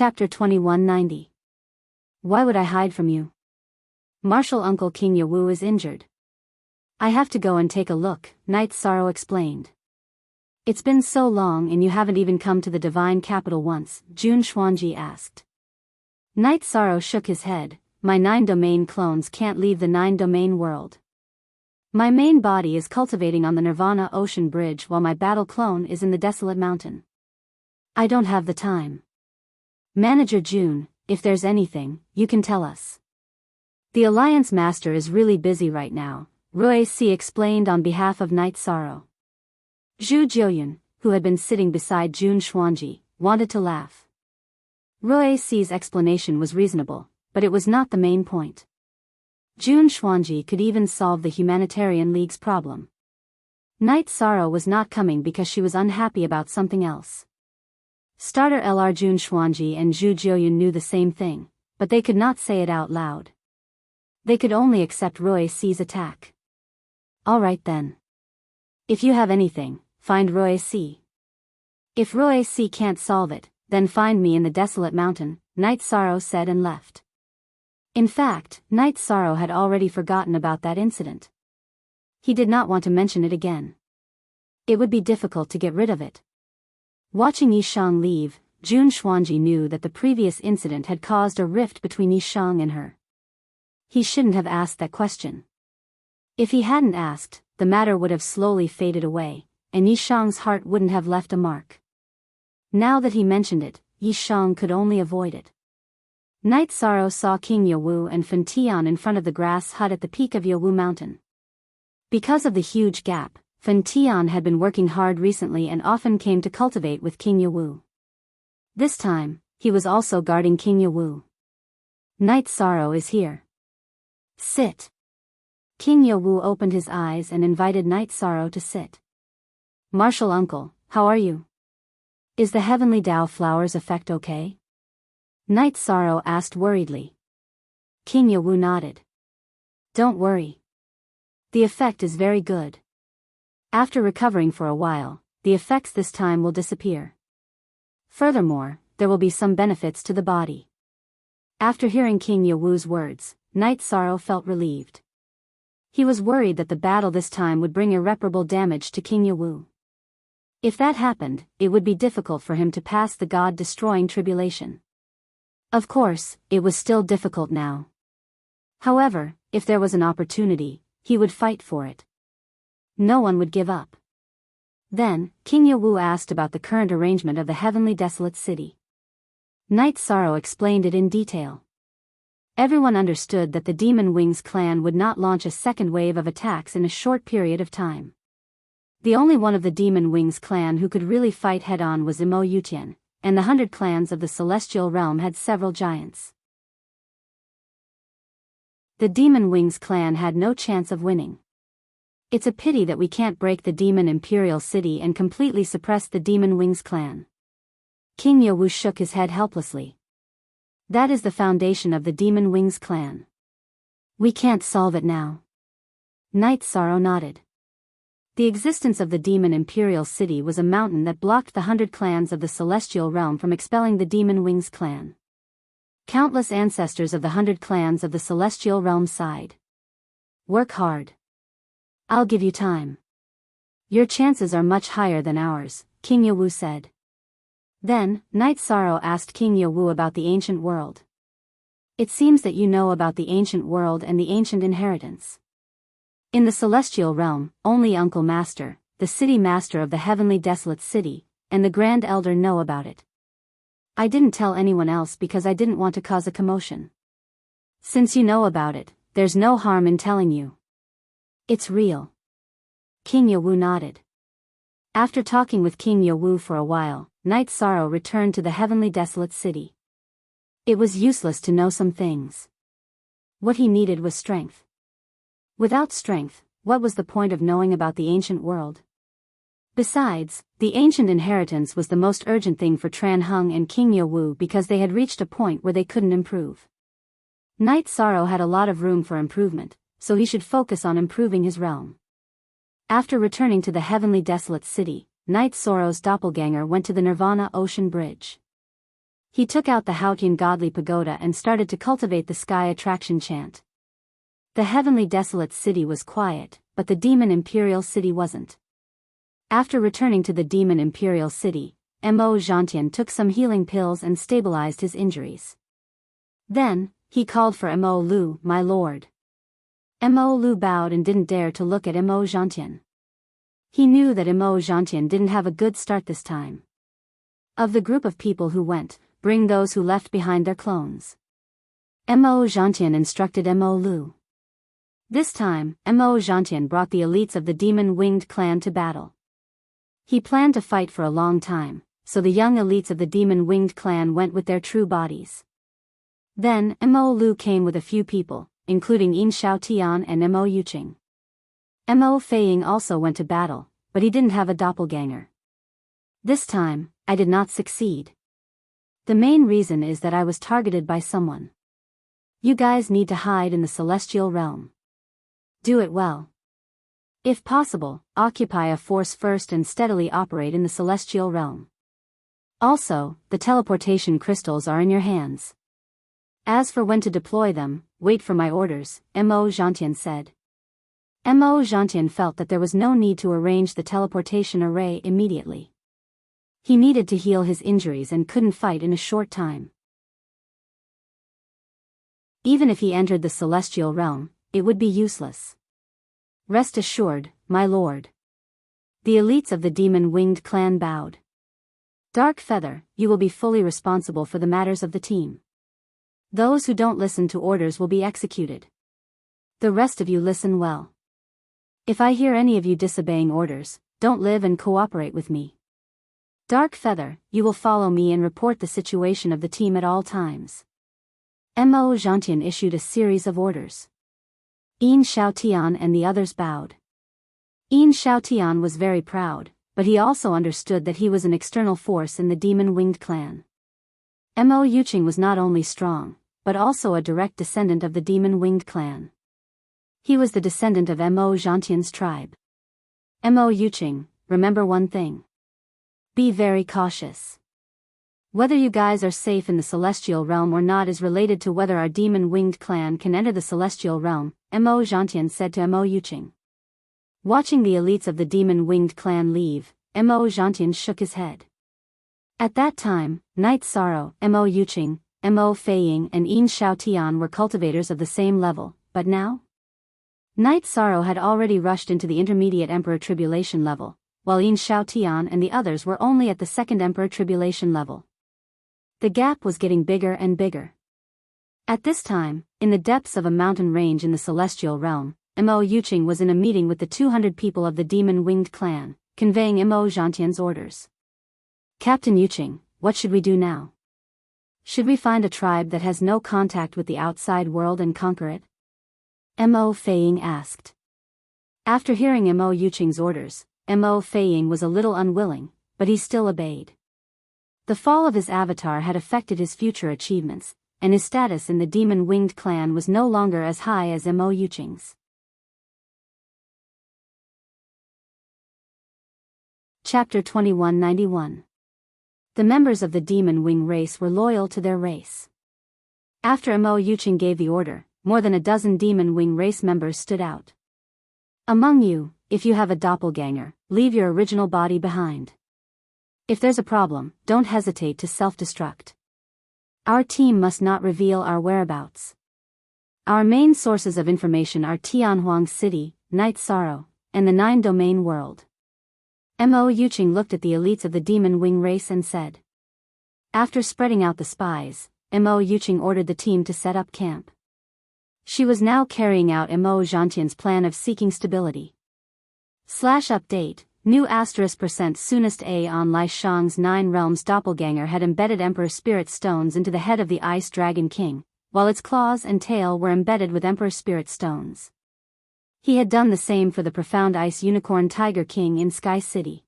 Chapter 2190. Why would I hide from you? Martial Uncle King Yawu is injured. I have to go and take a look, Night Sorrow explained. It's been so long and you haven't even come to the divine capital once, Jun Xuanji asked. Night Sorrow shook his head. My 9-domain clones can't leave the 9-domain world. My main body is cultivating on the Nirvana Ocean Bridge while my battle clone is in the desolate mountain. I don't have the time. Manager June, if there's anything, you can tell us. The Alliance Master is really busy right now, Rui Si explained on behalf of Night Sorrow. Zhu Jiuyun, who had been sitting beside Jun Xuanji, wanted to laugh. Rui Si's explanation was reasonable, but it was not the main point. Jun Xuanji could even solve the Humanitarian League's problem. Night Sorrow was not coming because she was unhappy about something else. Starter LR Jun Xuanji and Zhu Jiuyun knew the same thing, but they could not say it out loud. They could only accept Rui Si's attack. Alright then. If you have anything, find Rui Si. If Rui Si can't solve it, then find me in the desolate mountain, Night Sorrow said and left. In fact, Night Sorrow had already forgotten about that incident. He did not want to mention it again. It would be difficult to get rid of it. Watching Yishang leave, Jun Xuanji knew that the previous incident had caused a rift between Yishang and her. He shouldn't have asked that question. If he hadn't asked, the matter would have slowly faded away, and Yishang's heart wouldn't have left a mark. Now that he mentioned it, Yishang could only avoid it. Night Sorrow saw King Yawu and Fen Tian in front of the grass hut at the peak of Yawu Mountain. Because of the huge gap, Fen Tian had been working hard recently and often came to cultivate with King Yawu. This time, he was also guarding King Yawu. Night Sorrow is here. Sit. King Yawu opened his eyes and invited Night Sorrow to sit. Martial Uncle, how are you? Is the Heavenly Dao Flower's effect okay? Night Sorrow asked worriedly. King Yawu nodded. Don't worry. The effect is very good. After recovering for a while, the effects this time will disappear. Furthermore, there will be some benefits to the body. After hearing King Yawu's words, Night Sorrow felt relieved. He was worried that the battle this time would bring irreparable damage to King Yawu. If that happened, it would be difficult for him to pass the God-destroying tribulation. Of course, it was still difficult now. However, if there was an opportunity, he would fight for it. No one would give up. Then, King Yawu asked about the current arrangement of the Heavenly Desolate City. Night Sorrow explained it in detail. Everyone understood that the Demon Wings clan would not launch a second wave of attacks in a short period of time. The only one of the Demon Wings clan who could really fight head-on was Imo Yutian, and the 100 clans of the Celestial Realm had several giants. The Demon Wings clan had no chance of winning. It's a pity that we can't break the Demon Imperial City and completely suppress the Demon Wings clan. King Yawu shook his head helplessly. That is the foundation of the Demon Wings clan. We can't solve it now. Night Sorrow nodded. The existence of the Demon Imperial City was a mountain that blocked the 100 clans of the Celestial Realm from expelling the Demon Wings clan. Countless ancestors of the 100 clans of the Celestial Realm sighed. Work hard. I'll give you time. Your chances are much higher than ours, King Yawu said. Then, Night Sorrow asked King Yawu about the ancient world. It seems that you know about the ancient world and the ancient inheritance. In the Celestial Realm, only Uncle Master, the City Master of the Heavenly Desolate City, and the Grand Elder know about it. I didn't tell anyone else because I didn't want to cause a commotion. Since you know about it, there's no harm in telling you. It's real. King Yawu nodded. After talking with King Yawu for a while, Night Sorrow returned to the Heavenly Desolate City. It was useless to know some things. What he needed was strength. Without strength, what was the point of knowing about the ancient world? Besides, the ancient inheritance was the most urgent thing for Tran Hung and King Yawu because they had reached a point where they couldn't improve. Night Sorrow had a lot of room for improvement, so he should focus on improving his realm. After returning to the Heavenly Desolate City, Night Sorrow's doppelganger went to the Nirvana Ocean Bridge. He took out the Haotian godly pagoda and started to cultivate the sky attraction chant. The heavenly desolate city was quiet, but the demon imperial city wasn't. After returning to the demon imperial city, Enchanting took some healing pills and stabilized his injuries. Then, he called for Mo Lu, my lord. Mo Lu bowed and didn't dare to look at Enchanting. He knew that Enchanting didn't have a good start this time. Of the group of people who went, bring those who left behind their clones. Enchanting instructed Mo Lu. This time, Enchanting brought the elites of the demon-winged clan to battle. He planned to fight for a long time, so the young elites of the demon-winged clan went with their true bodies. Then, Mo Lu came with a few people, including Enchanting and Mo Yuqing. Mo Feiying also went to battle, but he didn't have a doppelganger. This time, I did not succeed. The main reason is that I was targeted by someone. You guys need to hide in the celestial realm. Do it well. If possible, occupy a force first and steadily operate in the celestial realm. Also, the teleportation crystals are in your hands. As for when to deploy them, wait for my orders, Enchanting said. Enchanting felt that there was no need to arrange the teleportation array immediately. He needed to heal his injuries and couldn't fight in a short time. Even if he entered the celestial realm, it would be useless. Rest assured, my lord. The elites of the demon-winged clan bowed. Dark Feather, you will be fully responsible for the matters of the team. Those who don't listen to orders will be executed. The rest of you listen well. If I hear any of you disobeying orders, don't live and cooperate with me. Dark Feather, you will follow me and report the situation of the team at all times. Enchanting issued a series of orders. Enchanting and the others bowed. Enchanting was very proud, but he also understood that he was an external force in the demon-winged clan. Mo Yuqing was not only strong, but also a direct descendant of the demon-winged clan. He was the descendant of Enchanting's tribe. Mo Yuqing, remember one thing. Be very cautious. Whether you guys are safe in the celestial realm or not is related to whether our demon-winged clan can enter the celestial realm, Enchanting said to Mo Yuqing. Watching the elites of the demon-winged clan leave, Enchanting shook his head. At that time, Night Sorrow, Mo Yuqing, Mo Feiying and Enchanting were cultivators of the same level, but now? Night Sorrow had already rushed into the intermediate Emperor Tribulation level, while Enchanting and the others were only at the second Emperor Tribulation level. The gap was getting bigger and bigger. At this time, in the depths of a mountain range in the celestial realm, Mo Yuqing was in a meeting with the 200 people of the demon-winged clan, conveying Enchanting's orders. Captain Yuqing, what should we do now? Should we find a tribe that has no contact with the outside world and conquer it? Mo Feiying asked. After hearing Mo Yuqing's orders, Mo Feiying was a little unwilling, but he still obeyed. The fall of his avatar had affected his future achievements, and his status in the demon-winged clan was no longer as high as Mo Yuqing's. Chapter 2191. The members of the demon wing race were loyal to their race. After Mo Yuqing gave the order, more than a dozen demon wing race members stood out. Among you, if you have a doppelganger, leave your original body behind. If there's a problem, don't hesitate to self-destruct. Our team must not reveal our whereabouts. Our main sources of information are Tianhuang City, Night Sorrow, and the 9-domain world. Mo Yuqing looked at the elites of the demon wing race and said. After spreading out the spies, Mo Yuqing ordered the team to set up camp. She was now carrying out Enchanting's plan of seeking stability. /update, new *% soonest on Lai Shang's 9 realms doppelganger had embedded Emperor Spirit Stones into the head of the Ice Dragon King, while its claws and tail were embedded with Emperor Spirit Stones. He had done the same for the Profound Ice Unicorn Tiger King in Sky City.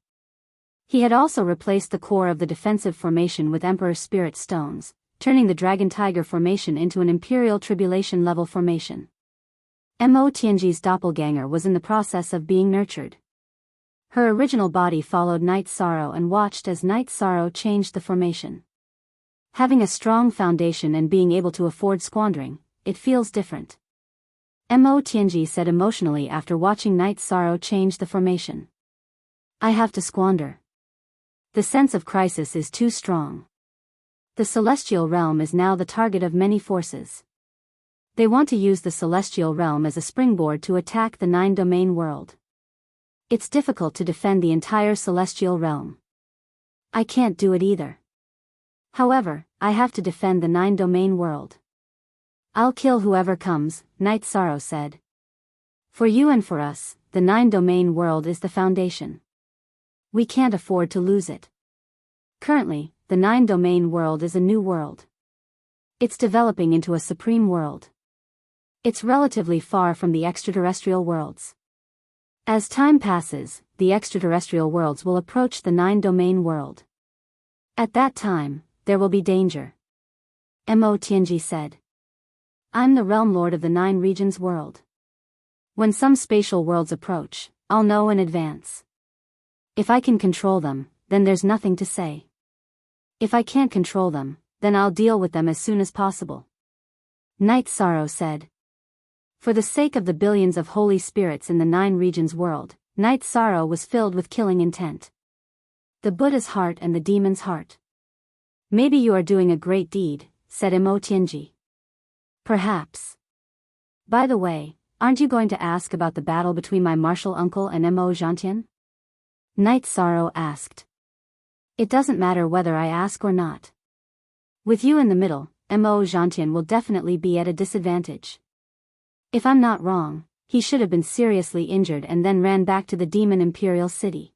He had also replaced the core of the defensive formation with Emperor Spirit Stones, turning the Dragon Tiger formation into an Imperial Tribulation level formation. Mo Tianji's doppelganger was in the process of being nurtured. Her original body followed Night Sorrow and watched as Night Sorrow changed the formation. Having a strong foundation and being able to afford squandering, it feels different. Mo Tianji said emotionally after watching Night Sorrow change the formation. I have to squander. The sense of crisis is too strong. The celestial realm is now the target of many forces. They want to use the celestial realm as a springboard to attack the 9-domain world. It's difficult to defend the entire celestial realm. I can't do it either. However, I have to defend the 9-domain world. I'll kill whoever comes, Night Sorrow said. For you and for us, the 9-domain world is the foundation. We can't afford to lose it. Currently, the 9-domain world is a new world. It's developing into a supreme world. It's relatively far from the extraterrestrial worlds. As time passes, the extraterrestrial worlds will approach the 9-domain world. At that time, there will be danger. Mo Tianji said. I'm the realm lord of the 9 regions world. When some spatial worlds approach, I'll know in advance. If I can control them, then there's nothing to say. If I can't control them, then I'll deal with them as soon as possible. Night Sorrow said. For the sake of the billions of holy spirits in the 9 regions world, Night Sorrow was filled with killing intent. The Buddha's heart and the demon's heart. Maybe you are doing a great deed, said Mo Tianji. Perhaps. By the way, aren't you going to ask about the battle between my martial uncle and Mo Enchanting? Night Sorrow asked. It doesn't matter whether I ask or not. With you in the middle, Mo Enchanting will definitely be at a disadvantage. If I'm not wrong, he should have been seriously injured and then ran back to the Demon Imperial City.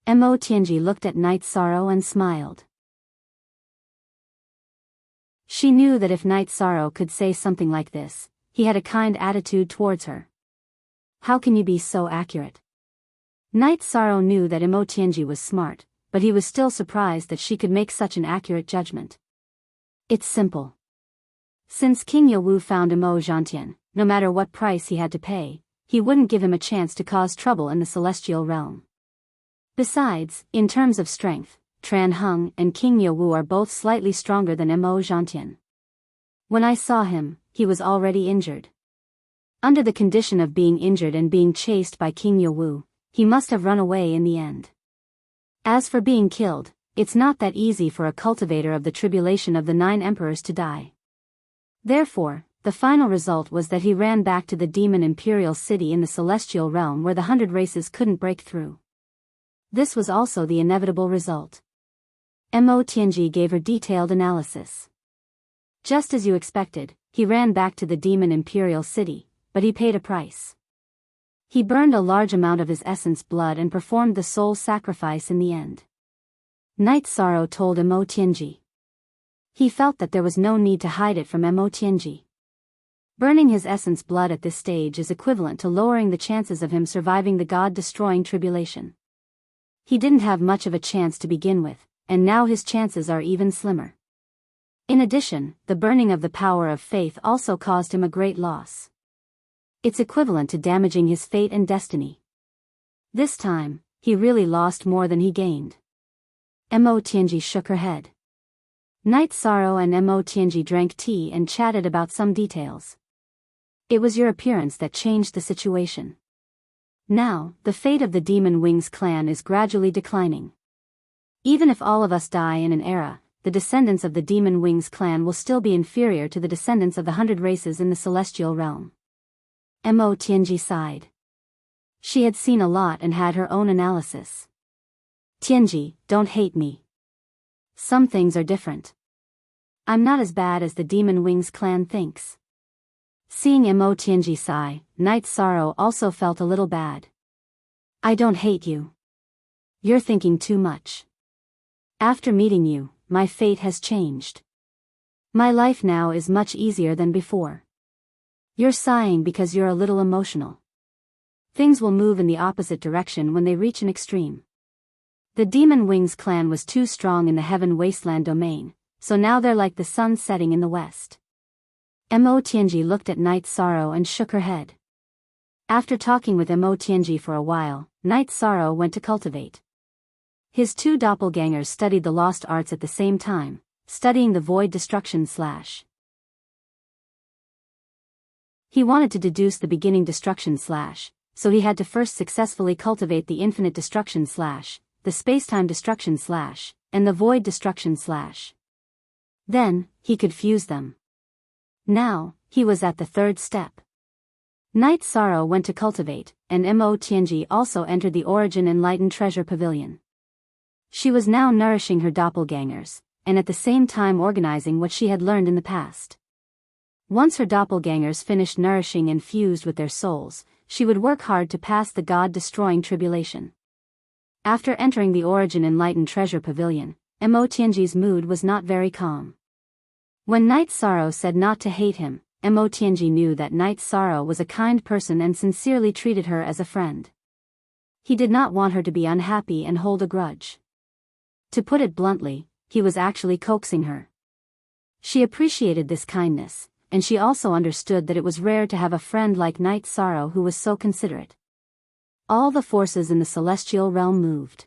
Mo Tianji looked at Night Sorrow and smiled. She knew that if Night Sorrow could say something like this, he had a kind attitude towards her. How can you be so accurate? Night Sorrow knew that Mo Tianji was smart, but he was still surprised that she could make such an accurate judgment. It's simple. Since King Yawu found Mo Enchanting, no matter what price he had to pay, he wouldn't give him a chance to cause trouble in the celestial realm. Besides, in terms of strength, Tran Heng and King Yawu are both slightly stronger than Mo Enchanting. When I saw him, he was already injured. Under the condition of being injured and being chased by King Yawu, he must have run away in the end. As for being killed, it's not that easy for a cultivator of the tribulation of the 9 emperors to die. Therefore, the final result was that he ran back to the Demon Imperial City in the celestial realm where the 100 races couldn't break through. This was also the inevitable result. Mo Tianji gave her detailed analysis. Just as you expected, he ran back to the Demon Imperial City, but he paid a price. He burned a large amount of his essence blood and performed the soul sacrifice in the end. Night Sorrow told Mo Tianji. He felt that there was no need to hide it from Mo Tianji. Burning his essence blood at this stage is equivalent to lowering the chances of him surviving the God-destroying tribulation. He didn't have much of a chance to begin with, and now his chances are even slimmer. In addition, the burning of the power of faith also caused him a great loss. It's equivalent to damaging his fate and destiny. This time, he really lost more than he gained. Mo Tianji shook her head. Night Sorrow and Mo Tianji drank tea and chatted about some details. It was your appearance that changed the situation. Now, the fate of the Demon Wings clan is gradually declining. Even if all of us die in an era, the descendants of the Demon Wings clan will still be inferior to the descendants of the 100 races in the celestial realm. Mo Tianji sighed. She had seen a lot and had her own analysis. Tianji, don't hate me. Some things are different. I'm not as bad as the Demon Wings clan thinks. Seeing Mo Tianji sigh, Night Sorrow also felt a little bad. I don't hate you. You're thinking too much. After meeting you, my fate has changed. My life now is much easier than before. You're sighing because you're a little emotional. Things will move in the opposite direction when they reach an extreme. The Demon Wings clan was too strong in the Heaven Wasteland domain, so now they're like the sun setting in the west. Mo Tianji looked at Night Sorrow and shook her head. After talking with Mo Tianji for a while, Night Sorrow went to cultivate. His 2 doppelgangers studied the lost arts at the same time, studying the void destruction / He wanted to deduce the beginning destruction / so he had to first successfully cultivate the infinite destruction / the spacetime destruction / and the void destruction / Then, he could fuse them. Now, he was at the third step. Night Sorrow went to cultivate, and Mo Tianji also entered the Origin Enlightened Treasure Pavilion. She was now nourishing her doppelgangers, and at the same time organizing what she had learned in the past. Once her doppelgangers finished nourishing and fused with their souls, she would work hard to pass the God-destroying tribulation. After entering the Origin Enlightened Treasure Pavilion, Mo Tianji's mood was not very calm. When Night Sorrow said not to hate him, Mo Tianji knew that Night Sorrow was a kind person and sincerely treated her as a friend. He did not want her to be unhappy and hold a grudge. To put it bluntly, he was actually coaxing her. She appreciated this kindness, and she also understood that it was rare to have a friend like Night Sorrow who was so considerate. All the forces in the celestial realm moved.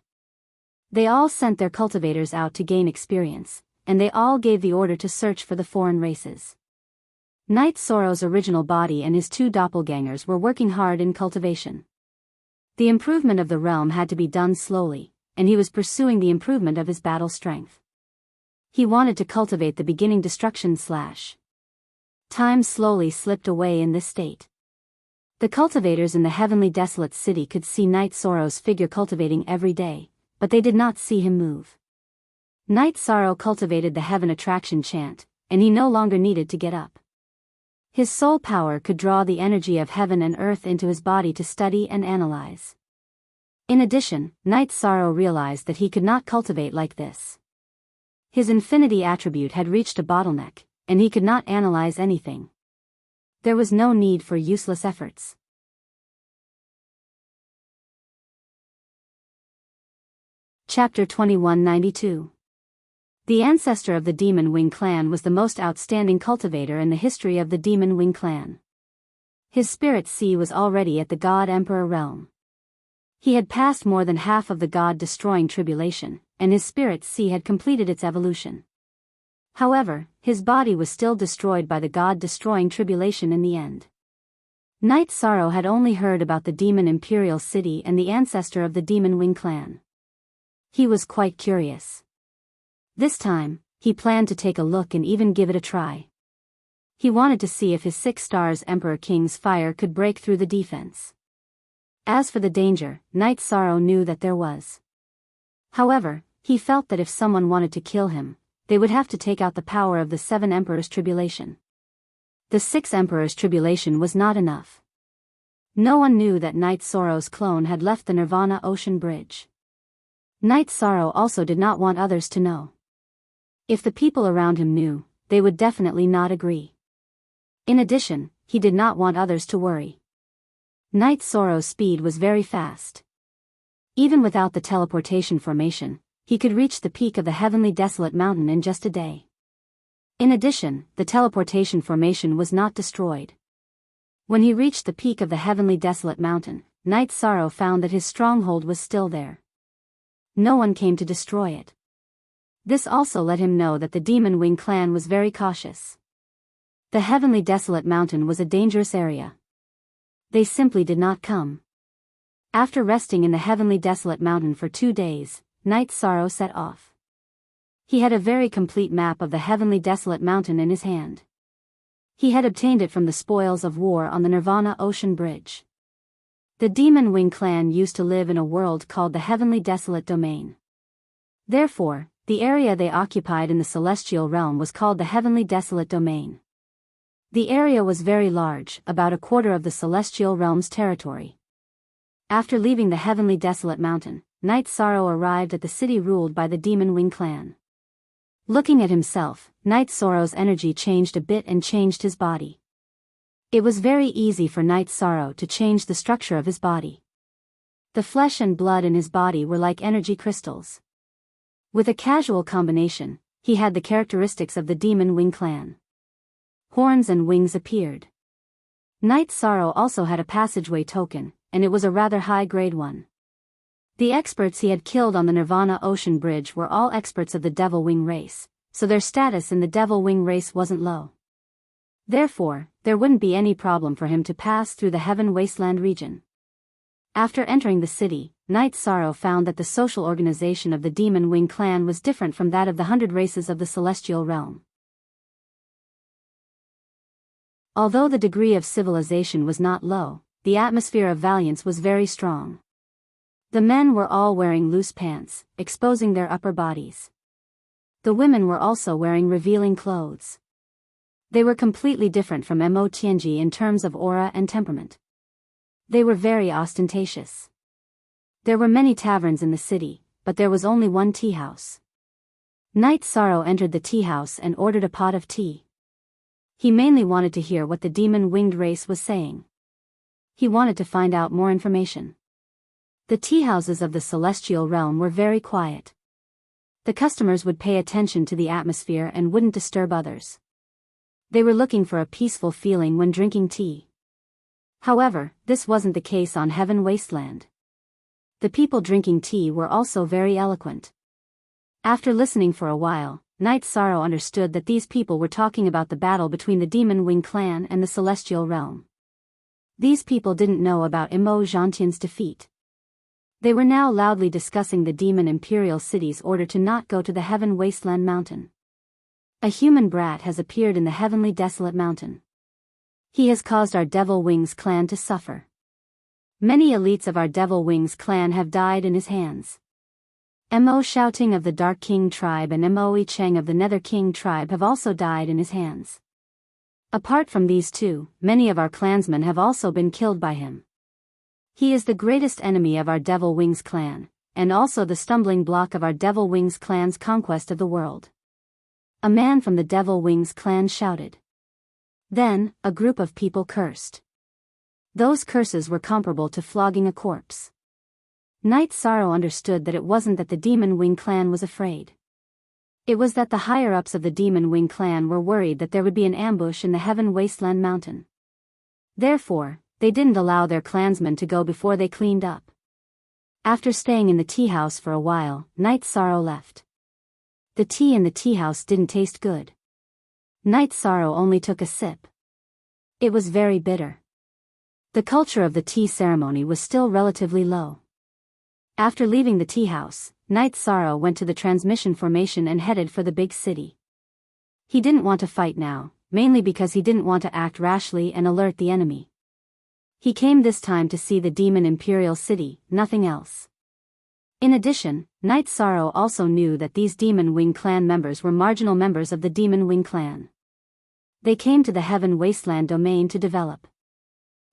They all sent their cultivators out to gain experience, and they all gave the order to search for the foreign races. Night Sorrow's original body and his two doppelgangers were working hard in cultivation. The improvement of the realm had to be done slowly, and he was pursuing the improvement of his battle strength. He wanted to cultivate the beginning destruction / Time slowly slipped away in this state. The cultivators in the heavenly desolate city could see Night Sorrow's figure cultivating every day, but they did not see him move. Night Sorrow cultivated the heaven attraction chant, and he no longer needed to get up. His soul power could draw the energy of heaven and earth into his body to study and analyze. In addition, Night Sorrow realized that he could not cultivate like this. His infinity attribute had reached a bottleneck, and he could not analyze anything. There was no need for useless efforts. Chapter 2192. The ancestor of the Demon Wing clan was the most outstanding cultivator in the history of the Demon Wing clan. His spirit sea was already at the God Emperor realm. He had passed more than half of the God-destroying tribulation, and his spirit sea had completed its evolution. However, his body was still destroyed by the God-destroying tribulation in the end. Night Sorrow had only heard about the Demon Imperial City and the ancestor of the Demon Wing clan. He was quite curious. This time, he planned to take a look and even give it a try. He wanted to see if his 6 stars Emperor King's fire could break through the defense. As for the danger, Night Sorrow knew that there was. However, he felt that if someone wanted to kill him, they would have to take out the power of the 7 Emperors' tribulation. The 6 Emperors' tribulation was not enough. No one knew that Night Sorrow's clone had left the Nirvana Ocean Bridge. Night Sorrow also did not want others to know. If the people around him knew, they would definitely not agree. In addition, he did not want others to worry. Night Sorrow's speed was very fast. Even without the teleportation formation, he could reach the peak of the heavenly desolate mountain in just a day. In addition, the teleportation formation was not destroyed. When he reached the peak of the heavenly desolate mountain, Night Sorrow found that his stronghold was still there. No one came to destroy it. This also let him know that the Demon Wing clan was very cautious. The heavenly desolate mountain was a dangerous area. They simply did not come. After resting in the heavenly desolate mountain for 2 days, Night Sorrow set off. He had a very complete map of the heavenly desolate mountain in his hand. He had obtained it from the spoils of war on the Nirvana Ocean Bridge. The Demon Wing clan used to live in a world called the Heavenly Desolate Domain. Therefore, the area they occupied in the celestial realm was called the Heavenly Desolate Domain. The area was very large, about a quarter of the celestial realm's territory. After leaving the Heavenly Desolate Mountain, Night Sorrow arrived at the city ruled by the Demon Wing clan. Looking at himself, Night Sorrow's energy changed a bit and changed his body. It was very easy for Night Sorrow to change the structure of his body. The flesh and blood in his body were like energy crystals. With a casual combination, he had the characteristics of the Demon Wing clan. Horns and wings appeared. Night Sorrow also had a passageway token, and it was a rather high-grade one. The experts he had killed on the Nirvana Ocean Bridge were all experts of the Devil Wing race, so their status in the Devil Wing race wasn't low. Therefore, there wouldn't be any problem for him to pass through the Heaven Wasteland region. After entering the city, Night Sorrow found that the social organization of the Demon Wing clan was different from that of the 100 races of the Celestial Realm. Although the degree of civilization was not low, the atmosphere of valiance was very strong. The men were all wearing loose pants, exposing their upper bodies. The women were also wearing revealing clothes. They were completely different from Mo Tianji in terms of aura and temperament. They were very ostentatious. There were many taverns in the city, but there was only one tea house. Night Sorrow entered the tea house and ordered a pot of tea. He mainly wanted to hear what the demon-winged race was saying. He wanted to find out more information. The tea houses of the Celestial Realm were very quiet. The customers would pay attention to the atmosphere and wouldn't disturb others. They were looking for a peaceful feeling when drinking tea. However, this wasn't the case on Heaven Wasteland. The people drinking tea were also very eloquent. After listening for a while, Night Sorrow understood that these people were talking about the battle between the Demon Wing clan and the Celestial Realm. These people didn't know about Mo Tianji's defeat. They were now loudly discussing the Demon Imperial City's order to not go to the Heaven Wasteland Mountain. A human brat has appeared in the Heavenly Desolate Mountain. He has caused our Devil Wings clan to suffer. Many elites of our Devil Wings clan have died in his hands. Mo Shouting of the Dark King tribe and Mo Cheng of the Nether King tribe have also died in his hands. Apart from these two, many of our clansmen have also been killed by him. He is the greatest enemy of our Devil Wings clan, and also the stumbling block of our Devil Wings clan's conquest of the world. A man from the Devil Wings clan shouted. Then, a group of people cursed. Those curses were comparable to flogging a corpse. Night Sorrow understood that it wasn't that the Demon Wing clan was afraid. It was that the higher-ups of the Demon Wing clan were worried that there would be an ambush in the Heaven Wasteland Mountain. Therefore, they didn't allow their clansmen to go before they cleaned up. After staying in the tea house for a while, Night Sorrow left. The tea in the tea house didn't taste good. Night Sorrow only took a sip. It was very bitter. The culture of the tea ceremony was still relatively low. After leaving the tea house, Night Sorrow went to the transmission formation and headed for the big city. He didn't want to fight now, mainly because he didn't want to act rashly and alert the enemy. He came this time to see the Demon Imperial City, nothing else. In addition, Night Sorrow also knew that these Demon Wing clan members were marginal members of the Demon Wing clan. They came to the Heaven Wasteland domain to develop.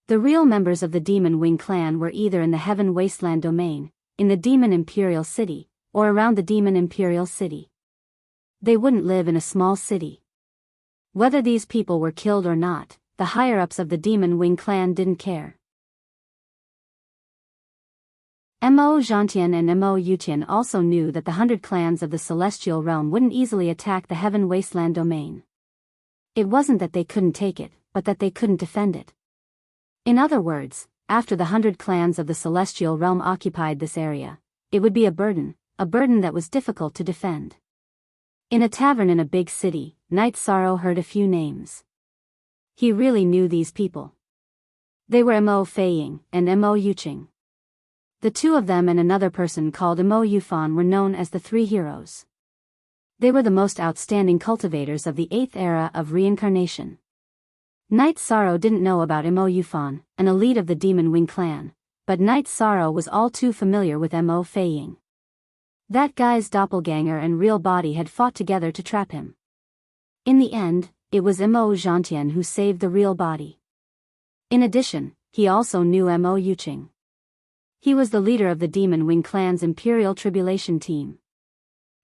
The real members of the Demon Wing clan were either in the Heaven Wasteland domain, in the Demon Imperial City, or around the Demon Imperial City. They wouldn't live in a small city. Whether these people were killed or not, the higher-ups of the Demon Wing clan didn't care. Mo Zhantian and Mo Yutian also knew that the 100 clans of the Celestial Realm wouldn't easily attack the Heaven Wasteland domain. It wasn't that they couldn't take it, but that they couldn't defend it. In other words, after the 100 clans of the Celestial Realm occupied this area, it would be a burden that was difficult to defend. In a tavern in a big city, Night Sorrow heard a few names. He really knew these people. They were Mo Feiying and Mo Yuqing. The two of them and another person called Mo Yufan were known as the Three Heroes. They were the most outstanding cultivators of the 8th era of reincarnation. Night Sorrow didn't know about Mo Yufan, an elite of the Demon Wing clan, but Night Sorrow was all too familiar with Mo Feiying. That guy's doppelganger and real body had fought together to trap him. In the end, it was Mo Zhantian who saved the real body. In addition, he also knew Mo Yuqing. He was the leader of the Demon Wing clan's Imperial Tribulation team.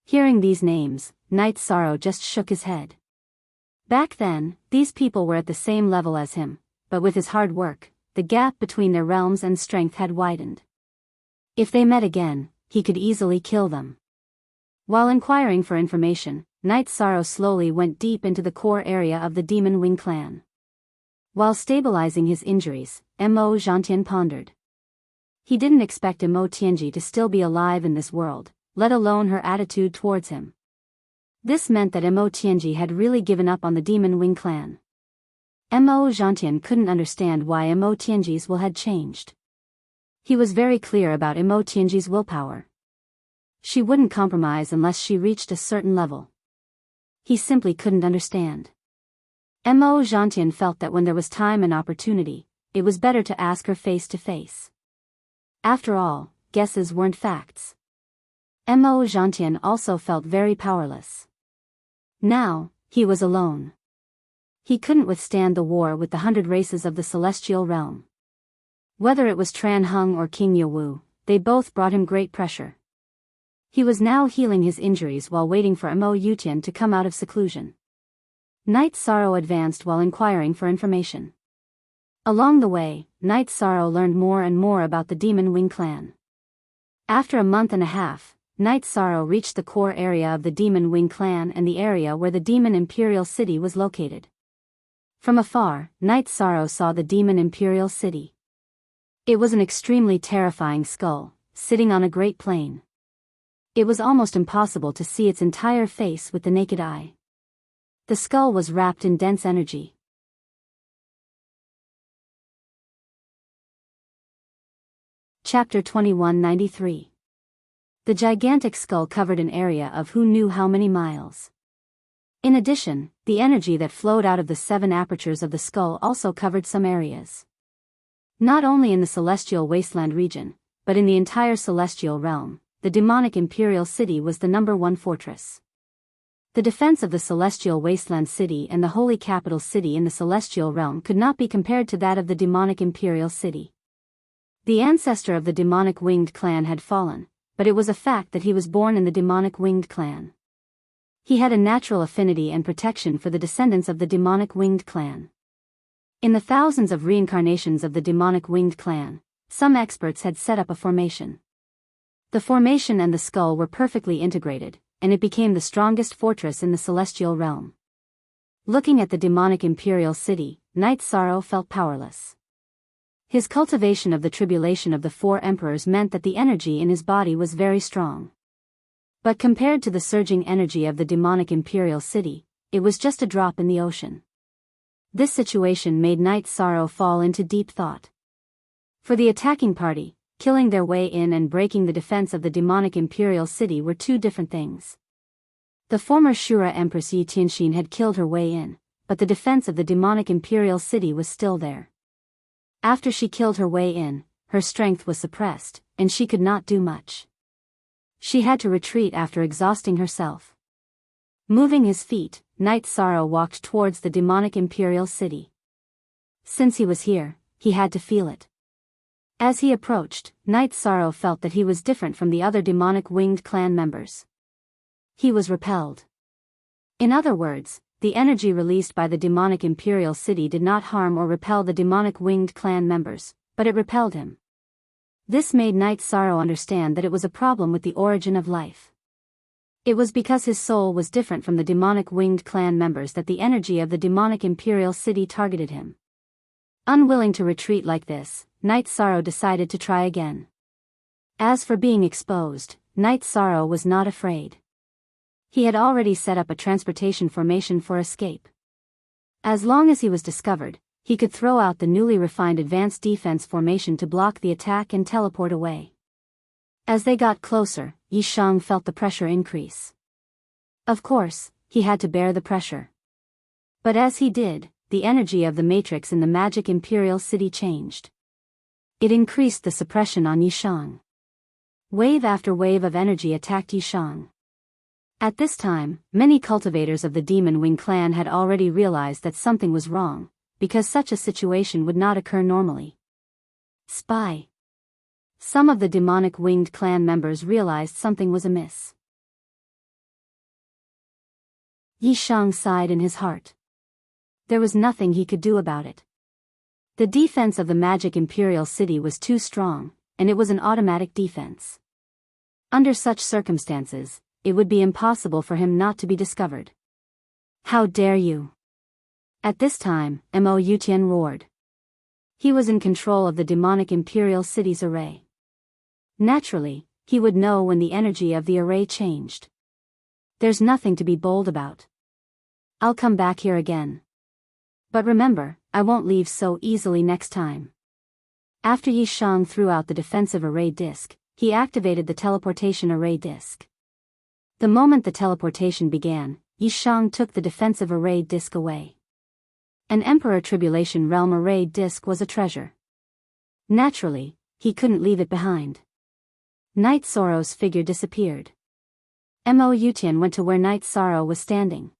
Hearing these names, Night Sorrow just shook his head. Back then, these people were at the same level as him, but with his hard work, the gap between their realms and strength had widened. If they met again, he could easily kill them. While inquiring for information, Night Sorrow slowly went deep into the core area of the Demon Wing clan. While stabilizing his injuries, Mo Zhantian pondered. He didn't expect Mo Tianji to still be alive in this world, let alone her attitude towards him. This meant that Mo Tianji had really given up on the Demon Wing clan. Mo Zhantian couldn't understand why Mo Tianji's will had changed. He was very clear about Mo Tianji's willpower. She wouldn't compromise unless she reached a certain level. He simply couldn't understand. Mo Zhantian felt that when there was time and opportunity, it was better to ask her face to face. After all, guesses weren't facts. Mo Zhantian also felt very powerless. Now, he was alone. He couldn't withstand the war with the 100 races of the celestial realm. Whether it was Tran Hung or King Yawu, they both brought him great pressure. He was now healing his injuries while waiting for Mo Yutian to come out of seclusion. Night Sorrow advanced while inquiring for information. Along the way, Night Sorrow learned more and more about the Demon Wing clan. After a month and a half, Night Sorrow reached the core area of the Demon Wing clan and the area where the Demon Imperial City was located. From afar, Night Sorrow saw the Demon Imperial City. It was an extremely terrifying skull, sitting on a great plain. It was almost impossible to see its entire face with the naked eye. The skull was wrapped in dense energy. Chapter 2193. The gigantic skull covered an area of who knew how many miles. In addition, the energy that flowed out of the 7 apertures of the skull also covered some areas. Not only in the Celestial Wasteland region, but in the entire Celestial realm, the demonic Imperial City was the #1 fortress. The defense of the Celestial Wasteland City and the Holy Capital City in the Celestial realm could not be compared to that of the demonic Imperial City. The ancestor of the demonic winged clan had fallen, but it was a fact that he was born in the demonic winged clan. He had a natural affinity and protection for the descendants of the demonic winged clan. In the thousands of reincarnations of the demonic winged clan, some experts had set up a formation. The formation and the skull were perfectly integrated, and it became the strongest fortress in the celestial realm. Looking at the demonic imperial city, Night Sorrow felt powerless. His cultivation of the tribulation of the 4 emperors meant that the energy in his body was very strong. But compared to the surging energy of the demonic imperial city, it was just a drop in the ocean. This situation made Night Sorrow fall into deep thought. For the attacking party, killing their way in and breaking the defense of the demonic imperial city were 2 different things. The former Shura Empress Yi Tianxin had killed her way in, but the defense of the demonic imperial city was still there. After she killed her way in, her strength was suppressed, and she could not do much. She had to retreat after exhausting herself. Moving his feet, Night Sorrow walked towards the demonic imperial city. Since he was here, he had to feel it. As he approached, Night Sorrow felt that he was different from the other demonic winged clan members. He was repelled. In other words, the energy released by the demonic imperial city did not harm or repel the demonic winged clan members, but it repelled him. This made Night Sorrow understand that it was a problem with the origin of life. It was because his soul was different from the demonic winged clan members that the energy of the demonic imperial city targeted him. Unwilling to retreat like this, Night Sorrow decided to try again. As for being exposed, Night Sorrow was not afraid. He had already set up a transportation formation for escape. As long as he was discovered, he could throw out the newly refined advanced defense formation to block the attack and teleport away. As they got closer, Yi Shang felt the pressure increase. Of course, he had to bear the pressure. But as he did, the energy of the matrix in the magic imperial city changed. It increased the suppression on Yi Shang. Wave after wave of energy attacked Yi Shang. At this time, many cultivators of the Demon Wing clan had already realized that something was wrong, because such a situation would not occur normally. Spy. Some of the demonic winged clan members realized something was amiss. Yi Shang sighed in his heart. There was nothing he could do about it. The defense of the magic imperial city was too strong, and it was an automatic defense. Under such circumstances, it would be impossible for him not to be discovered. How dare you! At this time, Mo Yutian roared. He was in control of the demonic imperial city's array. Naturally, he would know when the energy of the array changed. There's nothing to be bold about. I'll come back here again. But remember, I won't leave so easily next time. After Yi Shang threw out the defensive array disk, he activated the teleportation array disk. The moment the teleportation began, Yi Shang took the defensive array disk away. An Emperor Tribulation Realm array disk was a treasure. Naturally, he couldn't leave it behind. Night Sorrow's figure disappeared. Mo Yutian went to where Night Sorrow was standing.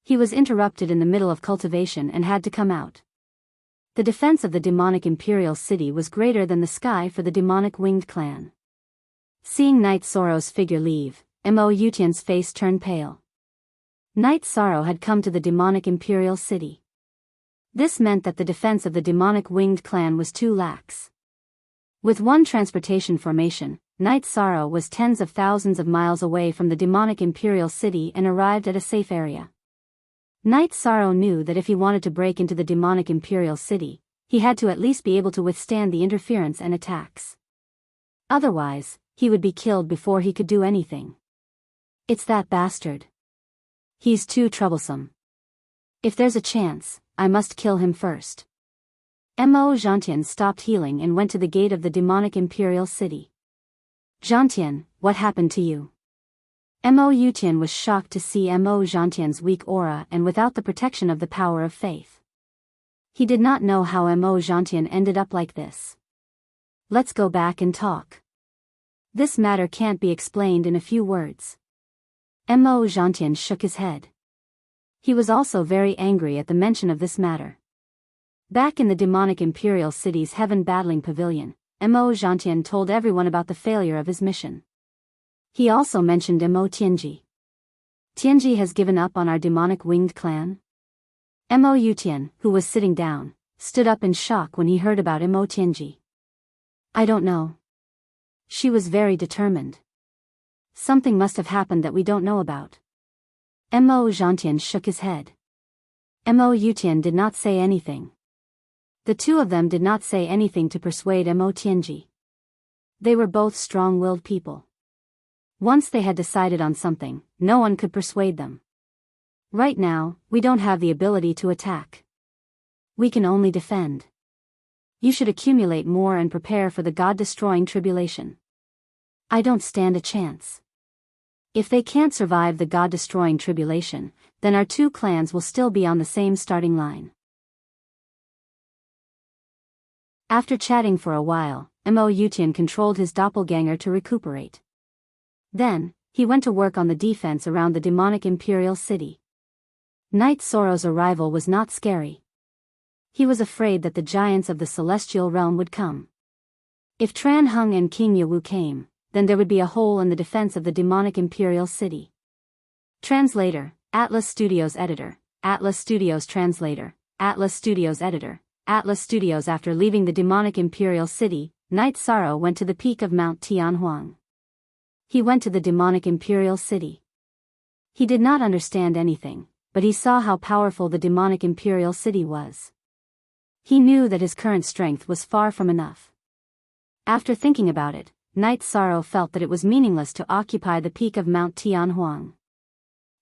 He was interrupted in the middle of cultivation and had to come out. The defense of the demonic imperial city was greater than the sky for the demonic winged clan. Seeing Night Sorrow's figure leave, Mo Yutian's face turned pale. Night Sorrow had come to the demonic imperial city. This meant that the defense of the demonic winged clan was too lax. With one transportation formation, Night Sorrow was tens of thousands of miles away from the demonic imperial city and arrived at a safe area. Night Sorrow knew that if he wanted to break into the demonic imperial city, he had to at least be able to withstand the interference and attacks. Otherwise, he would be killed before he could do anything. It's that bastard. He's too troublesome. If there's a chance, I must kill him first. Mo Zhantian stopped healing and went to the gate of the demonic imperial city. Zhantian, what happened to you? Mo Yutian was shocked to see Mo Zhantian's weak aura and without the protection of the power of faith. He did not know how Mo Zhantian ended up like this. Let's go back and talk. This matter can't be explained in a few words. Mo Zhantian shook his head. He was also very angry at the mention of this matter. Back in the demonic imperial city's heaven battling pavilion, Mo Zhantian told everyone about the failure of his mission. He also mentioned Mo Tianji. Tianji has given up on our demonic winged clan? Mo Yutian, who was sitting down, stood up in shock when he heard about Mo Tianji. I don't know. She was very determined. Something must have happened that we don't know about. Mo Zhantian shook his head. Mo Yutian did not say anything. The two of them did not say anything to persuade Mo Tianji. They were both strong-willed people. Once they had decided on something, no one could persuade them. Right now, we don't have the ability to attack. We can only defend. You should accumulate more and prepare for the God-destroying tribulation. I don't stand a chance. If they can't survive the God-destroying tribulation, then our two clans will still be on the same starting line. After chatting for a while, Mo Yutian controlled his doppelganger to recuperate. Then, he went to work on the defense around the demonic imperial city. Night Sorrow's arrival was not scary. He was afraid that the giants of the celestial realm would come. If Tran Hung and King Yawu came, then there would be a hole in the defense of the demonic imperial city. Translator, Atlas Studios Editor, Atlas Studios Translator, Atlas Studios Editor, Atlas Studios. After leaving the demonic imperial city, Night Sorrow went to the peak of Mount Tianhuang. He went to the demonic imperial city. He did not understand anything, but he saw how powerful the demonic imperial city was. He knew that his current strength was far from enough. After thinking about it, Night Sorrow felt that it was meaningless to occupy the peak of Mount Tianhuang.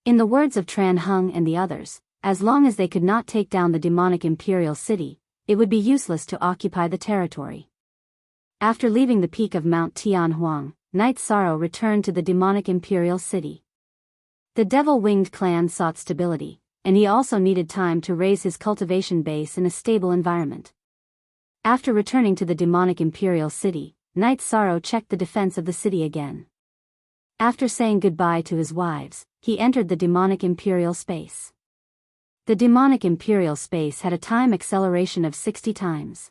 In the words of Tran Hung and the others, as long as they could not take down the demonic imperial city, it would be useless to occupy the territory. After leaving the peak of Mount Tianhuang, Night Sorrow returned to the demonic imperial city. The devil-winged clan sought stability, and he also needed time to raise his cultivation base in a stable environment. After returning to the demonic imperial city, Night Sorrow checked the defense of the city again. After saying goodbye to his wives, he entered the demonic imperial space. The demonic imperial space had a time acceleration of 60 times.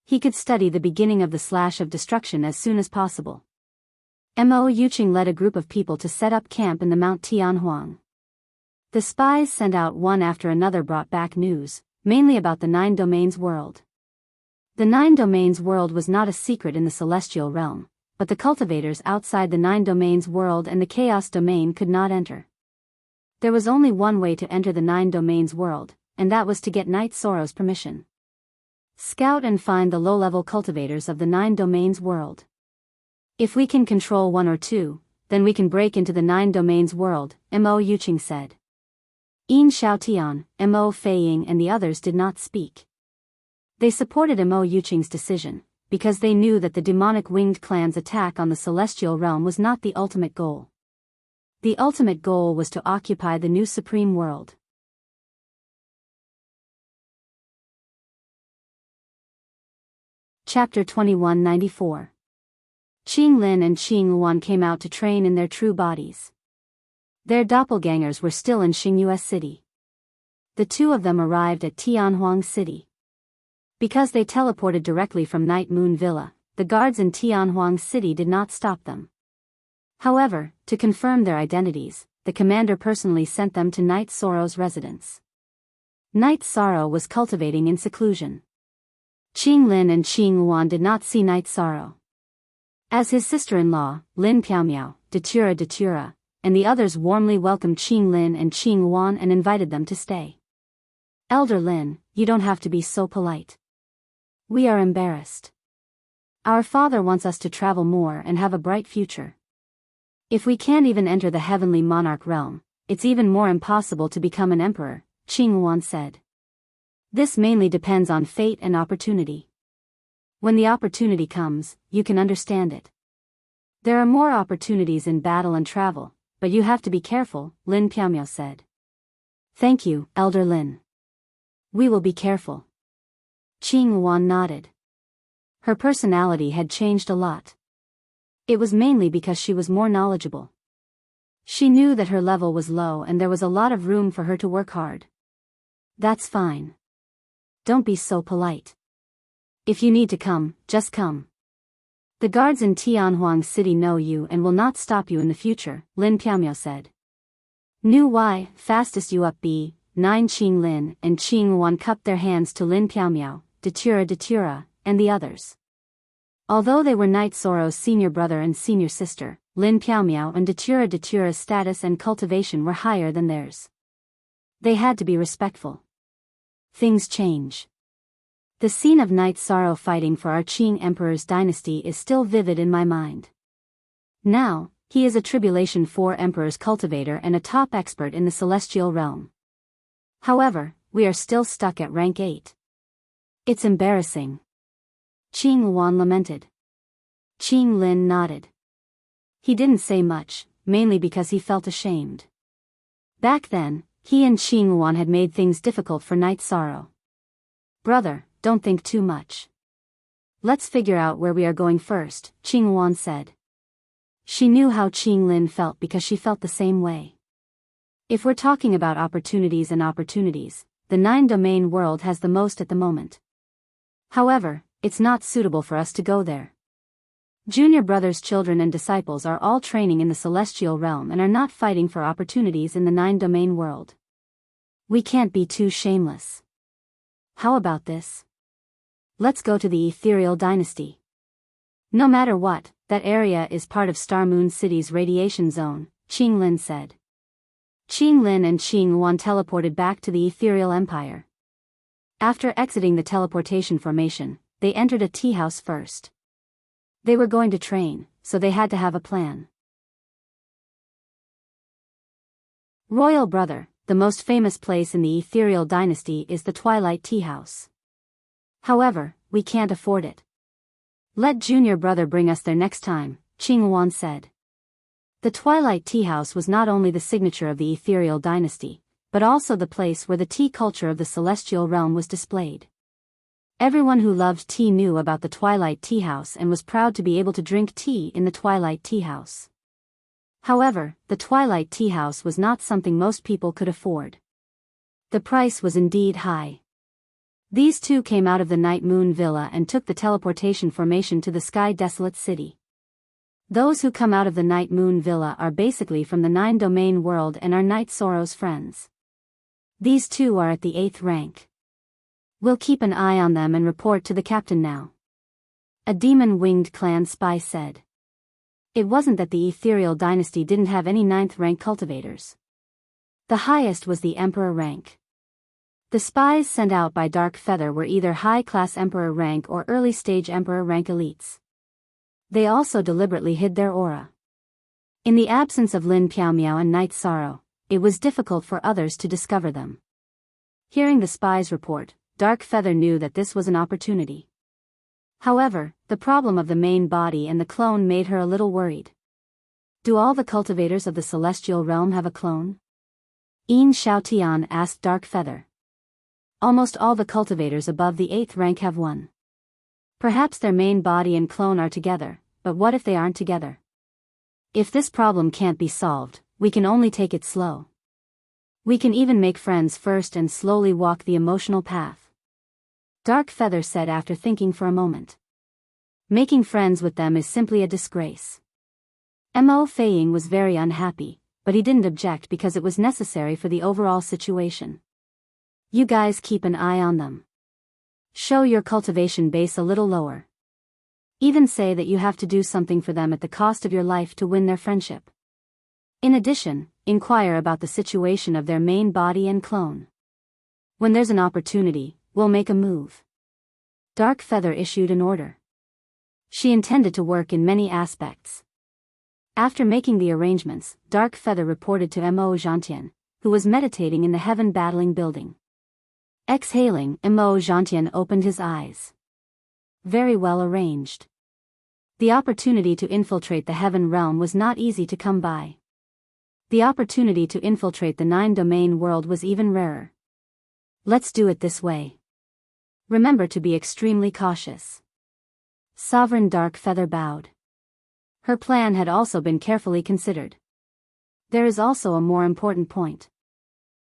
He could study the beginning of the slash of destruction as soon as possible. Mo Yuqing led a group of people to set up camp in the Mount Tianhuang. The spies sent out one after another brought back news, mainly about the Nine Domains world. The Nine Domains world was not a secret in the celestial realm, but the cultivators outside the Nine Domains world and the Chaos Domain could not enter. There was only one way to enter the Nine Domains world, and that was to get Night Sorrow's permission. Scout and find the low-level cultivators of the Nine Domains world. If we can control one or two, then we can break into the Nine Domains world, Mo Yuqing said. Yin Xiaotian, Mo Feiying and the others did not speak. They supported Mo Yuqing's decision, because they knew that the demonic winged clan's attack on the celestial realm was not the ultimate goal. The ultimate goal was to occupy the new supreme world. Chapter 2194. Qing Lin and Qing Luan came out to train in their true bodies. Their doppelgangers were still in Xingyue City. The two of them arrived at Tianhuang City. Because they teleported directly from Night Moon Villa, the guards in Tianhuang City did not stop them. However, to confirm their identities, the commander personally sent them to Night Sorrow's residence. Night Sorrow was cultivating in seclusion. Qing Lin and Qing Luan did not see Night Sorrow. As his sister-in-law, Lin Piaomiao, Datura, and the others warmly welcomed Qing Lin and Qing Luan and invited them to stay. Elder Lin, you don't have to be so polite. We are embarrassed. Our father wants us to travel more and have a bright future. If we can't even enter the heavenly monarch realm, it's even more impossible to become an emperor, Qing Luan said. This mainly depends on fate and opportunity. When the opportunity comes, you can understand it. There are more opportunities in battle and travel, but you have to be careful, Lin Piaomiao said. Thank you, Elder Lin. We will be careful. Qing Luan nodded. Her personality had changed a lot. It was mainly because she was more knowledgeable. She knew that her level was low and there was a lot of room for her to work hard. That's fine. Don't be so polite. If you need to come, just come. The guards in Tianhuang City know you and will not stop you in the future, Lin Piaomiao said. Nu Y, fastest you up B, 9 Qing Lin and Qing Luan cupped their hands to Lin Piaomiao, Datura, and the others. Although they were Night Sorrow's senior brother and senior sister, Lin Piaomiao and Datura's status and cultivation were higher than theirs. They had to be respectful. Things change. The scene of Night Sorrow fighting for our Qing Emperor's dynasty is still vivid in my mind. Now, he is a Tribulation 4 Emperor's cultivator and a top expert in the celestial realm. However, we are still stuck at rank 8. It's embarrassing. Qing Luan lamented. Qing Lin nodded. He didn't say much, mainly because he felt ashamed. Back then, he and Qing Luan had made things difficult for Night Sorrow. Brother, don't think too much. Let's figure out where we are going first, Qing Luan said. She knew how Qing Lin felt because she felt the same way. If we're talking about opportunities, the 9-domain world has the most at the moment. However, it's not suitable for us to go there. Junior Brothers' children and disciples are all training in the celestial realm and are not fighting for opportunities in the 9-domain world. We can't be too shameless. How about this? Let's go to the Ethereal Dynasty. No matter what, that area is part of Star Moon City's radiation zone, Qing Lin said. Qing Lin and Qing Luan teleported back to the Ethereal Empire. After exiting the teleportation formation, they entered a tea house first. They were going to train, so they had to have a plan. Royal Brother, the most famous place in the Ethereal Dynasty is the Twilight Tea House. However, we can't afford it. Let Junior Brother bring us there next time, Qing Luan said. The Twilight Tea House was not only the signature of the Ethereal Dynasty, but also the place where the tea culture of the celestial realm was displayed. Everyone who loved tea knew about the Twilight Tea House and was proud to be able to drink tea in the Twilight Tea House. However, the Twilight Tea House was not something most people could afford. The price was indeed high. These two came out of the Night Moon Villa and took the teleportation formation to the Sky Desolate City. Those who come out of the Night Moon Villa are basically from the 9-domain world and are Night Sorrow's friends. These two are at the 8th rank. We'll keep an eye on them and report to the captain now. A demon-winged clan spy said. It wasn't that the Ethereal Dynasty didn't have any 9th rank cultivators. The highest was the Emperor rank. The spies sent out by Dark Feather were either high-class Emperor rank or early-stage Emperor rank elites. They also deliberately hid their aura. In the absence of Lin Piaomiao and Night Sorrow, it was difficult for others to discover them. Hearing the spy's report, Dark Feather knew that this was an opportunity. However, the problem of the main body and the clone made her a little worried. Do all the cultivators of the celestial realm have a clone? Yin Xiaotian asked Dark Feather. Almost all the cultivators above the 8th rank have one. Perhaps their main body and clone are together, but what if they aren't together? If this problem can't be solved, we can only take it slow. We can even make friends first and slowly walk the emotional path. Dark Feather said after thinking for a moment. Making friends with them is simply a disgrace. Mo Feiying was very unhappy, but he didn't object because it was necessary for the overall situation. You guys keep an eye on them. Show your cultivation base a little lower. Even say that you have to do something for them at the cost of your life to win their friendship. In addition, inquire about the situation of their main body and clone. When there's an opportunity, we'll make a move. Dark Feather issued an order. She intended to work in many aspects. After making the arrangements, Dark Feather reported to Mo Zhantian, who was meditating in the Heaven Battling building. Exhaling, Mo Zhantian opened his eyes. Very well arranged. The opportunity to infiltrate the Heaven realm was not easy to come by. The opportunity to infiltrate the 9-domain world was even rarer. Let's do it this way. Remember to be extremely cautious. Sovereign Dark Feather bowed. Her plan had also been carefully considered. There is also a more important point.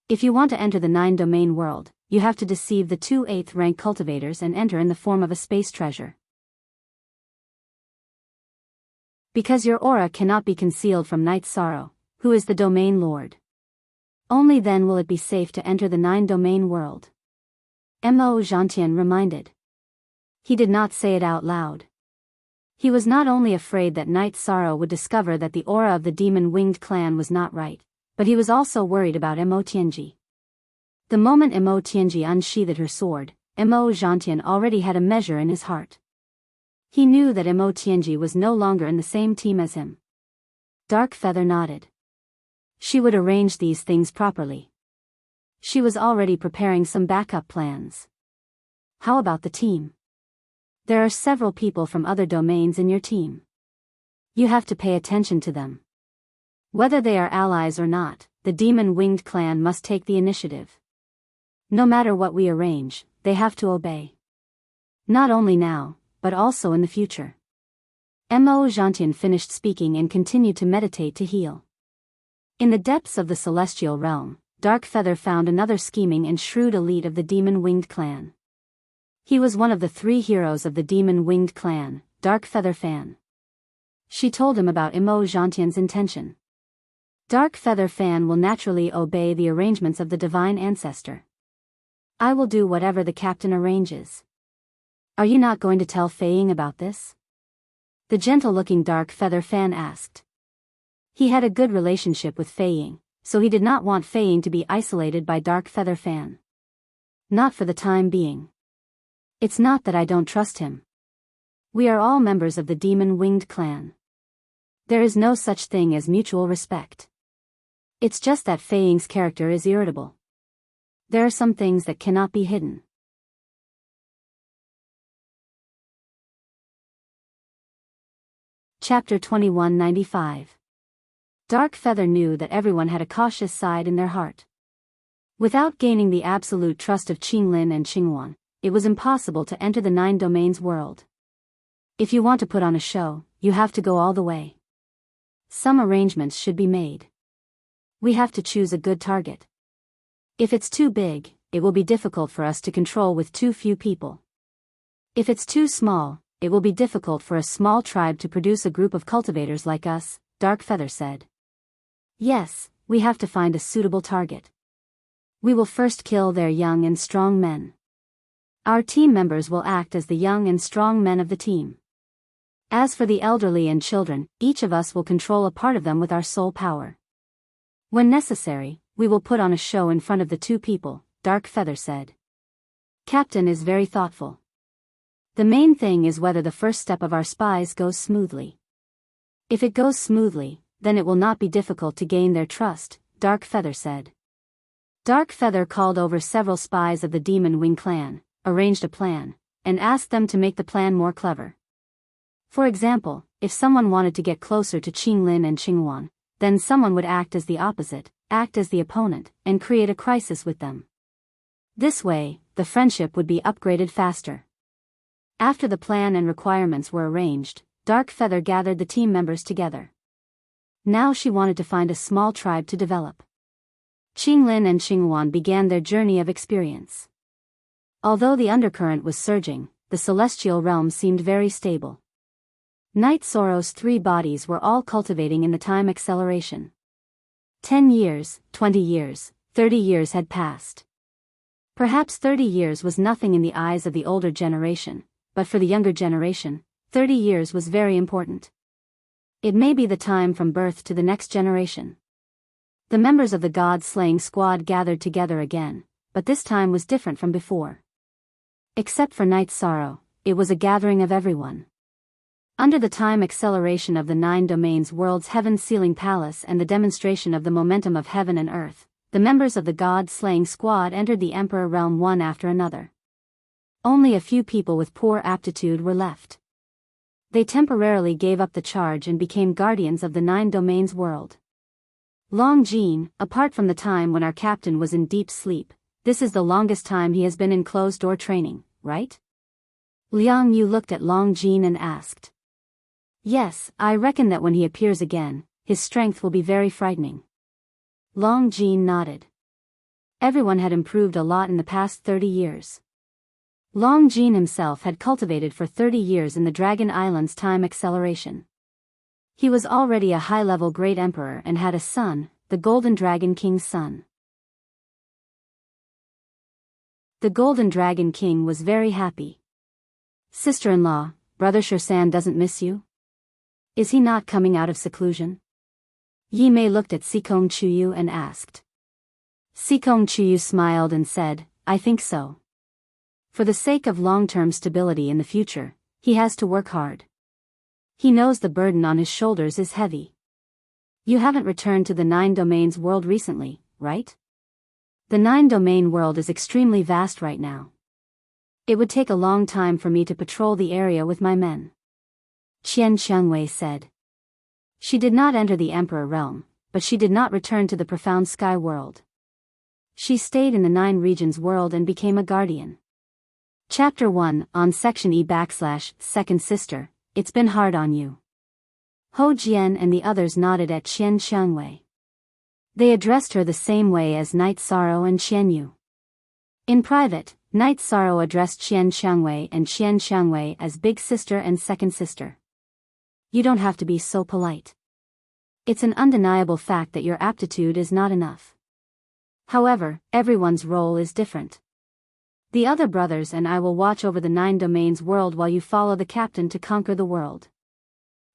If you want to enter the 9-domain world, you have to deceive the 2 8th rank cultivators and enter in the form of a space treasure. Because your aura cannot be concealed from Night Sorrow, who is the domain lord. Only then will it be safe to enter the 9-domain world. Mo Zhantian reminded. He did not say it out loud. He was not only afraid that Night Sorrow would discover that the aura of the demon-winged clan was not right, but he was also worried about Mo Tianji. The moment Mo Tianji unsheathed her sword, Mo Zhantian already had a measure in his heart. He knew that Mo Tianji was no longer in the same team as him. Dark Feather nodded. She would arrange these things properly. She was already preparing some backup plans. How about the team? There are several people from other domains in your team. You have to pay attention to them. Whether they are allies or not, the demon-winged clan must take the initiative. No matter what we arrange, they have to obey. Not only now, but also in the future. Mo Zhantian finished speaking and continued to meditate to heal. In the depths of the celestial realm, Dark Feather found another scheming and shrewd elite of the demon-winged clan. He was one of the 3 heroes of the demon-winged clan, Dark Feather Fan. She told him about Mo Zhantian's intention. Dark Feather Fan will naturally obey the arrangements of the divine ancestor. I will do whatever the captain arranges. Are you not going to tell Feiying about this? The gentle-looking Dark Feather Fan asked. He had a good relationship with Feiying, so he did not want Feiying to be isolated by Dark Feather Fan. Not for the time being. It's not that I don't trust him. We are all members of the demon-winged clan. There is no such thing as mutual respect. It's just that Feiying's character is irritable. There are some things that cannot be hidden. Chapter 2195. Dark Feather knew that everyone had a cautious side in their heart. Without gaining the absolute trust of Qinglin and Qingwan, it was impossible to enter the 9 domains world. If you want to put on a show, you have to go all the way. Some arrangements should be made. We have to choose a good target. If it's too big, it will be difficult for us to control with too few people. If it's too small, it will be difficult for a small tribe to produce a group of cultivators like us, Dark Feather said. Yes, we have to find a suitable target. We will first kill their young and strong men. Our team members will act as the young and strong men of the team. As for the elderly and children, each of us will control a part of them with our soul power. When necessary, we will put on a show in front of the 2 people, Dark Feather said. Captain is very thoughtful. The main thing is whether the first step of our spies goes smoothly. If it goes smoothly, then it will not be difficult to gain their trust, Dark Feather said. Dark Feather called over several spies of the Demon Wing clan, arranged a plan, and asked them to make the plan more clever. For example, if someone wanted to get closer to Qinglin and Qingwan, then someone would act as the opposite, act as the opponent, and create a crisis with them. This way, the friendship would be upgraded faster. After the plan and requirements were arranged, Dark Feather gathered the team members together. Now she wanted to find a small tribe to develop. Qinglin and Qingwan began their journey of experience. Although the undercurrent was surging, the celestial realm seemed very stable. Night Sorrow's 3 bodies were all cultivating in the time acceleration. 10 years, 20 years, 30 years had passed. Perhaps 30 years was nothing in the eyes of the older generation, but for the younger generation, 30 years was very important. It may be the time from birth to the next generation. The members of the God-slaying squad gathered together again, but this time was different from before. Except for Night Sorrow, it was a gathering of everyone. Under the time acceleration of the 9 domains world's heaven-sealing palace and the demonstration of the momentum of heaven and earth, the members of the God-slaying squad entered the Emperor realm one after another. Only a few people with poor aptitude were left. They temporarily gave up the charge and became guardians of the 9 domains world. Long Jean, apart from the time when our captain was in deep sleep, this is the longest time he has been in closed-door training, right? Liang Yu looked at Long Jean and asked. Yes, I reckon that when he appears again, his strength will be very frightening. Long Jean nodded. Everyone had improved a lot in the past 30 years. Long Jean himself had cultivated for 30 years in the Dragon Island's time acceleration. He was already a high-level great emperor and had a son, the Golden Dragon King's son. The Golden Dragon King was very happy. Sister-in-law, Brother Shursan doesn't miss you? Is he not coming out of seclusion? Yi Mei looked at Sikong Chuyu and asked. Sikong Chuyu smiled and said, I think so. For the sake of long-term stability in the future, he has to work hard. He knows the burden on his shoulders is heavy. You haven't returned to the 9 domains world recently, right? The 9 domain world is extremely vast right now. It would take a long time for me to patrol the area with my men. Qian Xiangwei said. She did not enter the Emperor realm, but she did not return to the profound sky world. She stayed in the 9 regions world and became a guardian. Chapter 1, on Section E / Second Sister, It's Been Hard on You. Ho Jian and the others nodded at Qian Xiangwei. They addressed her the same way as Night Sorrow and Qian Yu. In private, Night Sorrow addressed Qian Xiangwei and Qian Xiangwei as Big Sister and Second Sister. You don't have to be so polite. It's an undeniable fact that your aptitude is not enough. However, everyone's role is different. The other brothers and I will watch over the 9 domains world while you follow the captain to conquer the world.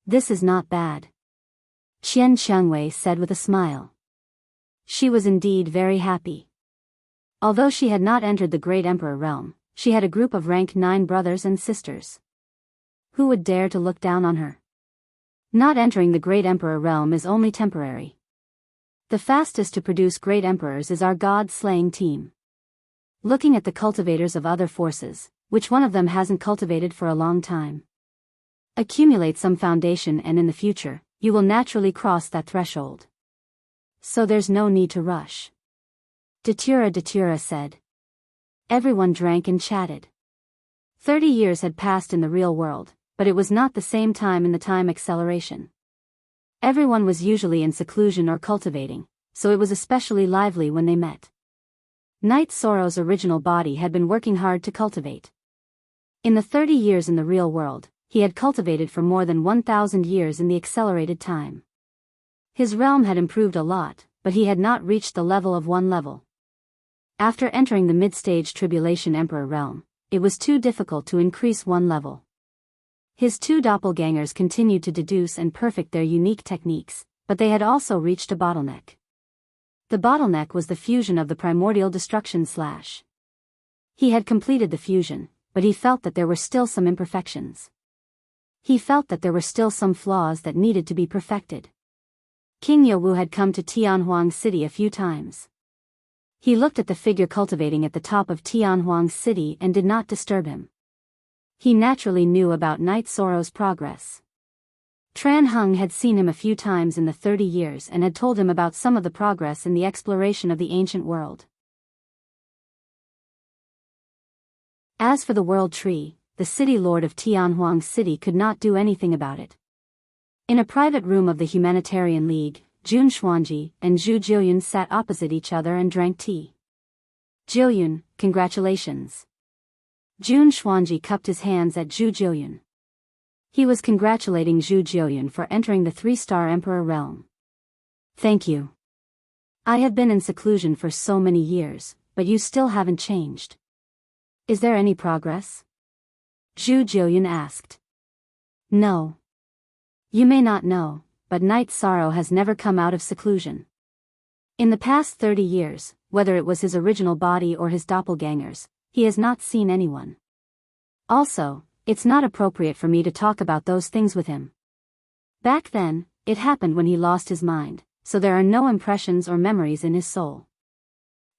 This is not bad. Qian Xiangwei said with a smile. She was indeed very happy. Although she had not entered the Great Emperor realm, she had a group of rank 9 brothers and sisters. Who would dare to look down on her? Not entering the Great Emperor realm is only temporary. The fastest to produce great emperors is our god-slaying team. Looking at the cultivators of other forces, which one of them hasn't cultivated for a long time? Accumulate some foundation and in the future, you will naturally cross that threshold. So there's no need to rush. Datura said. Everyone drank and chatted. 30 years had passed in the real world, but it was not the same time in the time acceleration. Everyone was usually in seclusion or cultivating, so it was especially lively when they met. Night Sorrow's original body had been working hard to cultivate. In the 30 years in the real world, he had cultivated for more than 1,000 years in the accelerated time. His realm had improved a lot, but he had not reached the level of 1 level. After entering the mid-stage Tribulation Emperor realm, it was too difficult to increase 1 level. His 2 doppelgangers continued to deduce and perfect their unique techniques, but they had also reached a bottleneck. The bottleneck was the fusion of the primordial destruction /. He had completed the fusion, but he felt that there were still some imperfections. He felt that there were still some flaws that needed to be perfected. King Yawu had come to Tianhuang City a few times. He looked at the figure cultivating at the top of Tianhuang City and did not disturb him. He naturally knew about Night Sorrow's progress. Tran Hung had seen him a few times in the 30 years and had told him about some of the progress in the exploration of the ancient world. As for the World Tree, the city lord of Tianhuang City could not do anything about it. In a private room of the Humanitarian League, Jun Xuanji and Zhu Jiuyun sat opposite each other and drank tea. Jiuyun, congratulations. Jun Xuanji cupped his hands at Zhu Jiuyun. He was congratulating Zhu Jiuyun for entering the 3-star Emperor realm. Thank you. I have been in seclusion for so many years, but you still haven't changed. Is there any progress? Zhu Jiuyun asked. No. You may not know, but Night Sorrow has never come out of seclusion. In the past 30 years, whether it was his original body or his doppelgangers, he has not seen anyone. Also, it's not appropriate for me to talk about those things with him. Back then, it happened when he lost his mind, so there are no impressions or memories in his soul.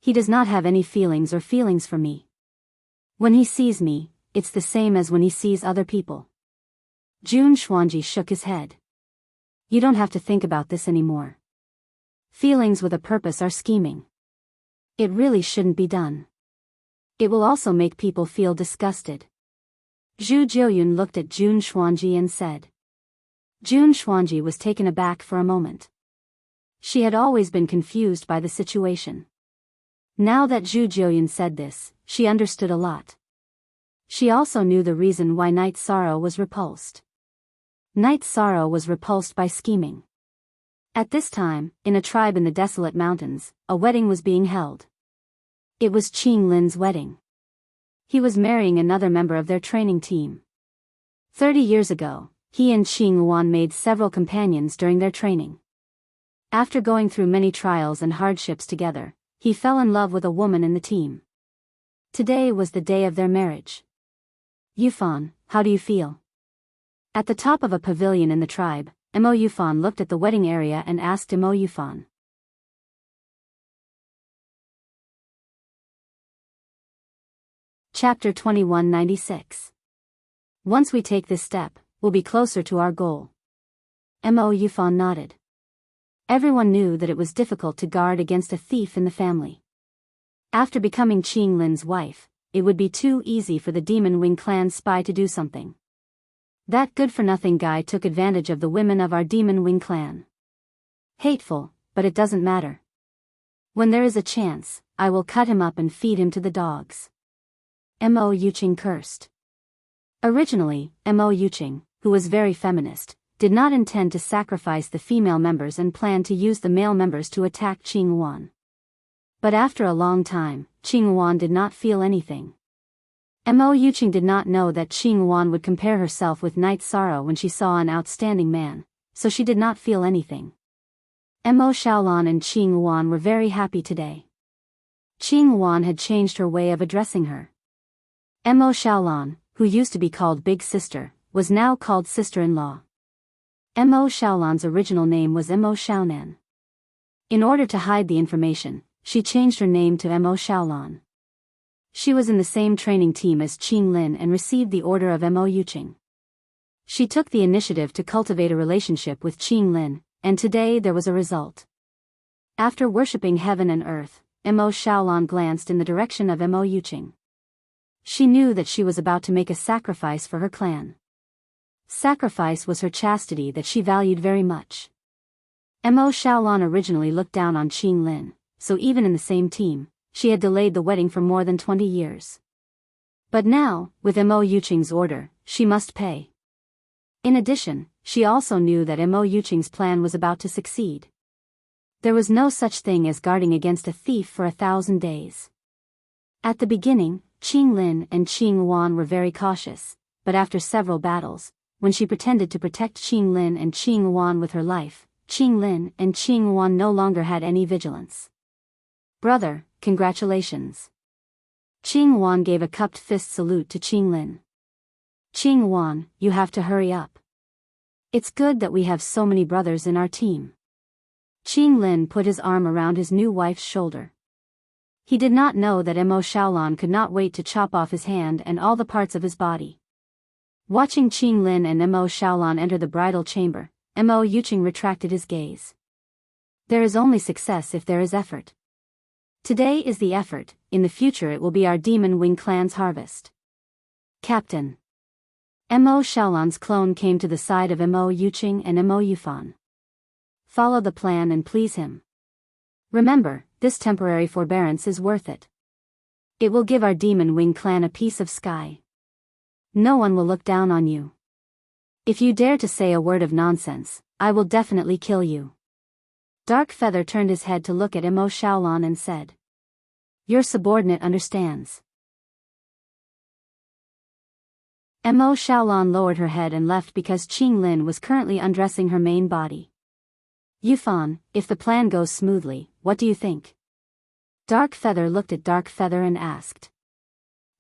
He does not have any feelings for me. When he sees me, it's the same as when he sees other people. Jun Xuanji shook his head. You don't have to think about this anymore. Feelings with a purpose are scheming. It really shouldn't be done. It will also make people feel disgusted. Zhu Jiuyun looked at Jun Xuanji and said. Jun Xuanji was taken aback for a moment. She had always been confused by the situation. Now that Zhu Jiuyun said this, she understood a lot. She also knew the reason why Night Sorrow was repulsed. Night Sorrow was repulsed by scheming. At this time, in a tribe in the desolate mountains, a wedding was being held. It was Qing Lin's wedding. He was marrying another member of their training team. 30 years ago, he and Qing Luan made several companions during their training. After going through many trials and hardships together, he fell in love with a woman in the team. Today was the day of their marriage. Yufan, how do you feel? At the top of a pavilion in the tribe, Mo Yufan looked at the wedding area and asked Mo Yufan. Chapter 2196. Once we take this step, we'll be closer to our goal. Mo Yufan nodded. Everyone knew that it was difficult to guard against a thief in the family. After becoming Qing Lin's wife, it would be too easy for the Demon Wing clan spy to do something. That good-for-nothing guy took advantage of the women of our Demon Wing clan. Hateful, but it doesn't matter. When there is a chance, I will cut him up and feed him to the dogs. Mo Yuqing cursed. Originally, Mo Yuqing, who was very feminist, did not intend to sacrifice the female members and planned to use the male members to attack Qing Wan. But after a long time, Qing Wan did not feel anything. Mo Yuqing did not know that Qing Wan would compare herself with Night Sorrow when she saw an outstanding man, so she did not feel anything. Mo Xiaolan and Qing Wan were very happy today. Qing Wan had changed her way of addressing her. Mo Xiaolan, who used to be called Big Sister, was now called Sister-in-law. Mo Xiaolan's original name was Mo Xiaonan. In order to hide the information, she changed her name to Mo Xiaolan. She was in the same training team as Qing Lin and received the order of Mo Yuqing. She took the initiative to cultivate a relationship with Qing Lin, and today there was a result. After worshipping heaven and earth, Mo Xiaolan glanced in the direction of Mo Yuqing. She knew that she was about to make a sacrifice for her clan. Sacrifice was her chastity that she valued very much. Mo Xiaolan originally looked down on Qing Lin, so even in the same team, she had delayed the wedding for more than 20 years. But now, with Mo Yuqing's order, she must pay. In addition, she also knew that Mo Yuqing's plan was about to succeed. There was no such thing as guarding against a thief for 1,000 days. At the beginning, Qing Lin and Qing Wan were very cautious, but after several battles, when she pretended to protect Qing Lin and Qing Wan with her life, Qing Lin and Qing Wan no longer had any vigilance. Brother, congratulations. Qing Wan gave a cupped fist salute to Qing Lin. Qing Wan, you have to hurry up. It's good that we have so many brothers in our team. Qing Lin put his arm around his new wife's shoulder. He did not know that Mo Xiaolan could not wait to chop off his hand and all the parts of his body. Watching Qing Lin and Mo Xiaolan enter the bridal chamber, Mo Yuqing retracted his gaze. There is only success if there is effort. Today is the effort, in the future it will be our Demon Wing clan's harvest. Captain. Mo Xiaolan's clone came to the side of Mo Yuqing and Mo Yufan. Follow the plan and please him. Remember, this temporary forbearance is worth it. It will give our Demon Wing clan a piece of sky. No one will look down on you. If you dare to say a word of nonsense, I will definitely kill you. Dark Feather turned his head to look at Mo Xiaolan and said. Your subordinate understands. Mo Xiaolan lowered her head and left because Qing Lin was currently undressing her main body. Yufan, if the plan goes smoothly, what do you think? Dark Feather looked at Dark Feather and asked.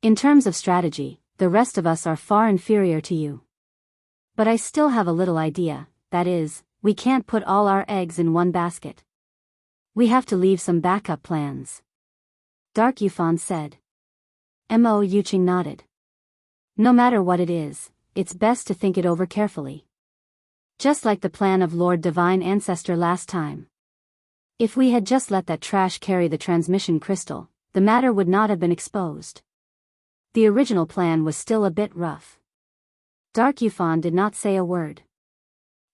In terms of strategy, the rest of us are far inferior to you. But I still have a little idea, that is, we can't put all our eggs in one basket. We have to leave some backup plans. Dark Yufan said. Mo Yuqing nodded. No matter what it is, it's best to think it over carefully. Just like the plan of Lord Divine Ancestor last time. If we had just let that trash carry the transmission crystal, the matter would not have been exposed. The original plan was still a bit rough. Dark Yufan did not say a word.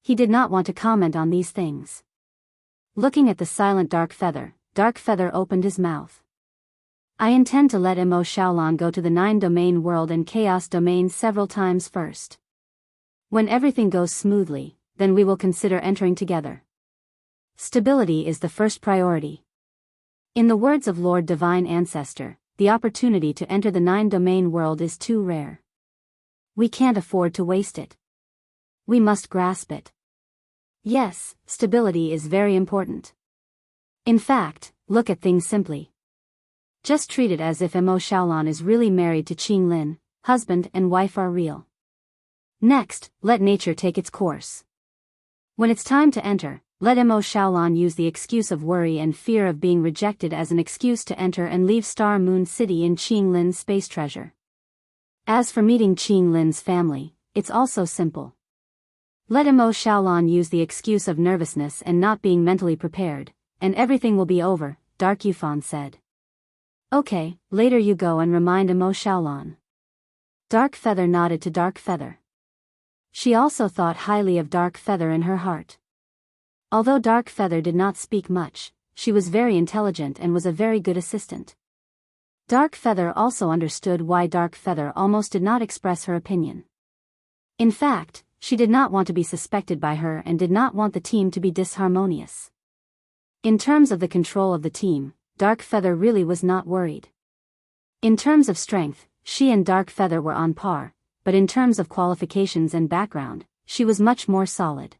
He did not want to comment on these things. Looking at the silent Dark Feather opened his mouth. I intend to let Mo Xiaolan go to the 9-domain world and Chaos Domain several times first. When everything goes smoothly, then we will consider entering together. Stability is the first priority. In the words of Lord Divine Ancestor, the opportunity to enter the 9-domain world is too rare. We can't afford to waste it. We must grasp it. Yes, stability is very important. In fact, look at things simply. Just treat it as if Mo Xiaolan is really married to Qing Lin, husband and wife are real. Next, let nature take its course. When it's time to enter, let Mo Xiaolan use the excuse of worry and fear of being rejected as an excuse to enter and leave Star Moon City in Qing Lin's space treasure. As for meeting Qing Lin's family, it's also simple. Let Mo Xiaolan use the excuse of nervousness and not being mentally prepared, and everything will be over, Dark Yufan said. Okay, later you go and remind Mo Xiaolan. Dark Feather nodded to Dark Feather. She also thought highly of Dark Feather in her heart. Although Dark Feather did not speak much, she was very intelligent and was a very good assistant. Dark Feather also understood why Dark Feather almost did not express her opinion. In fact, she did not want to be suspected by her and did not want the team to be disharmonious. In terms of the control of the team, Dark Feather really was not worried. In terms of strength, she and Dark Feather were on par, but in terms of qualifications and background, she was much more solid.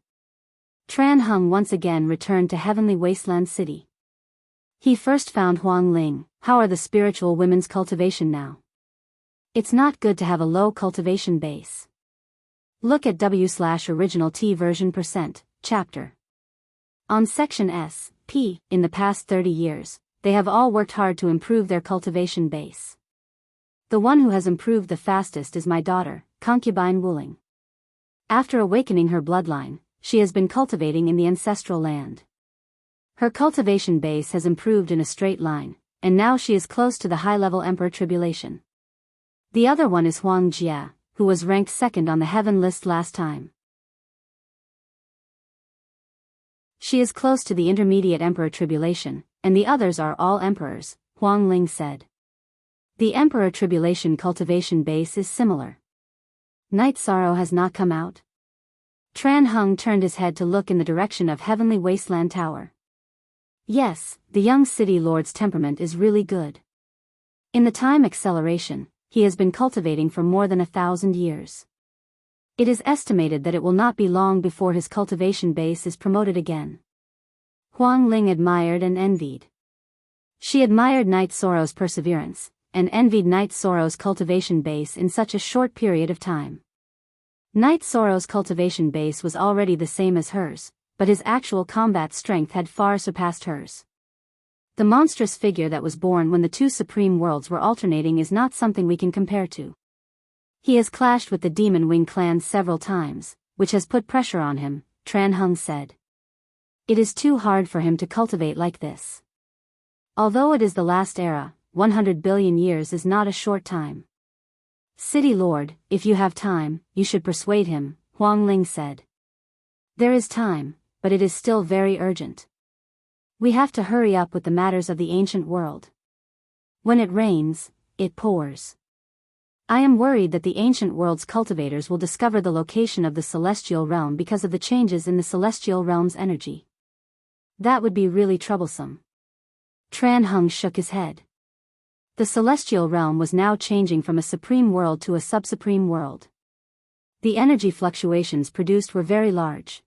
Tran Hung once again returned to Heavenly Wasteland City. He first found Huang Ling. How are the spiritual women's cultivation now? It's not good to have a low cultivation base. Look at W/original T version %, chapter. On section S, P, in the past 30 years, they have all worked hard to improve their cultivation base. The one who has improved the fastest is my daughter, concubine Wuling. After awakening her bloodline, she has been cultivating in the ancestral land. Her cultivation base has improved in a straight line, and now she is close to the high-level Emperor Tribulation. The other one is Huang Jia, who was ranked second on the heaven list last time. She is close to the intermediate Emperor Tribulation, and the others are all emperors, Huang Ling said. The Emperor Tribulation cultivation base is similar. Night Sorrow has not come out? Tran Hung turned his head to look in the direction of Heavenly Wasteland Tower. Yes, the young city lord's temperament is really good. In the time acceleration, he has been cultivating for more than 1,000 years. It is estimated that it will not be long before his cultivation base is promoted again. Huang Ling admired and envied. She admired Night Sorrow's perseverance, and envied Night Sorrow's cultivation base in such a short period of time. Night Sorrow's cultivation base was already the same as hers, but his actual combat strength had far surpassed hers. The monstrous figure that was born when the two supreme worlds were alternating is not something we can compare to. He has clashed with the Demon Wing clan several times, which has put pressure on him, Tran Hung said. It is too hard for him to cultivate like this. Although it is the last era, 100 billion years is not a short time. City Lord, if you have time, you should persuade him, Huang Ling said. There is time, but it is still very urgent. We have to hurry up with the matters of the ancient world. When it rains, it pours. I am worried that the ancient world's cultivators will discover the location of the celestial realm because of the changes in the celestial realm's energy. That would be really troublesome. Tran Hung shook his head. The celestial realm was now changing from a supreme world to a sub-supreme world. The energy fluctuations produced were very large.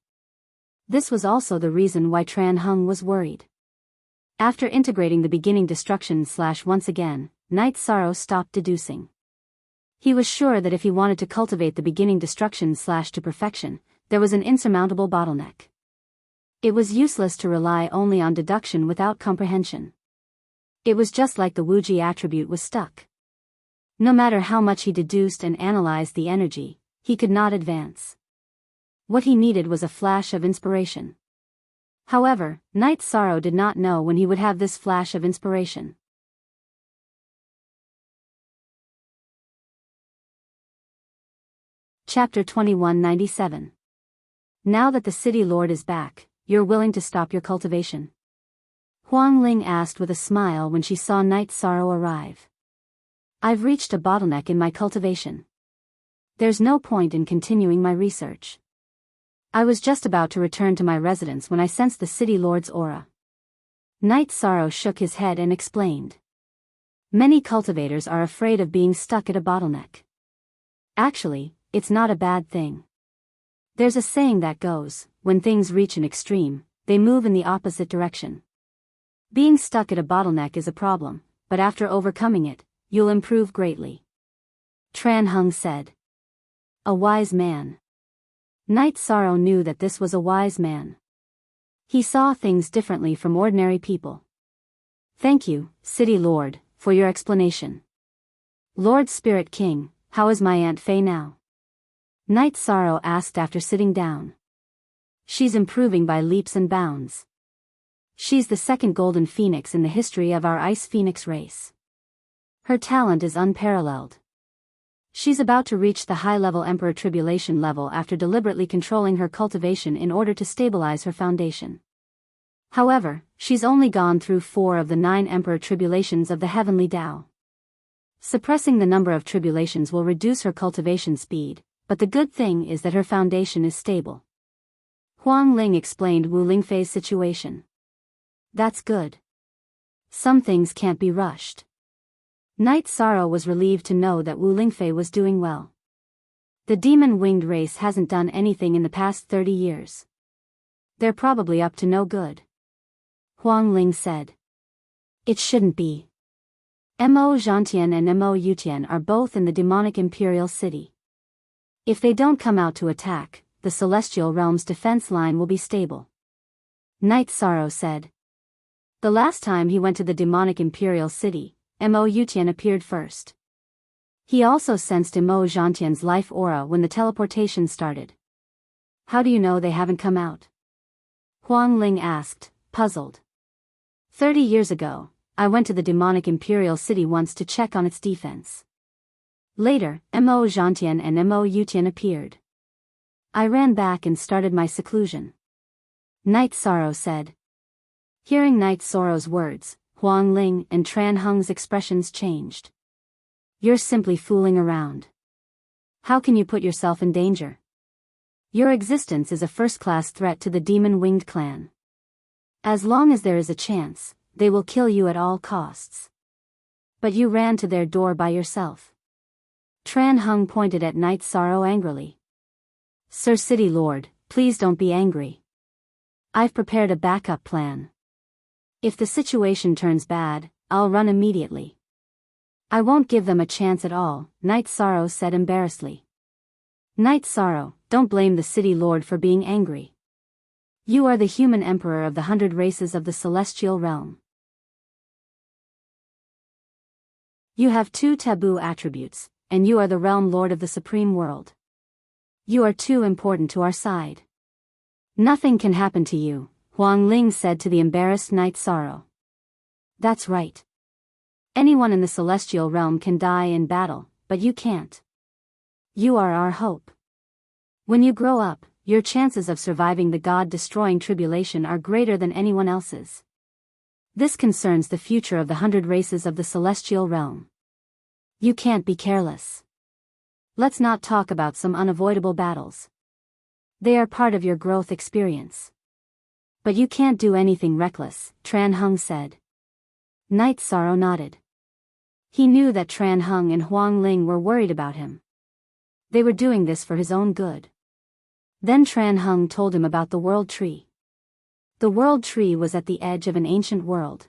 This was also the reason why Tran Hung was worried. After integrating the beginning destruction / once again, Night Sorrow stopped deducing. He was sure that if he wanted to cultivate the beginning destruction / to perfection, there was an insurmountable bottleneck. It was useless to rely only on deduction without comprehension. It was just like the Wuji attribute was stuck. No matter how much he deduced and analyzed the energy, he could not advance. What he needed was a flash of inspiration. However, Night Sorrow did not know when he would have this flash of inspiration. Chapter 2197. Now that the City Lord is back, you're willing to stop your cultivation? Huang Ling asked with a smile when she saw Night Sorrow arrive. I've reached a bottleneck in my cultivation. There's no point in continuing my research. I was just about to return to my residence when I sensed the City Lord's aura. Night Sorrow shook his head and explained. Many cultivators are afraid of being stuck at a bottleneck. Actually, it's not a bad thing. There's a saying that goes, when things reach an extreme, they move in the opposite direction. Being stuck at a bottleneck is a problem, but after overcoming it, you'll improve greatly. Tran Hung said. A wise man. Night Sorrow knew that this was a wise man. He saw things differently from ordinary people. Thank you, City Lord, for your explanation. Lord Spirit King, how is my Aunt Fei now? Night Sorrow asked after sitting down. She's improving by leaps and bounds. She's the second golden phoenix in the history of our ice phoenix race. Her talent is unparalleled. She's about to reach the high-level Emperor Tribulation level after deliberately controlling her cultivation in order to stabilize her foundation. However, she's only gone through 4 of the 9 Emperor Tribulations of the Heavenly Tao. Suppressing the number of tribulations will reduce her cultivation speed, but the good thing is that her foundation is stable. Huang Ling explained Wu Lingfei's situation. That's good. Some things can't be rushed. Night Sorrow was relieved to know that Wu Lingfei was doing well. The demon-winged race hasn't done anything in the past 30 years. They're probably up to no good. Huang Ling said. It shouldn't be. Mo Zhantian and Mo Yutian are both in the demonic imperial city. If they don't come out to attack, the celestial realm's defense line will be stable. Night Sorrow said. The last time he went to the demonic imperial city, Mo Yutian appeared first. He also sensed Mo Zhantian's life aura when the teleportation started. How do you know they haven't come out? Huang Ling asked, puzzled. 30 years ago, I went to the demonic imperial city once to check on its defense. Later, Mo Zhantian and Mo Yutian appeared. I ran back and started my seclusion. Night Sorrow said. Hearing Night Sorrow's words, Huang Ling and Tran Hung's expressions changed. You're simply fooling around. How can you put yourself in danger? Your existence is a first-class threat to the demon-winged clan. As long as there is a chance, they will kill you at all costs. But you ran to their door by yourself. Tran Hung pointed at Night Sorrow angrily. Sir City Lord, please don't be angry. I've prepared a backup plan. If the situation turns bad, I'll run immediately. I won't give them a chance at all, Night Sorrow said embarrassedly. Night Sorrow, don't blame the City Lord for being angry. You are the human emperor of the 100 races of the celestial realm. You have 2 taboo attributes, and you are the realm lord of the supreme world. You are too important to our side. Nothing can happen to you, Huang Ling said to the embarrassed Knight Sorrow. That's right. Anyone in the celestial realm can die in battle, but you can't. You are our hope. When you grow up, your chances of surviving the God-destroying tribulation are greater than anyone else's. This concerns the future of the 100 races of the celestial realm. You can't be careless. Let's not talk about some unavoidable battles. They are part of your growth experience. But you can't do anything reckless, Tran Hung said. Knight Sorrow nodded. He knew that Tran Hung and Huang Ling were worried about him. They were doing this for his own good. Then Tran Hung told him about the World Tree. The World Tree was at the edge of an ancient world.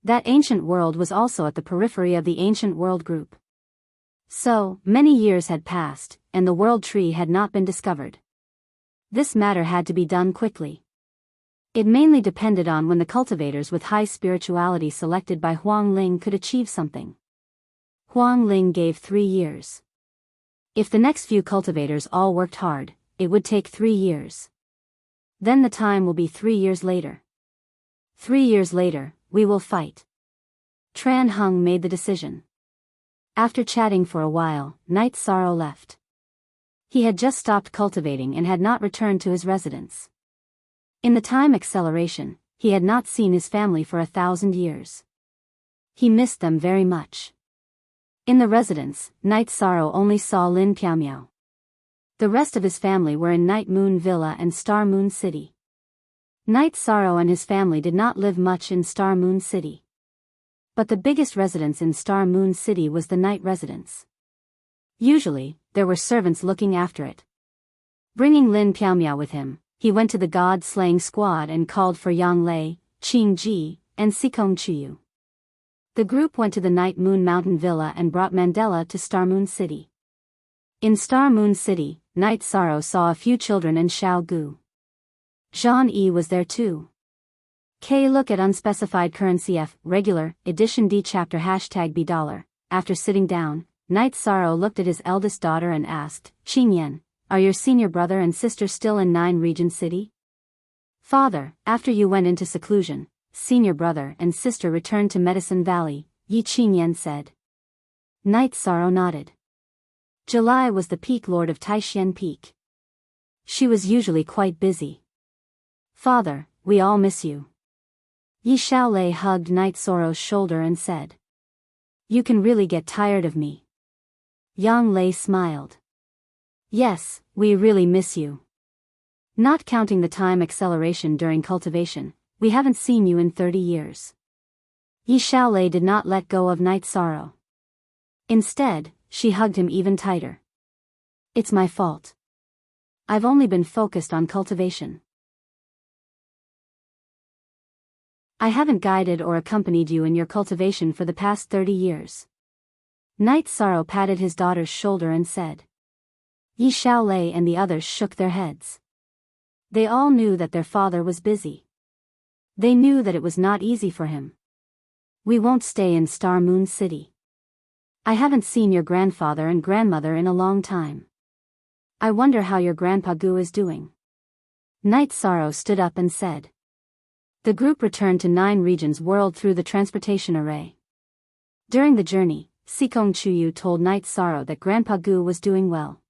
That ancient world was also at the periphery of the ancient world group. So, many years had passed, and the World Tree had not been discovered. This matter had to be done quickly. It mainly depended on when the cultivators with high spirituality selected by Huang Ling could achieve something. Huang Ling gave 3 years. If the next few cultivators all worked hard, it would take 3 years. Then the time will be 3 years later. 3 years later, we will fight. Tran Hung made the decision. After chatting for a while, Knight Sorrow left. He had just stopped cultivating and had not returned to his residence. In the time acceleration, he had not seen his family for 1,000 years. He missed them very much. In the residence, Knight Sorrow only saw Lin Piaomiao. The rest of his family were in Night Moon Villa and Star Moon City. Knight Sorrow and his family did not live much in Star Moon City. But the biggest residence in Star Moon City was the Night Residence. Usually, there were servants looking after it. Bringing Lin Piaomiao with him, he went to the god-slaying squad and called for Yang Lei, Qing Ji, and Sikong Chuyu. The group went to the Night Moon Mountain Villa and brought Mandela to Star Moon City. In Star Moon City, Knight Sorrow saw a few children and Xiao Gu. Zhang Yi was there too. Look at unspecified currency F, regular, edition D chapter #B$. After sitting down, Knight Sorrow looked at his eldest daughter and asked, Qingyan, are your senior brother and sister still in 9 Region City? Father, after you went into seclusion, senior brother and sister returned to Medicine Valley, Yi Qingyan said. Knight Sorrow nodded. July was the peak lord of Taishan Peak. She was usually quite busy. Father, we all miss you. Yi Xiaolei hugged Knight Sorrow's shoulder and said. You can really get tired of me. Yang Lei smiled. Yes, we really miss you. Not counting the time acceleration during cultivation, we haven't seen you in 30 years. Yi Xiaolei did not let go of Knight Sorrow. Instead, she hugged him even tighter. It's my fault. I've only been focused on cultivation. I haven't guided or accompanied you in your cultivation for the past 30 years. Knight Sorrow patted his daughter's shoulder and said. Yi Xiaolei and the others shook their heads. They all knew that their father was busy. They knew that it was not easy for him. We won't stay in Star Moon City. I haven't seen your grandfather and grandmother in a long time. I wonder how your Grandpa Gu is doing. Knight Sorrow stood up and said. The group returned to 9 Regions World through the transportation array. During the journey, Sikong Chuyu told Knight Sorrow that Grandpa Gu was doing well.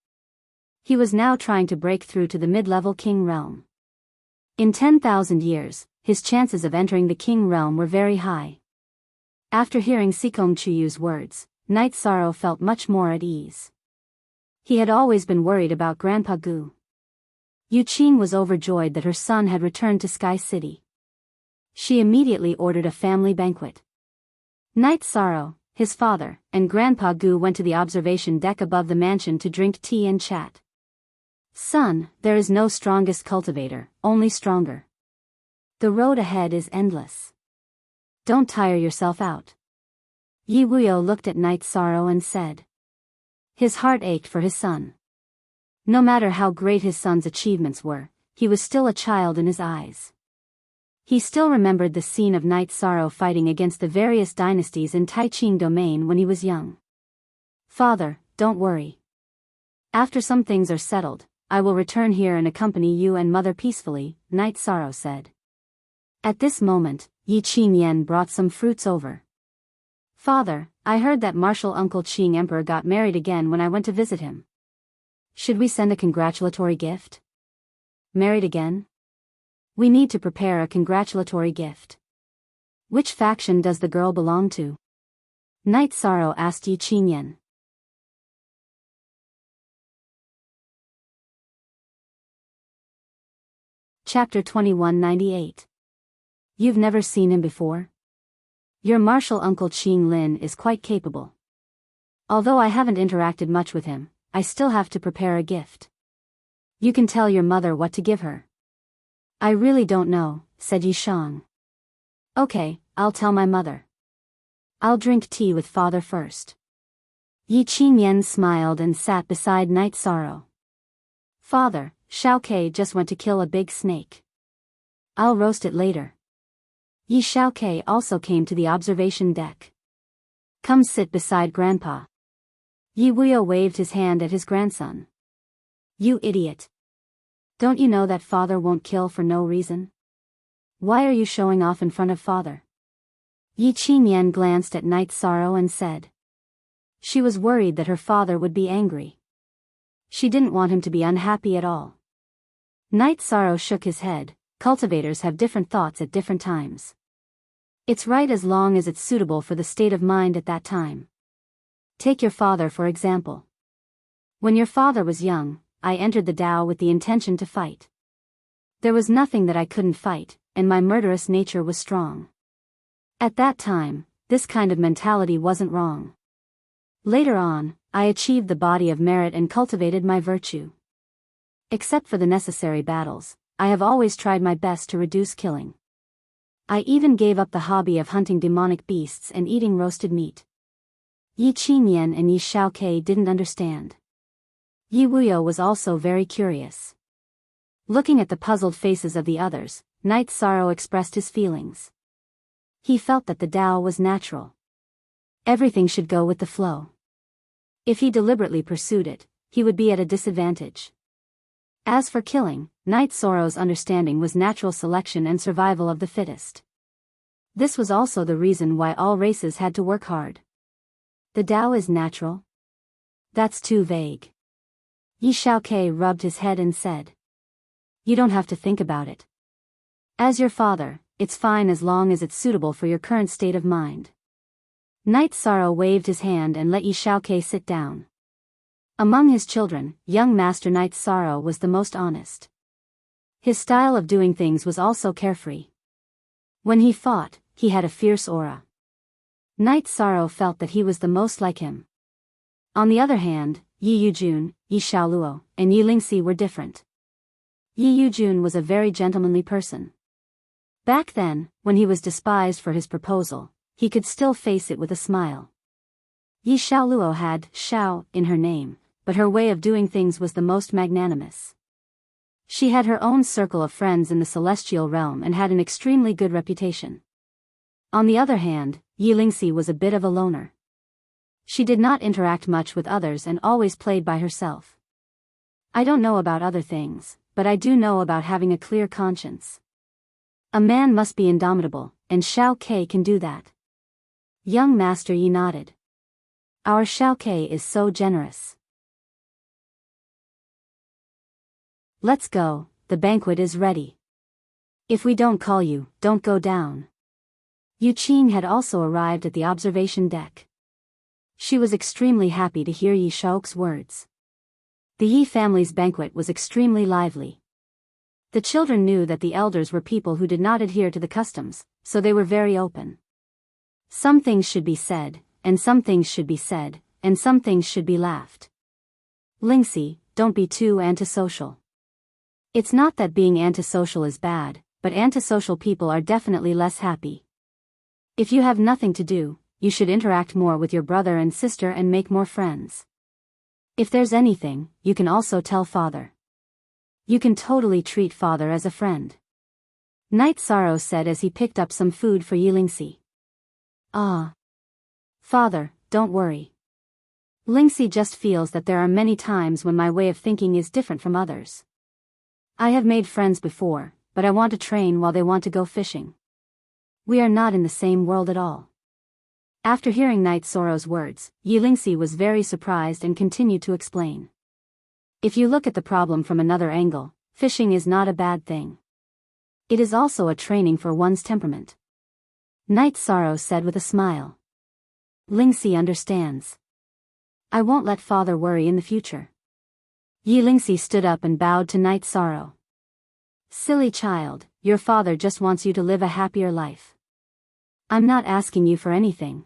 He was now trying to break through to the mid-level King Realm. In 10,000 years, his chances of entering the King Realm were very high. After hearing Sikong Chuyu's words, Knight Sorrow felt much more at ease. He had always been worried about Grandpa Gu. Yu Qing was overjoyed that her son had returned to Sky City. She immediately ordered a family banquet. Knight Sorrow, his father, and Grandpa Gu went to the observation deck above the mansion to drink tea and chat. Son, there is no strongest cultivator, only stronger. The road ahead is endless. Don't tire yourself out. Yi Wuyo looked at Knight Sorrow and said. His heart ached for his son. No matter how great his son's achievements were, he was still a child in his eyes. He still remembered the scene of Knight Sorrow fighting against the various dynasties in Taiching Domain when he was young. "Father, don't worry. After some things are settled, I will return here and accompany you and mother peacefully," Knight Sorrow said. At this moment, Yi Qingyan brought some fruits over. "Father, I heard that martial Uncle Qing Emperor got married again when I went to visit him. Should we send a congratulatory gift?" "Married again? We need to prepare a congratulatory gift. Which faction does the girl belong to?" Knight Sorrow asked Yi Qingyan. Chapter 2198. You've never seen him before? Your martial uncle Qing Lin is quite capable. Although I haven't interacted much with him, I still have to prepare a gift. You can tell your mother what to give her. "I really don't know," said Yi Shang. "Okay, I'll tell my mother. I'll drink tea with father first." Yi Qingyan smiled and sat beside Knight Sorrow. "Father, Xiao Ke just went to kill a big snake. I'll roast it later." Yi Xiao Ke also came to the observation deck. "Come sit beside Grandpa." Yi Wuyo waved his hand at his grandson. "You idiot. Don't you know that father won't kill for no reason? Why are you showing off in front of father?" Yi Qingyan glanced at Knight Sorrow and said. She was worried that her father would be angry. She didn't want him to be unhappy at all. Knight Sorrow shook his head. Cultivators have different thoughts at different times. It's right as long as it's suitable for the state of mind at that time. Take your father for example. When your father was young, I entered the Tao with the intention to fight. There was nothing that I couldn't fight, and my murderous nature was strong. At that time, this kind of mentality wasn't wrong. Later on, I achieved the body of merit and cultivated my virtue. Except for the necessary battles, I have always tried my best to reduce killing. I even gave up the hobby of hunting demonic beasts and eating roasted meat. Yi Qingyan and Yi Xiao Ke didn't understand. Yi Wuyo was also very curious. Looking at the puzzled faces of the others, Knight Sorrow expressed his feelings. He felt that the Tao was natural. Everything should go with the flow. If he deliberately pursued it, he would be at a disadvantage. As for killing, Knight Sorrow's understanding was natural selection and survival of the fittest. This was also the reason why all races had to work hard. The Tao is natural? That's too vague. Yi Xiao Ke rubbed his head and said. You don't have to think about it. As your father, it's fine as long as it's suitable for your current state of mind. Knight Sorrow waved his hand and let Yi Xiao Ke sit down. Among his children, young Master Knight Sorrow was the most honest. His style of doing things was also carefree. When he fought, he had a fierce aura. Knight Sorrow felt that he was the most like him. On the other hand, Yi Yujun, Yi Xiaoluo, and Yi Lingxi were different. Yi Yujun was a very gentlemanly person. Back then, when he was despised for his proposal, he could still face it with a smile. Yi Xiaoluo had Xiao in her name, but her way of doing things was the most magnanimous. She had her own circle of friends in the celestial realm and had an extremely good reputation. On the other hand, Yi Lingxi was a bit of a loner. She did not interact much with others and always played by herself. I don't know about other things, but I do know about having a clear conscience. A man must be indomitable, and Xiao Ke can do that. Young Master Yi nodded. Our Xiao Ke is so generous. Let's go, the banquet is ready. If we don't call you, don't go down. Yu Qing had also arrived at the observation deck. She was extremely happy to hear Yi Shaoke's words. The Yi family's banquet was extremely lively. The children knew that the elders were people who did not adhere to the customs, so they were very open. Some things should be said, and some things should be said, and some things should be laughed. Lingxi, don't be too antisocial. It's not that being antisocial is bad, but antisocial people are definitely less happy. If you have nothing to do, you should interact more with your brother and sister and make more friends. If there's anything, you can also tell father. You can totally treat father as a friend. Night Sorrow said as he picked up some food for Yilingxi. Ah. Father, don't worry. Lingxi just feels that there are many times when my way of thinking is different from others. I have made friends before, but I want to train while they want to go fishing. We are not in the same world at all. After hearing Night Sorrow's words, Yilingxi was very surprised and continued to explain. If you look at the problem from another angle, fishing is not a bad thing. It is also a training for one's temperament. Night Sorrow said with a smile. Lingxi understands. I won't let father worry in the future. Yilingxi stood up and bowed to Night Sorrow. Silly child, your father just wants you to live a happier life. I'm not asking you for anything.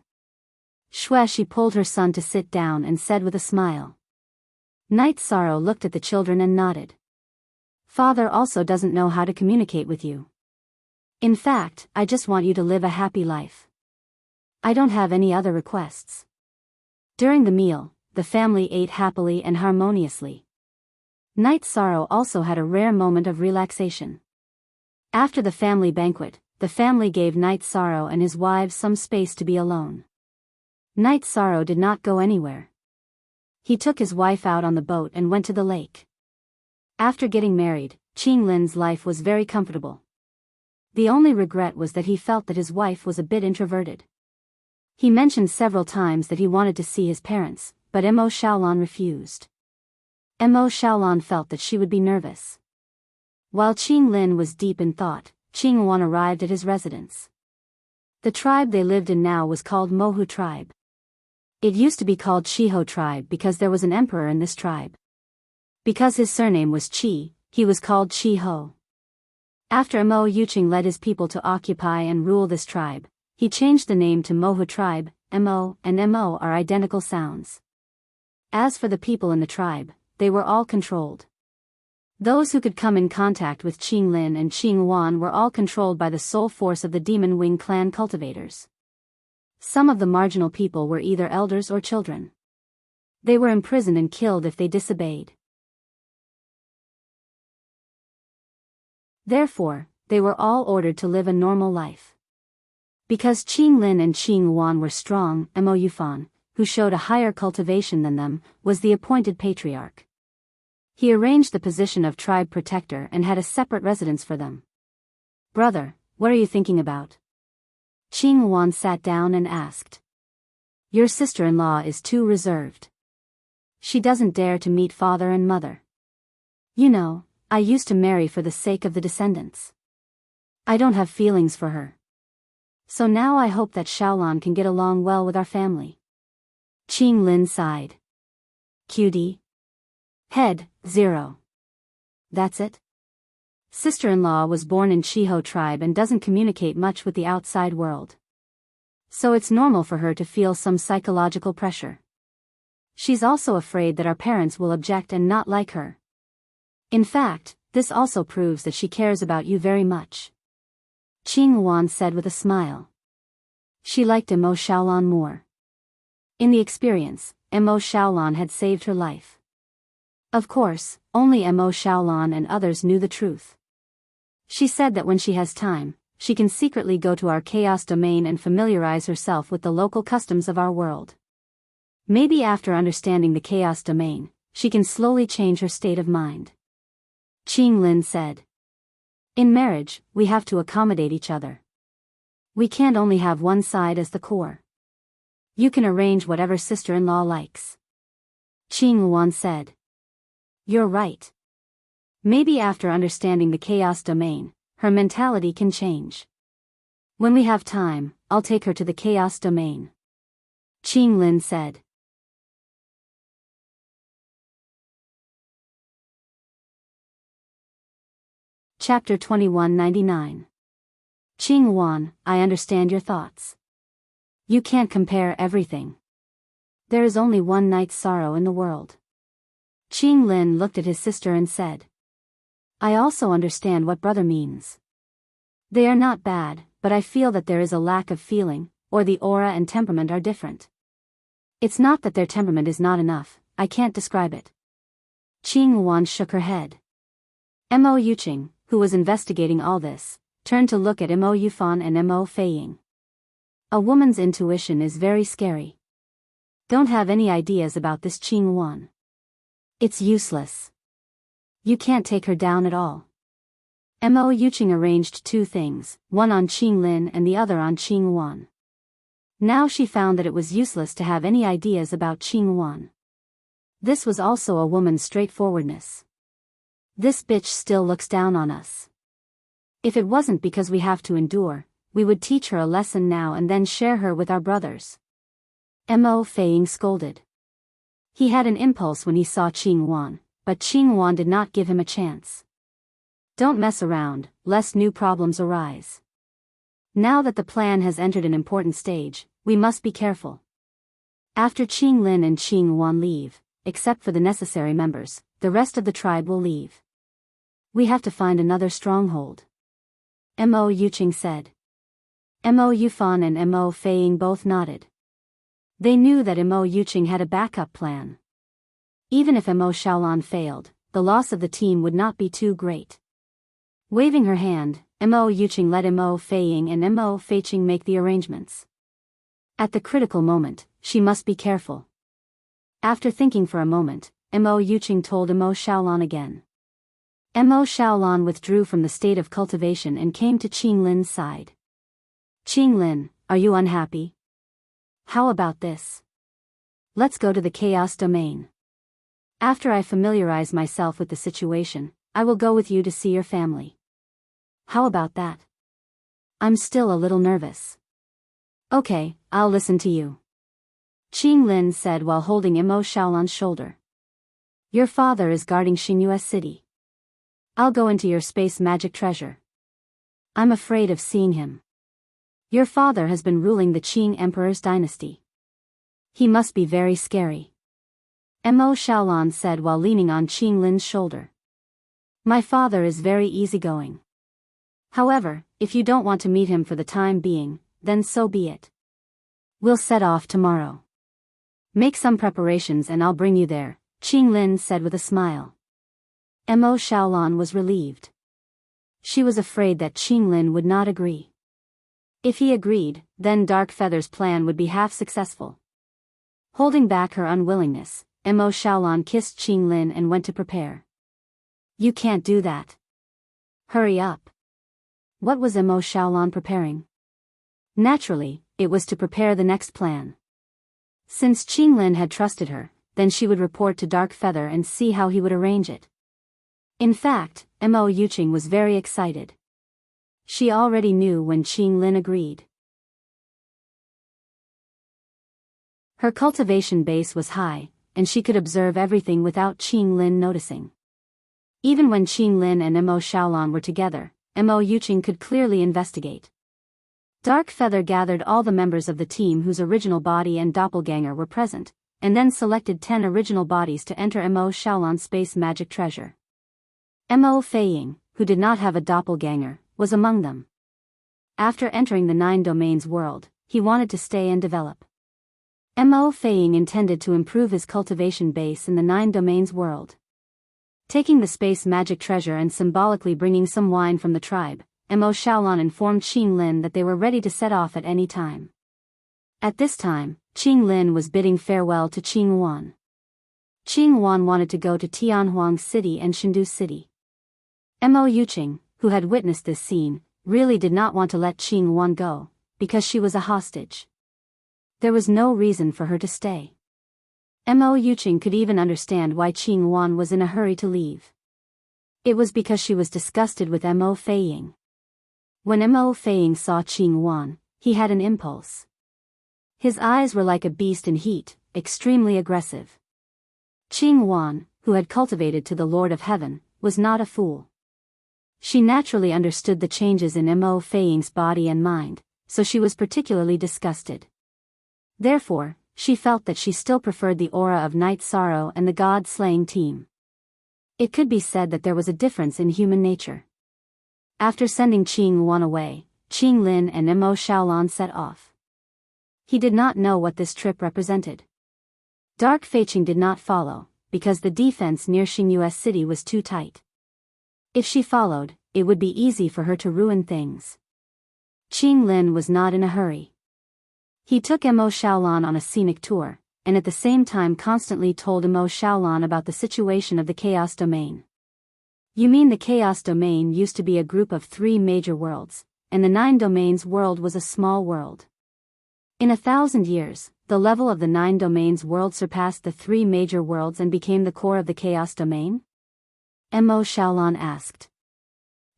She pulled her son to sit down and said with a smile. Night Sorrow looked at the children and nodded. Father also doesn't know how to communicate with you. In fact, I just want you to live a happy life. I don't have any other requests. During the meal, the family ate happily and harmoniously. Night Sorrow also had a rare moment of relaxation. After the family banquet, the family gave Night Sorrow and his wives some space to be alone. Night Sorrow did not go anywhere. He took his wife out on the boat and went to the lake. After getting married, Qing Lin's life was very comfortable. The only regret was that he felt that his wife was a bit introverted. He mentioned several times that he wanted to see his parents, but Mo Xiaolan refused. Mo Xiaolan felt that she would be nervous. While Qing Lin was deep in thought, Qing Wan arrived at his residence. The tribe they lived in now was called Mohu tribe. It used to be called Chiho tribe because there was an emperor in this tribe. Because his surname was Qi, he was called Chiho. After Mo Yuqing led his people to occupy and rule this tribe, he changed the name to Mohu tribe. Mo and Mo are identical sounds. As for the people in the tribe, they were all controlled. Those who could come in contact with Qing Lin and Qing Wan were all controlled by the soul force of the Demon Wing clan cultivators. Some of the marginal people were either elders or children. They were imprisoned and killed if they disobeyed. Therefore, they were all ordered to live a normal life. Because Qing Lin and Qing Wan were strong, Mo Yufan, who showed a higher cultivation than them, was the appointed patriarch. He arranged the position of tribe protector and had a separate residence for them. Brother, what are you thinking about? Qing Wan sat down and asked. Your sister-in-law is too reserved. She doesn't dare to meet father and mother. You know, I used to marry for the sake of the descendants. I don't have feelings for her. So now I hope that Xiaolan can get along well with our family. Qing Lin sighed. QD. Head, 0. That's it? Sister-in-law was born in Chiho tribe and doesn't communicate much with the outside world. So it's normal for her to feel some psychological pressure. She's also afraid that our parents will object and not like her. In fact, this also proves that she cares about you very much. Qing Wan said with a smile. She liked Mo Xiaolan more. In the experience, Mo Xiaolan had saved her life. Of course, only Mo Xiaolan and others knew the truth. She said that when she has time, she can secretly go to our chaos domain and familiarize herself with the local customs of our world. Maybe after understanding the chaos domain, she can slowly change her state of mind. Qing Lin said. In marriage, we have to accommodate each other. We can't only have one side as the core. You can arrange whatever sister-in-law likes. Qing Wan said. You're right. Maybe after understanding the chaos domain, her mentality can change. When we have time, I'll take her to the chaos domain. Qing Lin said. Chapter 2199. Qing Wan, I understand your thoughts. You can't compare everything. There is only one Night Sorrow in the world. Qing Lin looked at his sister and said. I also understand what brother means. They are not bad, but I feel that there is a lack of feeling, or the aura and temperament are different. It's not that their temperament is not enough, I can't describe it. Qing Wan shook her head. Mo Yuqing, who was investigating all this, turned to look at Mo Yufan and Mo Feiying. A woman's intuition is very scary. Don't have any ideas about this Qing Wan. It's useless. You can't take her down at all. Mo Yuqing arranged two things, one on Qing Lin and the other on Qing Wan. Now she found that it was useless to have any ideas about Qing Wan. This was also a woman's straightforwardness. This bitch still looks down on us. If it wasn't because we have to endure, we would teach her a lesson now and then share her with our brothers. Mo Feiying scolded. He had an impulse when he saw Qing Wan, but Qing Wan did not give him a chance. Don't mess around, lest new problems arise. Now that the plan has entered an important stage, we must be careful. After Qing Lin and Qing Wan leave, except for the necessary members, the rest of the tribe will leave. We have to find another stronghold. Mo Yuqing said. Mo Yufan and Mo Feiying both nodded. They knew that Mo Yuqing had a backup plan. Even if Mo Shaolan failed, the loss of the team would not be too great. Waving her hand, Mo Yuqing let Mo Feiying and Mo Feiqing make the arrangements. At the critical moment, she must be careful. After thinking for a moment, Mo Yuqing told Mo Shaolan again. Mo Shaolan withdrew from the state of cultivation and came to Qing Lin's side. Qing Lin, are you unhappy? How about this? Let's go to the chaos domain. After I familiarize myself with the situation, I will go with you to see your family. How about that? I'm still a little nervous. Okay, I'll listen to you. Qing Lin said while holding Mo Shaolan's shoulder. Your father is guarding Xingyue City. I'll go into your space magic treasure. I'm afraid of seeing him. Your father has been ruling the Qing Emperor's dynasty. He must be very scary. Mo Shaolan said while leaning on Qing Lin's shoulder. My father is very easygoing. However, if you don't want to meet him for the time being, then so be it. We'll set off tomorrow. Make some preparations and I'll bring you there, Qing Lin said with a smile. Mo Shaolan was relieved. She was afraid that Qing Lin would not agree. If he agreed, then Dark Feather's plan would be half successful. Holding back her unwillingness, Mo Shaolan kissed Qing Lin and went to prepare. You can't do that. Hurry up. What was Mo Shaolan preparing? Naturally, it was to prepare the next plan. Since Qing Lin had trusted her, then she would report to Dark Feather and see how he would arrange it. In fact, Mo Yuqing was very excited. She already knew when Qing Lin agreed. Her cultivation base was high, and she could observe everything without Qing Lin noticing. Even when Qing Lin and Mo Shaolan were together, Mo Yuqing could clearly investigate. Dark Feather gathered all the members of the team whose original body and doppelganger were present, and then selected 10 original bodies to enter Mo Shaolan's space magic treasure. Mo Feiying, who did not have a doppelganger, was among them. After entering the 9 domains world, he wanted to stay and develop. Mo Feiying intended to improve his cultivation base in the 9 domains world. Taking the space magic treasure and symbolically bringing some wine from the tribe, Mo Shaolan informed Qing Lin that they were ready to set off at any time. At this time, Qing Lin was bidding farewell to Qing Wan. Qing Wan wanted to go to Tianhuang City and Shindu City. Mo Yuqing, who had witnessed this scene, really did not want to let Qing Wan go, because she was a hostage. There was no reason for her to stay. Mo Yuqing could even understand why Qing Wan was in a hurry to leave. It was because she was disgusted with Mo Feiying. When Mo Feiying saw Qing Wan, he had an impulse. His eyes were like a beast in heat, extremely aggressive. Qing Wan, who had cultivated to the Lord of Heaven, was not a fool. She naturally understood the changes in Mo Feiying's body and mind, so she was particularly disgusted. Therefore, she felt that she still preferred the aura of Night Sorrow and the God-slaying team. It could be said that there was a difference in human nature. After sending Qing Wan away, Qing Lin and Mo Shaolan set off. He did not know what this trip represented. Dark Feiqing did not follow, because the defense near Xingyue City was too tight. If she followed, it would be easy for her to ruin things. Qing Lin was not in a hurry. He took Mo Xiaolan on a scenic tour, and at the same time constantly told Mo Xiaolan about the situation of the Chaos Domain. You mean the Chaos Domain used to be a group of 3 major worlds, and the 9 Domains world was a small world. In 1,000 years, the level of the 9 Domains world surpassed the 3 major worlds and became the core of the Chaos Domain? Mo Xiaolan asked.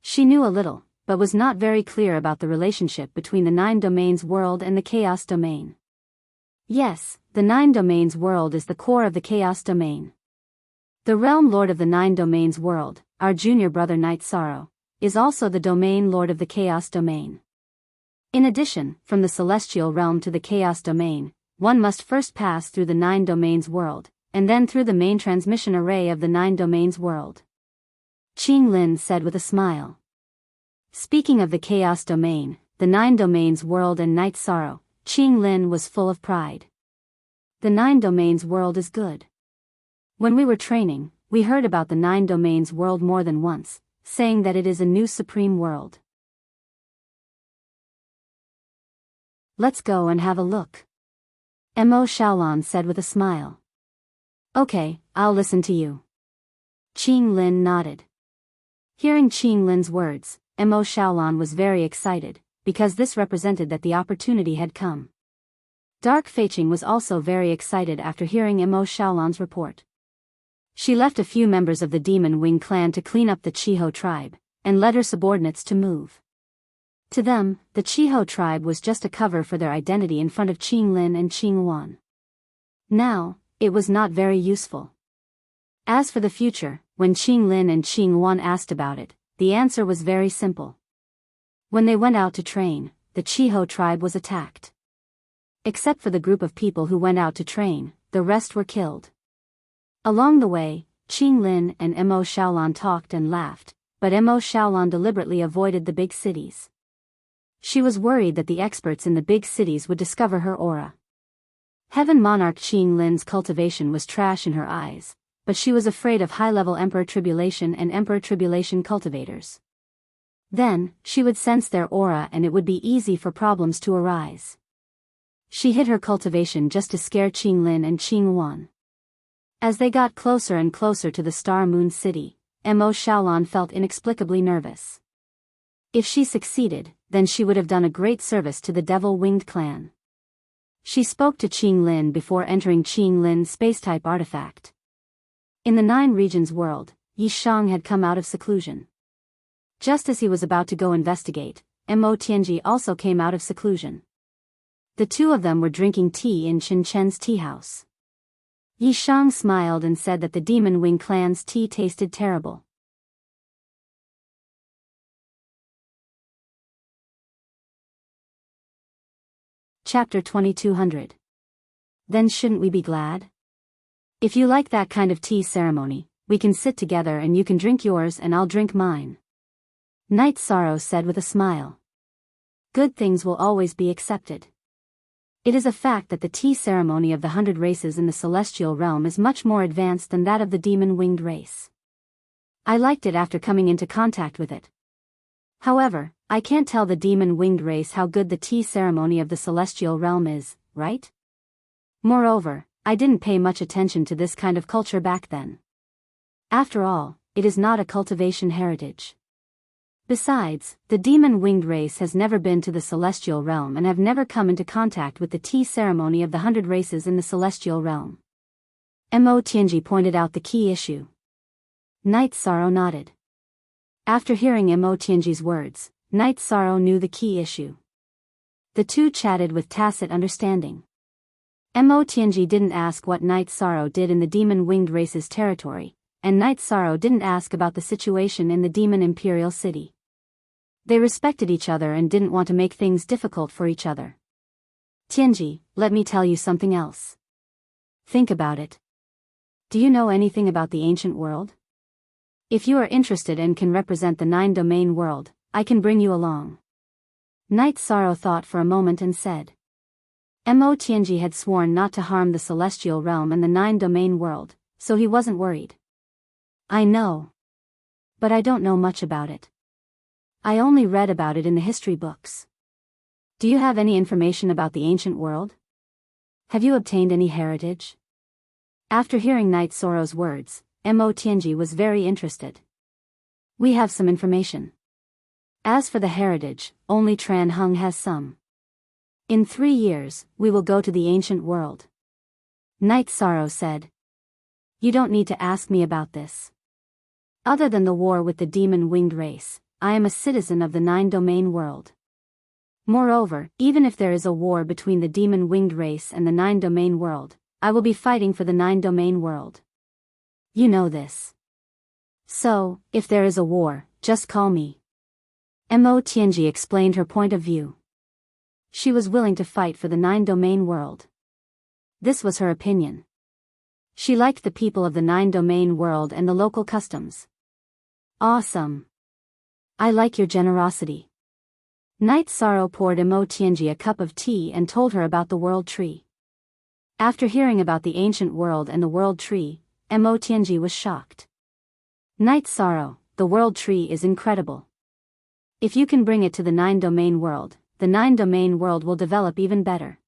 She knew a little, but was not very clear about the relationship between the 9 Domains world and the Chaos Domain. Yes, the 9 Domains world is the core of the Chaos Domain. The Realm Lord of the 9 Domains world, our junior brother Night Sorrow, is also the Domain Lord of the Chaos Domain. In addition, from the Celestial Realm to the Chaos Domain, one must first pass through the 9 Domains world, and then through the main transmission array of the 9 Domains world. Qing Lin said with a smile. Speaking of the Chaos Domain, the 9 Domains world and Night Sorrow, Qing Lin was full of pride. The 9 Domains world is good. When we were training, we heard about the 9 Domains world more than once, saying that it is a new supreme world. Let's go and have a look. Mo Xiaolan said with a smile. Okay, I'll listen to you. Qing Lin nodded. Hearing Qing Lin's words, Mo Xiaolan was very excited, because this represented that the opportunity had come. Dark Feiqing was also very excited after hearing Mo Xiaolan's report. She left a few members of the Demon Wing clan to clean up the Chiho tribe, and led her subordinates to move. To them, the Chiho tribe was just a cover for their identity in front of Qing Lin and Qing Wan. Now, it was not very useful. As for the future, when Qing Lin and Qing Wan asked about it, the answer was very simple. When they went out to train, the Chiho tribe was attacked. Except for the group of people who went out to train, the rest were killed. Along the way, Qing Lin and Mo Xiaolan talked and laughed, but Mo Xiaolan deliberately avoided the big cities. She was worried that the experts in the big cities would discover her aura. Heaven Monarch Qing Lin's cultivation was trash in her eyes, but she was afraid of high-level Emperor Tribulation and Emperor Tribulation cultivators. Then, she would sense their aura and it would be easy for problems to arise. She hid her cultivation just to scare Qing Lin and Qing Wan. As they got closer and closer to the Star Moon City, Mo Xiaolan felt inexplicably nervous. If she succeeded, then she would have done a great service to the Devil-Winged clan. She spoke to Qing Lin before entering Qing Lin's space-type artifact. In the 9 Regions world, Yi Shang had come out of seclusion. Just as he was about to go investigate, Mo Tianji also came out of seclusion. The two of them were drinking tea in Chen Chen's tea house. Yi Shang smiled and said that the Demon Wing clan's tea tasted terrible. Chapter 2200. Then shouldn't we be glad? If you like that kind of tea ceremony, we can sit together and you can drink yours and I'll drink mine. Night Sorrow said with a smile. Good things will always be accepted. It is a fact that the tea ceremony of the 100 races in the celestial realm is much more advanced than that of the demon-winged race. I liked it after coming into contact with it. However, I can't tell the demon-winged race how good the tea ceremony of the celestial realm is, right? Moreover, I didn't pay much attention to this kind of culture back then. After all, it is not a cultivation heritage. Besides, the demon-winged race has never been to the celestial realm and have never come into contact with the tea ceremony of the 100 races in the celestial realm. Mo Tianji pointed out the key issue. Night Sorrow nodded. After hearing Mo Tianji's words, Night Sorrow knew the key issue. The two chatted with tacit understanding. Mo Tianji didn't ask what Night Sorrow did in the demon-winged race's territory, and Night Sorrow didn't ask about the situation in the Demon Imperial City. They respected each other and didn't want to make things difficult for each other. Tianji, let me tell you something else. Think about it. Do you know anything about the ancient world? If you are interested and can represent the 9-domain world, I can bring you along. Night Sorrow thought for a moment and said. Mo Tianji had sworn not to harm the celestial realm and the 9-domain world, so he wasn't worried. I know. but I don't know much about it. I only read about it in the history books. Do you have any information about the ancient world? Have you obtained any heritage? After hearing Knight Soro's words, Mo Tianji was very interested. We have some information. As for the heritage, only Tran Hung has some. In 3 years, we will go to the ancient world. Knight Soro said. You don't need to ask me about this. Other than the war with the demon-winged race, I am a citizen of the 9-domain world. Moreover, even if there is a war between the demon-winged race and the 9-domain world, I will be fighting for the 9-domain world. You know this. So, if there is a war, just call me. Mo Tianji explained her point of view. She was willing to fight for the 9-domain world. This was her opinion. She liked the people of the 9-domain world and the local customs. Awesome. I like your generosity. Knight Soro poured Mo Tianji a cup of tea and told her about the world tree. After hearing about the ancient world and the world tree, Mo Tianji was shocked. Knight Soro, the world tree is incredible. If you can bring it to the 9-domain world, the 9-domain world will develop even better.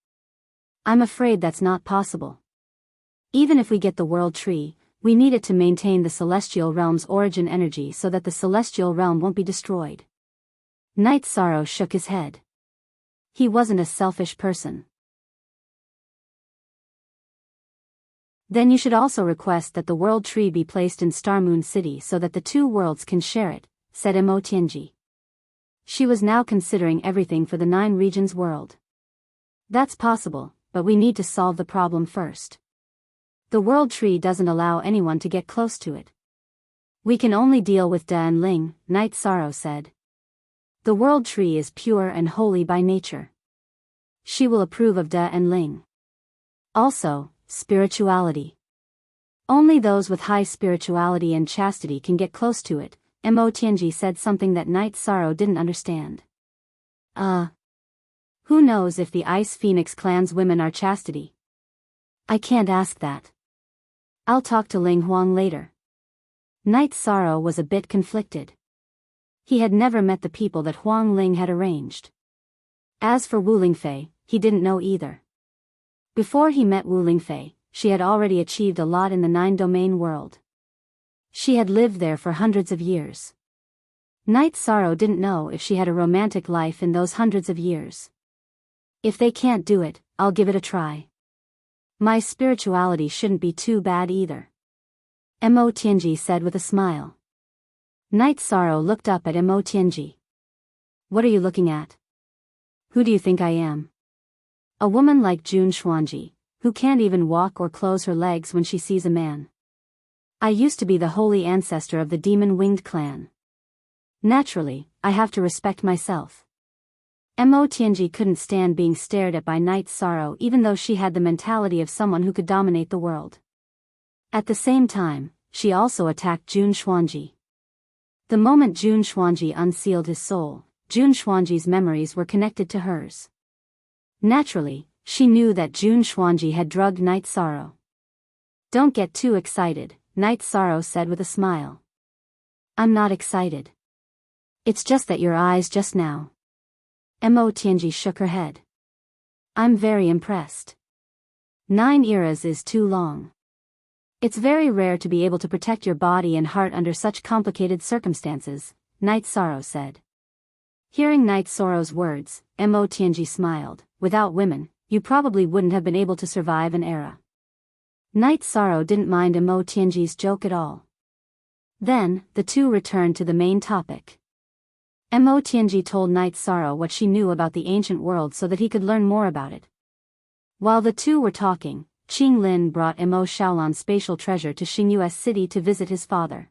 I'm afraid that's not possible. Even if we get the world tree, we need it to maintain the celestial realm's origin energy so that the celestial realm won't be destroyed. Knight Soro shook his head. He wasn't a selfish person. Then you should also request that the world tree be placed in Star Moon City so that the 2 worlds can share it, said Mo Tianji. She was now considering everything for the 9 regions world. That's possible, but we need to solve the problem first. The world tree doesn't allow anyone to get close to it. We can only deal with Da and Ling, Knight Soro said. The world tree is pure and holy by nature. She will approve of Da and Ling. Also, spirituality. Only those with high spirituality and chastity can get close to it. Mo Tianji said something that Knight Soro didn't understand. Who knows if the Ice Phoenix clan's women are chastity? I can't ask that. I'll talk to Ling Huang later. Knight Soro was a bit conflicted. He had never met the people that Huang Ling had arranged. As for Wu Lingfei, he didn't know either. Before he met Wu Lingfei, she had already achieved a lot in the 9-domain world. She had lived there for hundreds of years. Knight Soro didn't know if she had a romantic life in those hundreds of years. If they can't do it, I'll give it a try. My spirituality shouldn't be too bad either. Mo Tianji said with a smile. Knight Soro looked up at Mo Tianji. What are you looking at? Who do you think I am? A woman like Jun Xuanji, who can't even walk or close her legs when she sees a man. I used to be the holy ancestor of the demon-winged clan. Naturally, I have to respect myself. Mo Tianji couldn't stand being stared at by Knight Soro even though she had the mentality of someone who could dominate the world. At the same time, she also attacked Jun Xuanji. The moment Jun Xuanji unsealed his soul, Jun Xuanji's memories were connected to hers. Naturally, she knew that Jun Xuanji had drugged Knight Soro. Don't get too excited, Knight Soro said with a smile. I'm not excited. It's just that your eyes just now. Mo Tianji shook her head. I'm very impressed. 9 eras is too long. It's very rare to be able to protect your body and heart under such complicated circumstances, Knight Soro said. Hearing Knight Soro's words, Mo Tianji smiled. Without women, you probably wouldn't have been able to survive an era. Knight Soro didn't mind Mo Tianji's joke at all. Then, the two returned to the main topic. Mo Tianji told Knight Soro what she knew about the ancient world so that he could learn more about it. While the two were talking, Qing Lin brought Mo Shaolan's spatial treasure to Xingyue City to visit his father.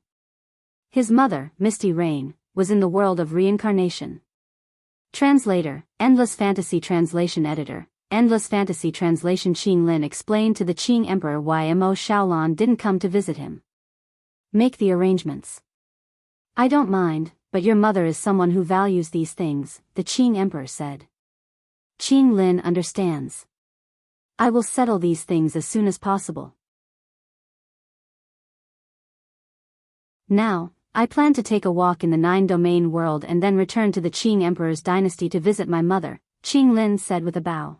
His mother, Misty Rain, was in the world of reincarnation. Translator, Endless Fantasy Translation Editor, Endless Fantasy Translation. Qing Lin explained to the Qing Emperor why Mo Shaolan didn't come to visit him. Make the arrangements. I don't mind, but your mother is someone who values these things, the Qing Emperor said. Qing Lin understands. I will settle these things as soon as possible. Now, I plan to take a walk in the 9-domain world and then return to the Qing Emperor's dynasty to visit my mother, Qing Lin said with a bow.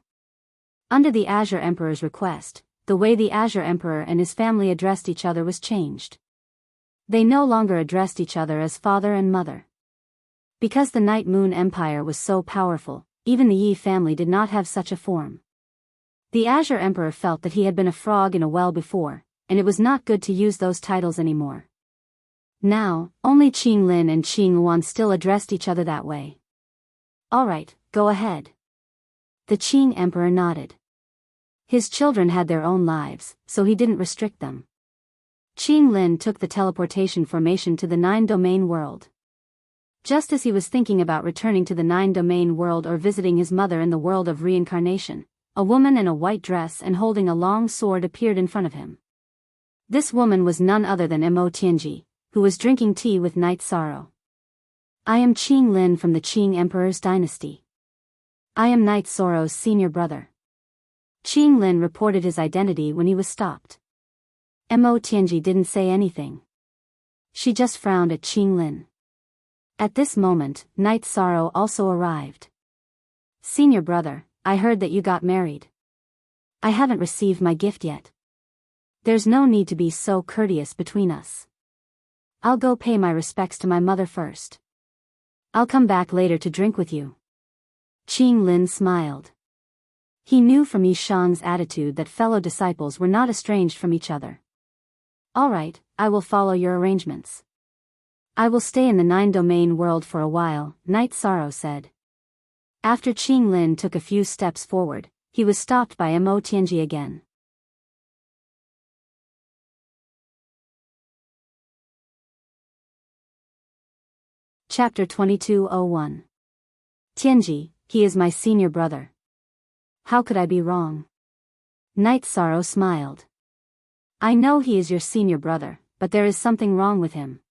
Under the Azure Emperor's request, the way the Azure Emperor and his family addressed each other was changed. They no longer addressed each other as father and mother. Because the Night Moon Empire was so powerful, even the Yi family did not have such a form. The Azure Emperor felt that he had been a frog in a well before, and it was not good to use those titles anymore. Now, only Qing Lin and Qing Yuan still addressed each other that way. All right, go ahead. The Qing Emperor nodded. His children had their own lives, so he didn't restrict them. Qing Lin took the teleportation formation to the 9-domain world. Just as he was thinking about returning to the 9-domain world or visiting his mother in the world of reincarnation, a woman in a white dress and holding a long sword appeared in front of him. This woman was none other than Mo Tianji, who was drinking tea with Night Sorrow. I am Qing Lin from the Qing Emperor's dynasty. I am Night Sorrow's senior brother. Qing Lin reported his identity when he was stopped. Mo Tianji didn't say anything. She just frowned at Qing Lin. At this moment, Night Sorrow also arrived. Senior brother, I heard that you got married. I haven't received my gift yet. There's no need to be so courteous between us. I'll go pay my respects to my mother first. I'll come back later to drink with you. Qing Lin smiled. He knew from Yi Shang's attitude that fellow disciples were not estranged from each other. All right, I will follow your arrangements. I will stay in the 9-domain world for a while, Night Sorrow said. After Qing Lin took a few steps forward, he was stopped by Mo Tianji again. Chapter 2201. Tianji, he is my senior brother. How could I be wrong? Night Sorrow smiled. I know he is your senior brother, but there is something wrong with him.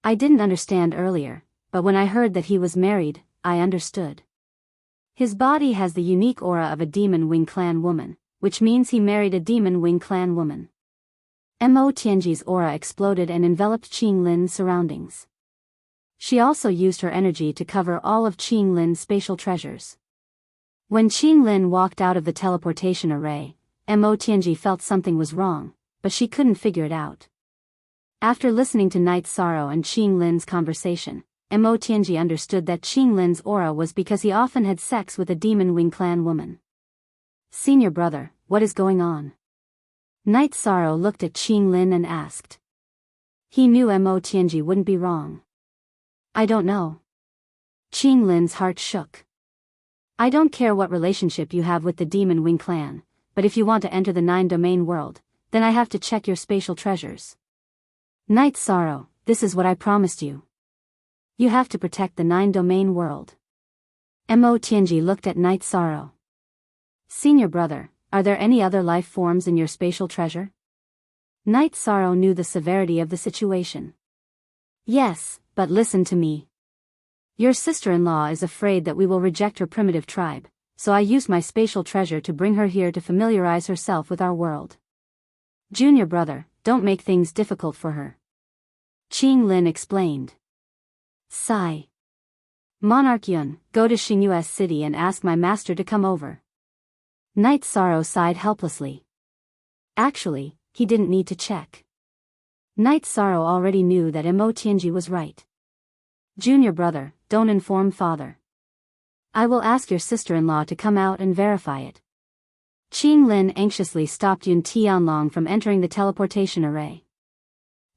I didn't understand earlier, but when I heard that he was married, I understood. His body has the unique aura of a Demon Wing Clan woman, which means he married a Demon Wing Clan woman. Mo Tianji's aura exploded and enveloped Qing Lin's surroundings. She also used her energy to cover all of Qing Lin's spatial treasures. When Qing Lin walked out of the teleportation array, Mo Tianji felt something was wrong, but she couldn't figure it out. After listening to Night Sorrow and Qing Lin's conversation, Mo Tianji understood that Qing Lin's aura was because he often had sex with a Demon Wing Clan woman. Senior brother, what is going on? Night Sorrow looked at Qing Lin and asked. He knew Mo Tianji wouldn't be wrong. I don't know. Qing Lin's heart shook. I don't care what relationship you have with the Demon Wing Clan, but if you want to enter the 9-domain world, then I have to check your spatial treasures. Night Sorrow, this is what I promised you. You have to protect the 9-domain world. Mo Tianji looked at Night Sorrow. Senior brother, are there any other life forms in your spatial treasure? Night Sorrow knew the severity of the situation. Yes, but listen to me. Your sister-in-law is afraid that we will reject her primitive tribe, so I used my spatial treasure to bring her here to familiarize herself with our world. Junior brother, don't make things difficult for her. Qing Lin explained. Sigh. Monarch Yun, go to Xingyu's city and ask my master to come over. Night Sorrow sighed helplessly. Actually, he didn't need to check. Night Sorrow already knew that Mo Tianji was right. Junior brother, don't inform father. I will ask your sister-in-law to come out and verify it. Qing Lin anxiously stopped Yun Tianlong from entering the teleportation array.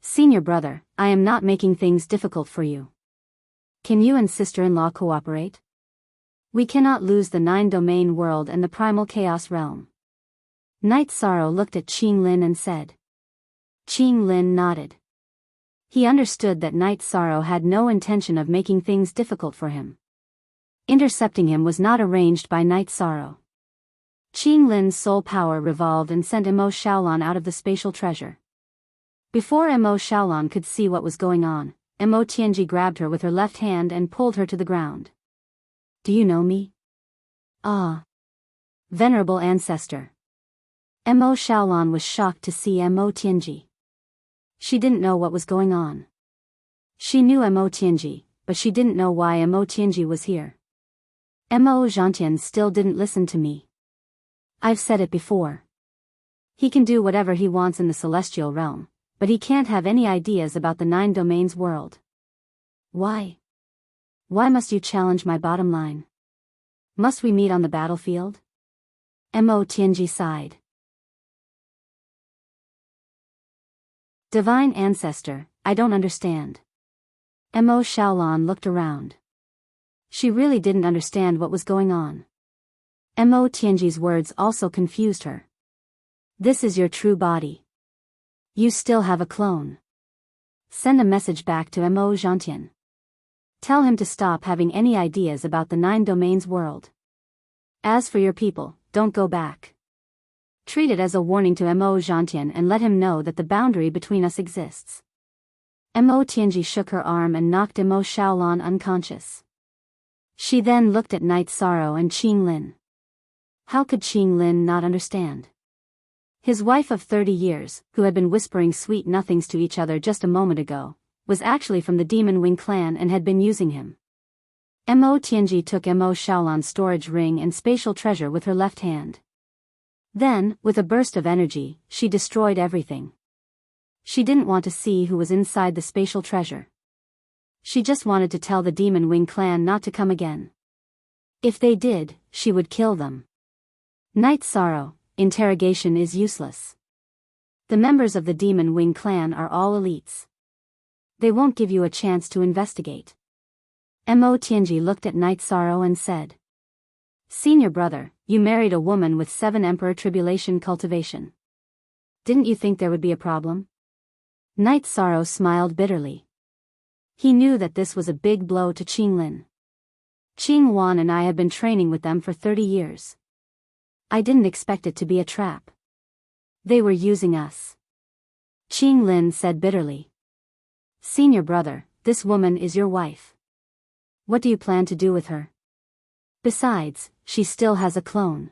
Senior brother, I am not making things difficult for you. Can you and sister-in-law cooperate? We cannot lose the 9-domain world and the primal chaos realm. Night Sorrow looked at Qing Lin and said. Qing Lin nodded. He understood that Night Sorrow had no intention of making things difficult for him. Intercepting him was not arranged by Night Sorrow. Qing Lin's soul power revolved and sent Mo Shaolin out of the spatial treasure. Before Mo Shaolin could see what was going on, Mo Tianji grabbed her with her left hand and pulled her to the ground. Do you know me? Ah. Venerable ancestor. Mo Shaolin was shocked to see Mo Tianji. She didn't know what was going on. She knew Mo Tianji, but she didn't know why Mo Tianji was here. Mo Zhantian still didn't listen to me. I've said it before. He can do whatever he wants in the celestial realm, but he can't have any ideas about the 9 domains world. Why? Why must you challenge my bottom line? Must we meet on the battlefield? Mo Tianji sighed. Divine Ancestor, I don't understand. Mo Xiaolan looked around. She really didn't understand what was going on. Mo Tianji's words also confused her. This is your true body. You still have a clone. Send a message back to Mo Zhantian. Tell him to stop having any ideas about the 9 domains world. As for your people, don't go back. Treat it as a warning to Mo Zhantian and let him know that the boundary between us exists. Mo Tianji shook her arm and knocked Mo Xiaolan unconscious. She then looked at Night Sorrow and Qing Lin. How could Qing Lin not understand? His wife of 30 years, who had been whispering sweet nothings to each other just a moment ago, was actually from the Demon Wing clan and had been using him. Mo Tianji took Mo Xiaolan's storage ring and spatial treasure with her left hand. Then, with a burst of energy, she destroyed everything. She didn't want to see who was inside the spatial treasure. She just wanted to tell the Demon Wing clan not to come again. If they did, she would kill them. Night Sorrow, interrogation is useless. The members of the Demon Wing clan are all elites. They won't give you a chance to investigate. Mo Tianji looked at Night Sorrow and said. Senior brother, you married a woman with 7 Emperor Tribulation cultivation. Didn't you think there would be a problem? Night Sorrow smiled bitterly. He knew that this was a big blow to Qing Lin. Qing Wan and I have been training with them for 30 years. I didn't expect it to be a trap. They were using us. Qing Lin said bitterly. Senior brother, this woman is your wife. What do you plan to do with her? Besides, she still has a clone.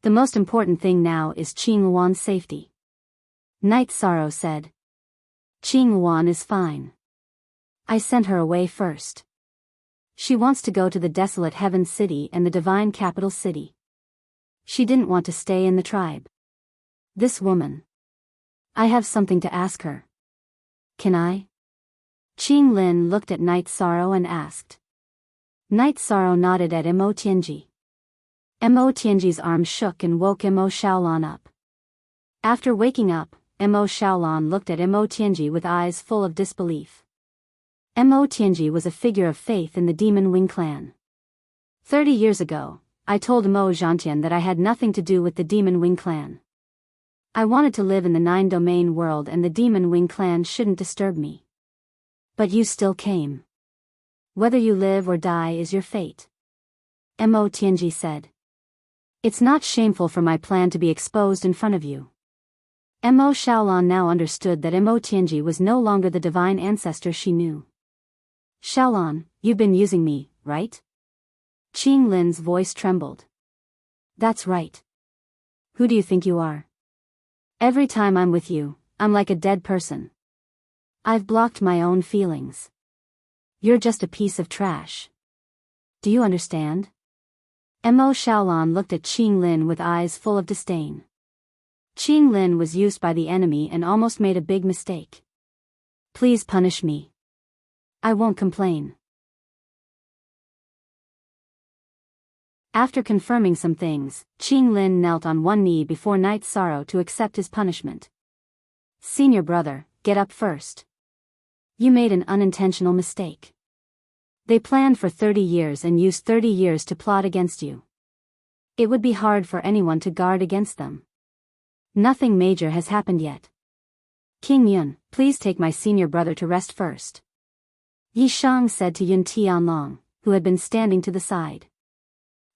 The most important thing now is Qing Wan's safety. Night Sorrow said. Qing Wan is fine. I sent her away first. She wants to go to the desolate Heaven City and the divine capital city. She didn't want to stay in the tribe. This woman. I have something to ask her. Can I? Qing Lin looked at Night Sorrow and asked. Night Sorrow nodded at Mo Tianji. Mo Tianji's arm shook and woke Mo Xiaolan up. After waking up, Mo Xiaolan looked at Mo Tianji with eyes full of disbelief. Mo Tianji was a figure of faith in the Demon Wing clan. 30 years ago, I told Mo Zhantian that I had nothing to do with the Demon Wing clan. I wanted to live in the 9 domain world and the Demon Wing clan shouldn't disturb me. But you still came. Whether you live or die is your fate. Mo Tianji said. It's not shameful for my plan to be exposed in front of you. Mo Xiaolan now understood that Mo Tianji was no longer the divine ancestor she knew. Xiaolan, you've been using me, right? Qing Lin's voice trembled. That's right. Who do you think you are? Every time I'm with you, I'm like a dead person. I've blocked my own feelings. You're just a piece of trash. Do you understand? Mo Xiaolan looked at Qing Lin with eyes full of disdain. Qing Lin was used by the enemy and almost made a big mistake. Please punish me. I won't complain. After confirming some things, Qing Lin knelt on one knee before Night Sorrow to accept his punishment. Senior brother, get up first. You made an unintentional mistake. They planned for 30 years and used 30 years to plot against you. It would be hard for anyone to guard against them. Nothing major has happened yet. King Yun, please take my senior brother to rest first. Yi Shang said to Yun Tianlong, who had been standing to the side.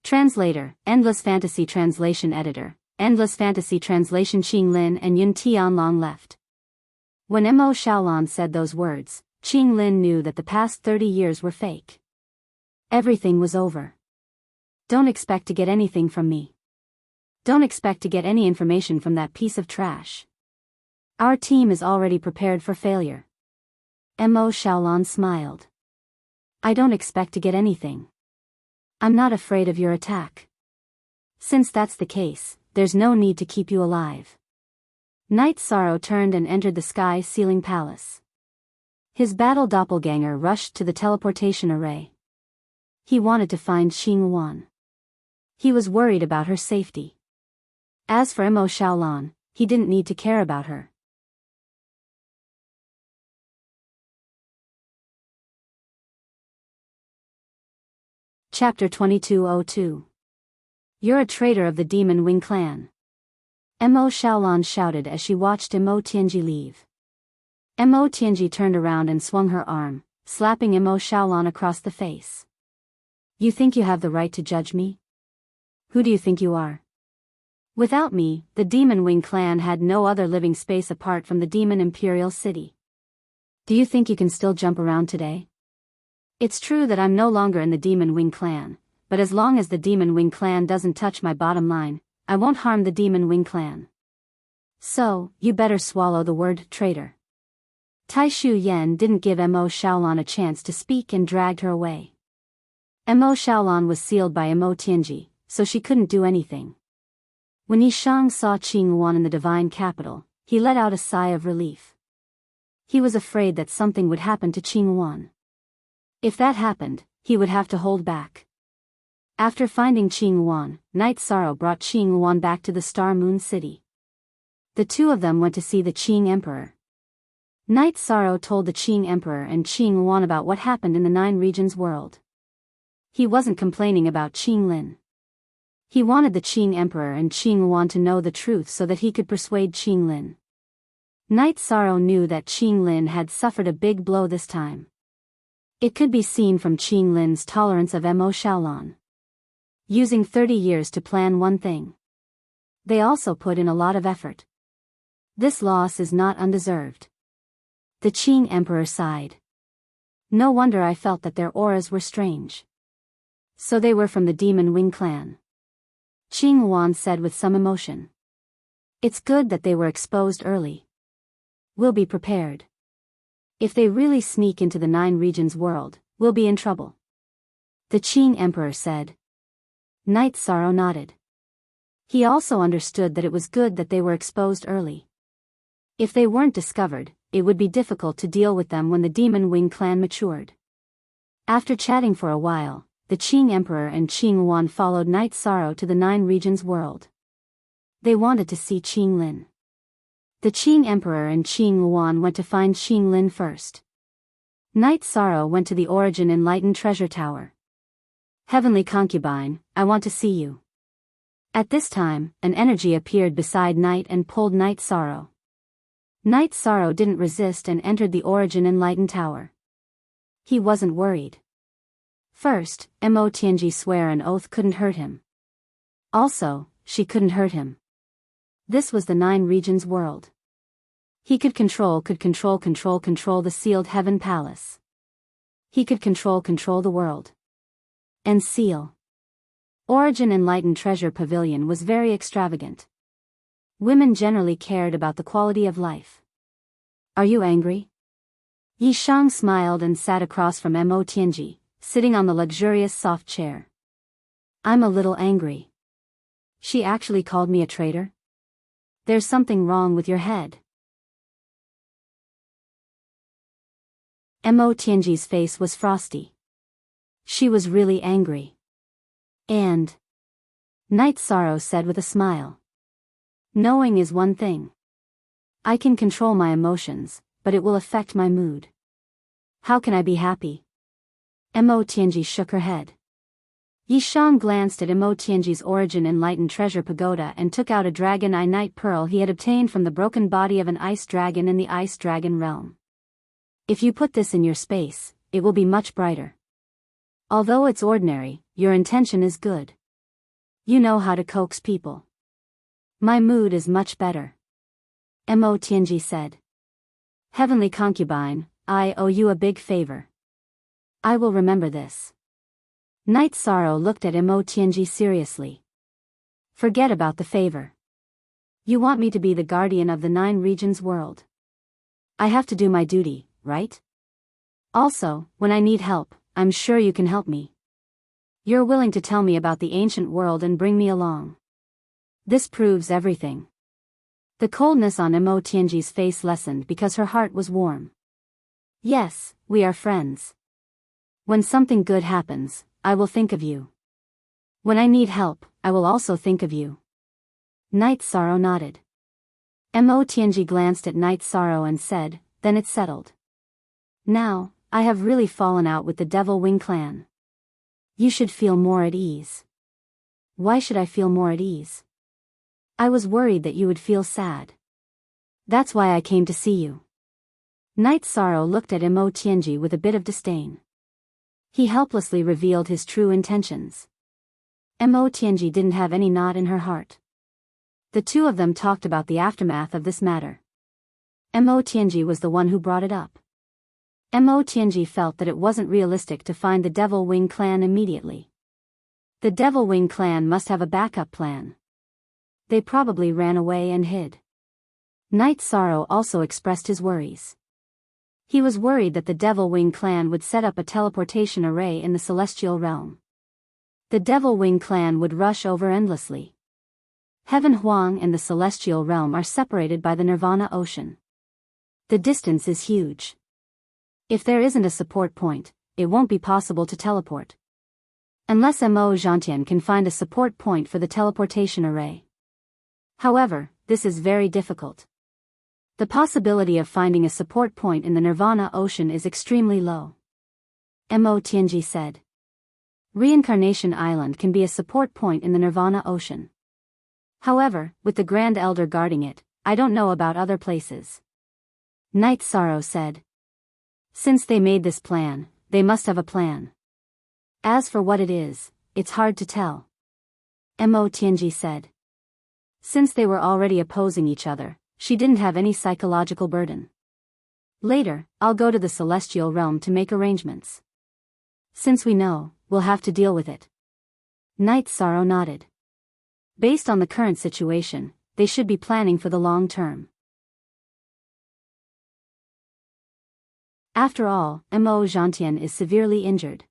Translator, Endless Fantasy Translation Editor, Endless Fantasy Translation. Qing Lin and Yun Tianlong left. When Mo Xiaolan said those words, Qing Lin knew that the past 30 years were fake. Everything was over. Don't expect to get anything from me. Don't expect to get any information from that piece of trash. Our team is already prepared for failure. Mo Xiaolan smiled. I don't expect to get anything. I'm not afraid of your attack. Since that's the case, there's no need to keep you alive. Knight Sorrow turned and entered the sky-ceiling palace. His battle doppelganger rushed to the teleportation array. He wanted to find Xing Wan. He was worried about her safety. As for Mo Xiaolan, he didn't need to care about her. Chapter 2202. You're a traitor of the Demon Wing clan. Mo Xiaolan shouted as she watched Mo Tianji leave. Mo Tianji turned around and swung her arm, slapping Mo Xiaolan across the face. You think you have the right to judge me? Who do you think you are? Without me, the Demon Wing clan had no other living space apart from the Demon Imperial City. Do you think you can still jump around today? It's true that I'm no longer in the Demon Wing clan, but as long as the Demon Wing clan doesn't touch my bottom line, I won't harm the Demon Wing clan. So, you better swallow the word traitor. Tai Shu Yan didn't give Mo Xiaolan a chance to speak and dragged her away. Mo Xiaolan was sealed by Mo Tianji, so she couldn't do anything. When Yishang saw Qing Wan in the divine capital, he let out a sigh of relief. He was afraid that something would happen to Qing Wan. If that happened, he would have to hold back. After finding Qing Wan, Knight Sorrow brought Qing Wan back to the Star Moon City. The two of them went to see the Qing Emperor. Knight Sorrow told the Qing Emperor and Qing Wan about what happened in the Nine Regions world. He wasn't complaining about Qing Lin. He wanted the Qing Emperor and Qing Wan to know the truth so that he could persuade Qing Lin. Knight Sorrow knew that Qing Lin had suffered a big blow this time. It could be seen from Qing Lin's tolerance of Mo Xiaolan. Using 30 years to plan one thing. They also put in a lot of effort. This loss is not undeserved. The Qing Emperor sighed. No wonder I felt that their auras were strange. So they were from the Demon Wing clan. Qing Wan said with some emotion. It's good that they were exposed early. We'll be prepared. If they really sneak into the Nine Regions world, we'll be in trouble. The Qing Emperor said. Knight Sorrow nodded. He also understood that it was good that they were exposed early. If they weren't discovered, it would be difficult to deal with them when the Demon Wing clan matured. After chatting for a while, the Qing Emperor and Qing Wan followed Knight Sorrow to the Nine Regions world. They wanted to see Qing Lin. The Qing Emperor and Qing Wan went to find Qing Lin first. Knight Sorrow went to the Origin Enlightened Treasure Tower. Heavenly Concubine, I want to see you. At this time, an energy appeared beside Knight and pulled Knight Sorrow. Knight Sorrow didn't resist and entered the Origin Enlightened Tower. He wasn't worried. First, Mo Tianji swear an oath couldn't hurt him. Also, she couldn't hurt him. This was the Nine Regions world. He could control the sealed heaven palace. He could control the world. And seal. Origin Enlightened Treasure Pavilion was very extravagant. Women generally cared about the quality of life. Are you angry? Yishang smiled and sat across from Mo Tianji, sitting on the luxurious soft chair. I'm a little angry. She actually called me a traitor? There's something wrong with your head. Mo Tianji's face was frosty. She was really angry. And Knight Sorrow said with a smile. Knowing is one thing. I can control my emotions, but it will affect my mood. How can I be happy? Mo Tianji shook her head. Yishang glanced at Mo Tianji's Origin Enlightened Treasure Pagoda and took out a Dragon Eye Night Pearl he had obtained from the broken body of an ice dragon in the Ice Dragon realm. If you put this in your space, it will be much brighter. Although it's ordinary, your intention is good. You know how to coax people. My mood is much better. Mo Tianji said. Heavenly Concubine, I owe you a big favor. I will remember this. Knight Sorrow looked at Mo Tianji seriously. Forget about the favor. You want me to be the guardian of the Nine Regions world. I have to do my duty, right? Also, when I need help, I'm sure you can help me. You're willing to tell me about the ancient world and bring me along. This proves everything. The coldness on Mo Tianji's face lessened because her heart was warm. Yes, we are friends. When something good happens, I will think of you. When I need help, I will also think of you. Night Sorrow nodded. Mo Tianji glanced at Night Sorrow and said, then it's settled. Now, I have really fallen out with the Devil Wing clan. You should feel more at ease. Why should I feel more at ease? I was worried that you would feel sad. That's why I came to see you. Night Sorrow looked at Mo Tianji with a bit of disdain. He helplessly revealed his true intentions. Mo Tianji didn't have any knot in her heart. The two of them talked about the aftermath of this matter. Mo Tianji was the one who brought it up. Mo Tianji felt that it wasn't realistic to find the Devil Wing clan immediately. The Devil Wing clan must have a backup plan. They probably ran away and hid. Night Sorrow also expressed his worries. He was worried that the Devil Wing clan would set up a teleportation array in the celestial realm. The Devil Wing clan would rush over endlessly. Heaven Huang and the celestial realm are separated by the Nirvana Ocean. The distance is huge. If there isn't a support point, it won't be possible to teleport. Unless Mo Zhantian can find a support point for the teleportation array. However, this is very difficult. The possibility of finding a support point in the Nirvana Ocean is extremely low. Mo Tianji said. Reincarnation Island can be a support point in the Nirvana Ocean. However, with the Grand Elder guarding it, I don't know about other places. Night Sorrow said. Since they made this plan, they must have a plan. As for what it is, it's hard to tell. Mo Tianji said. Since they were already opposing each other, she didn't have any psychological burden. Later, I'll go to the celestial realm to make arrangements. Since we know, we'll have to deal with it. Night Sorrow nodded. Based on the current situation, they should be planning for the long term. After all, Mo Zhantian is severely injured.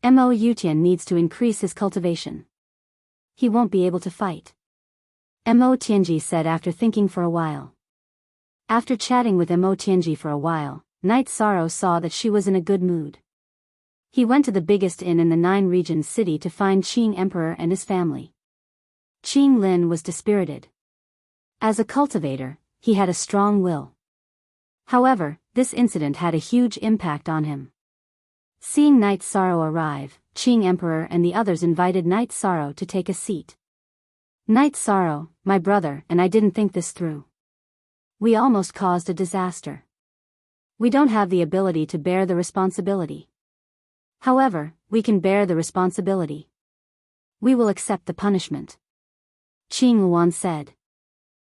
Mo Yutian needs to increase his cultivation. He won't be able to fight. Mo Tianji said after thinking for a while. After chatting with Mo Tianji for a while, Night Sorrow saw that she was in a good mood. He went to the biggest inn in the 9 regions city to find Qing Emperor and his family. Qing Lin was dispirited. As a cultivator, he had a strong will. However, this incident had a huge impact on him. Seeing Night Sorrow arrive, Qing Emperor and the others invited Night Sorrow to take a seat. Night Sorrow, my brother and I didn't think this through. We almost caused a disaster. We don't have the ability to bear the responsibility. However, we can bear the responsibility. We will accept the punishment. Qing Luan said.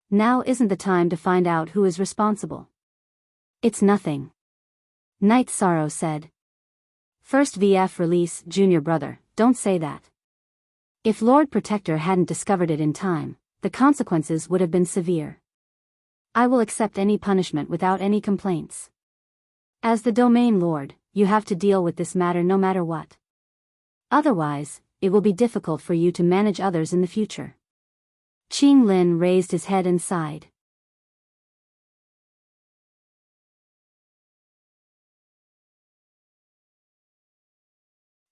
Now isn't the time to find out who is responsible. It's nothing. Night Sorrow said. First VF release, junior brother, don't say that. If Lord Protector hadn't discovered it in time, the consequences would have been severe. I will accept any punishment without any complaints. As the Domain Lord, you have to deal with this matter no matter what. Otherwise, it will be difficult for you to manage others in the future. Qing Lin raised his head and sighed.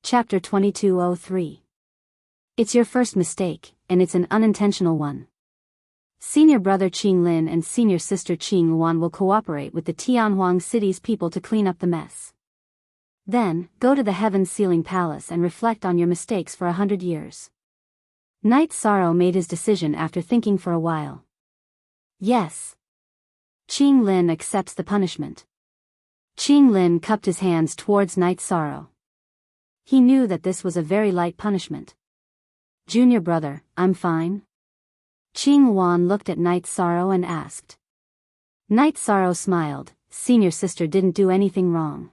Chapter 2203. It's your first mistake, and it's an unintentional one. Senior brother Qing Lin and senior sister Qing Luan will cooperate with the Tianhuang city's people to clean up the mess. Then, go to the Heaven Sealing Palace and reflect on your mistakes for 100 years. Night Sorrow made his decision after thinking for a while. Yes. Qing Lin accepts the punishment. Qing Lin cupped his hands towards Night Sorrow. He knew that this was a very light punishment. Junior brother, I'm fine. Qing Luan looked at Night Sorrow and asked. Night Sorrow smiled. Senior sister didn't do anything wrong.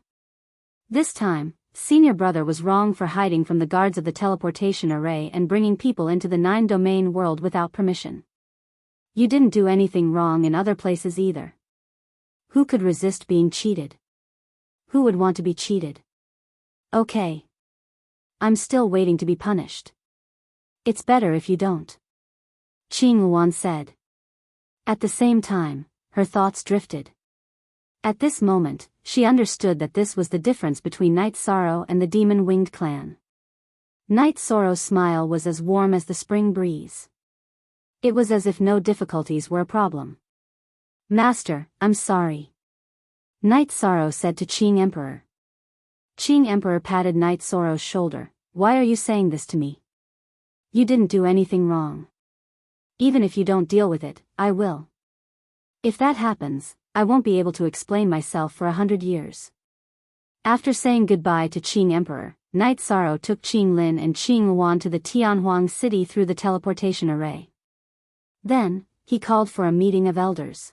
This time, senior brother was wrong for hiding from the guards of the teleportation array and bringing people into the 9-domain world without permission. You didn't do anything wrong in other places either. Who could resist being cheated? Who would want to be cheated? Okay. I'm still waiting to be punished. It's better if you don't. Qing Luan said. At the same time, her thoughts drifted. At this moment, she understood that this was the difference between Night Sorrow and the demon-winged clan. Night Sorrow's smile was as warm as the spring breeze. It was as if no difficulties were a problem. Master, I'm sorry. Night Sorrow said to Qing Emperor. Qing Emperor patted Night Sorrow's shoulder. Why are you saying this to me? You didn't do anything wrong. Even if you don't deal with it, I will. If that happens, I won't be able to explain myself for 100 years. After saying goodbye to Qing Emperor, Night Sorrow took Qing Lin and Qing Luan to the Tianhuang city through the teleportation array. Then, he called for a meeting of elders.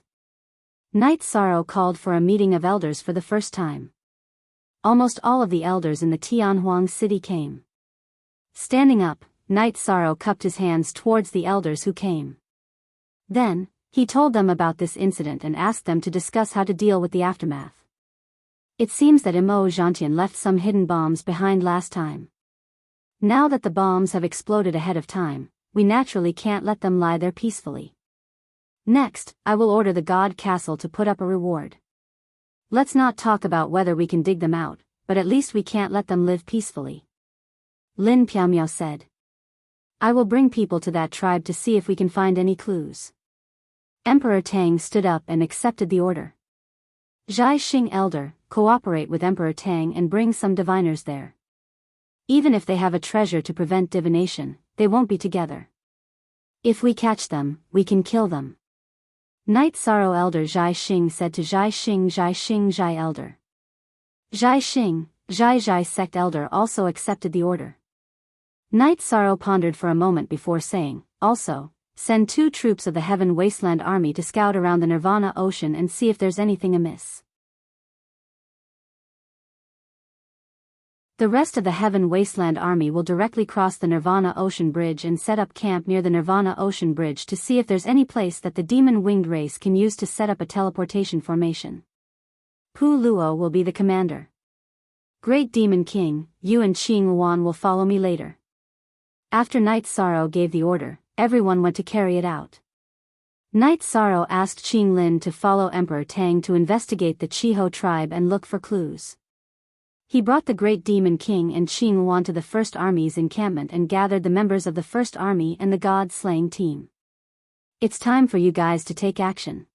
Night Sorrow called for a meeting of elders for the first time. Almost all of the elders in the Tianhuang city came. Standing up, Night Sorrow cupped his hands towards the elders who came. Then, he told them about this incident and asked them to discuss how to deal with the aftermath. It seems that Enchanting left some hidden bombs behind last time. Now that the bombs have exploded ahead of time, we naturally can't let them lie there peacefully. Next, I will order the God Castle to put up a reward. Let's not talk about whether we can dig them out, but at least we can't let them live peacefully. Lin Piaomiao said. I will bring people to that tribe to see if we can find any clues. Emperor Tang stood up and accepted the order. Zhai Xing Elder, cooperate with Emperor Tang and bring some diviners there. Even if they have a treasure to prevent divination, they won't be together. If we catch them, we can kill them. Night Sorrow Elder Zhai Xing said to Zhai Xing Elder. Zhai Xing, Zhai Sect Elder also accepted the order. Night Sorrow pondered for a moment before saying, also, send 2 troops of the Heaven Wasteland Army to scout around the Nirvana Ocean and see if there's anything amiss. The rest of the Heaven Wasteland Army will directly cross the Nirvana Ocean Bridge and set up camp near the Nirvana Ocean Bridge to see if there's any place that the demon-winged race can use to set up a teleportation formation. Pu Luo will be the commander. Great Demon King, you and Qing Luan will follow me later. After Night Sorrow gave the order, everyone went to carry it out. Night Sorrow asked Qing Lin to follow Emperor Tang to investigate the Chiho tribe and look for clues. He brought the Great Demon King and Qing Luan to the First Army's encampment and gathered the members of the First Army and the God-slaying team. It's time for you guys to take action.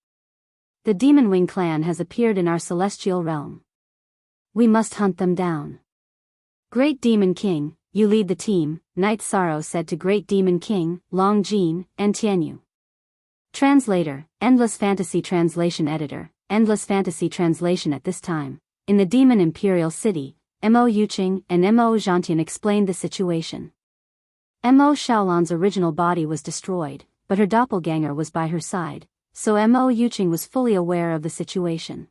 The Demon Wing clan has appeared in our celestial realm. We must hunt them down. Great Demon King, you lead the team, Night Sorrow said to Great Demon King, Long Jin, and Tianyu. Translator, Endless Fantasy Translation Editor, Endless Fantasy Translation. At this time, in the Demon Imperial City, Mo Yuqing and Mo Zhantian explained the situation. Mo Xiaolan's original body was destroyed, but her doppelganger was by her side, so Mo Yuqing was fully aware of the situation.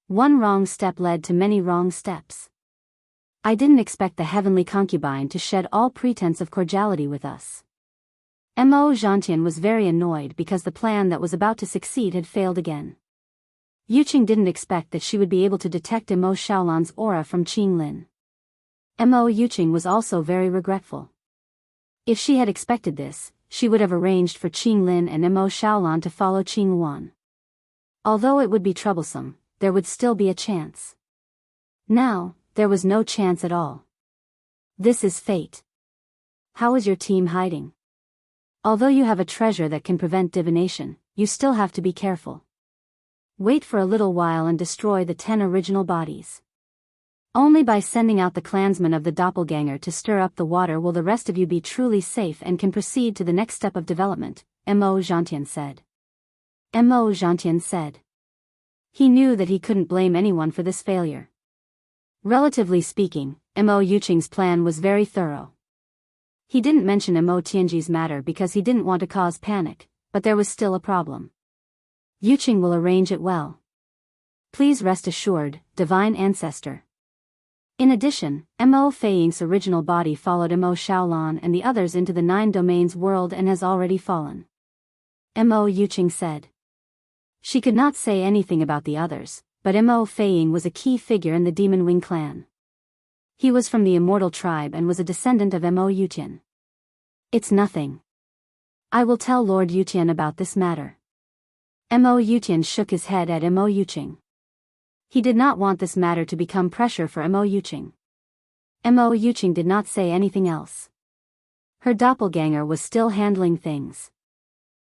One wrong step led to many wrong steps. I didn't expect the heavenly concubine to shed all pretense of cordiality with us. Mo Zhantian was very annoyed because the plan that was about to succeed had failed again. Yuqing didn't expect that she would be able to detect Mo Xiaolan's aura from Qing Lin. Mo Yuqing was also very regretful. If she had expected this, she would have arranged for Qing Lin and Mo Xiaolan to follow Qing Luan. Although it would be troublesome, there would still be a chance. Now, there was no chance at all. This is fate. How is your team hiding? Although you have a treasure that can prevent divination, you still have to be careful. Wait for a little while and destroy the 10 original bodies. Only by sending out the clansmen of the doppelganger to stir up the water will the rest of you be truly safe and can proceed to the next step of development, Mo Zhantian said. Mo Zhantian said. He knew that he couldn't blame anyone for this failure. Relatively speaking, Mo Yuqing's plan was very thorough. He didn't mention Mo Tianji's matter because he didn't want to cause panic, but there was still a problem. Yuqing will arrange it well. Please rest assured, Divine Ancestor. In addition, Mo Feiying's original body followed Mo Xiaolan and the others into the 9 domains world and has already fallen. Mo Yuqing said. She could not say anything about the others, but Mo Feiying was a key figure in the Demon Wing clan. He was from the Immortal Tribe and was a descendant of Mo Yutian. It's nothing. I will tell Lord Yutian about this matter. Mo Yutian shook his head at Mo Yuqing. He did not want this matter to become pressure for Mo Yuqing. Mo Yuqing did not say anything else. Her doppelganger was still handling things.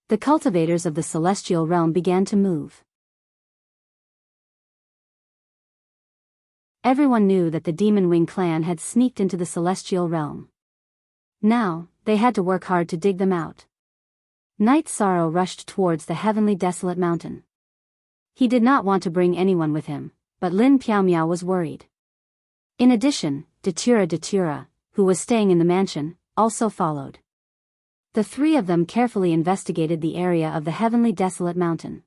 The cultivators of the celestial realm began to move. Everyone knew that the Demon Wing clan had sneaked into the celestial realm. Now, they had to work hard to dig them out. Night Sorrow rushed towards the heavenly desolate mountain. He did not want to bring anyone with him, but Lin Piao was worried. In addition, Datura, who was staying in the mansion, also followed. The three of them carefully investigated the area of the heavenly desolate mountain.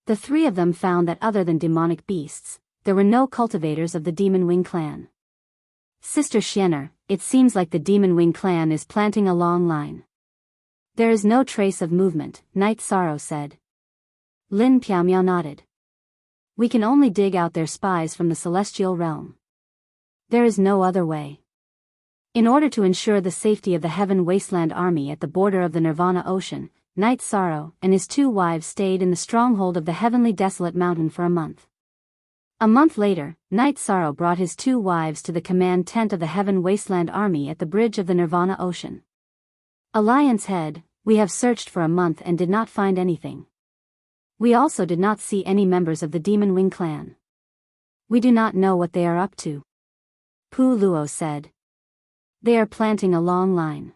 The three of them found that other than demonic beasts, there were no cultivators of the Demon Wing clan. Sister Xianer, it seems like the Demon Wing clan is planting a long line. There is no trace of movement, Night Sorrow said. Lin Piao nodded. We can only dig out their spies from the celestial realm. There is no other way. In order to ensure the safety of the Heaven Wasteland army at the border of the Nirvana Ocean, Night Sorrow and his two wives stayed in the stronghold of the heavenly desolate mountain for a month. A month later, Night Sorrow brought his two wives to the command tent of the Heaven Wasteland army at the bridge of the Nirvana Ocean. Alliance Head, we have searched for a month and did not find anything. We also did not see any members of the Demon Wing clan. We do not know what they are up to. Pu Luo said. They are planting a long line.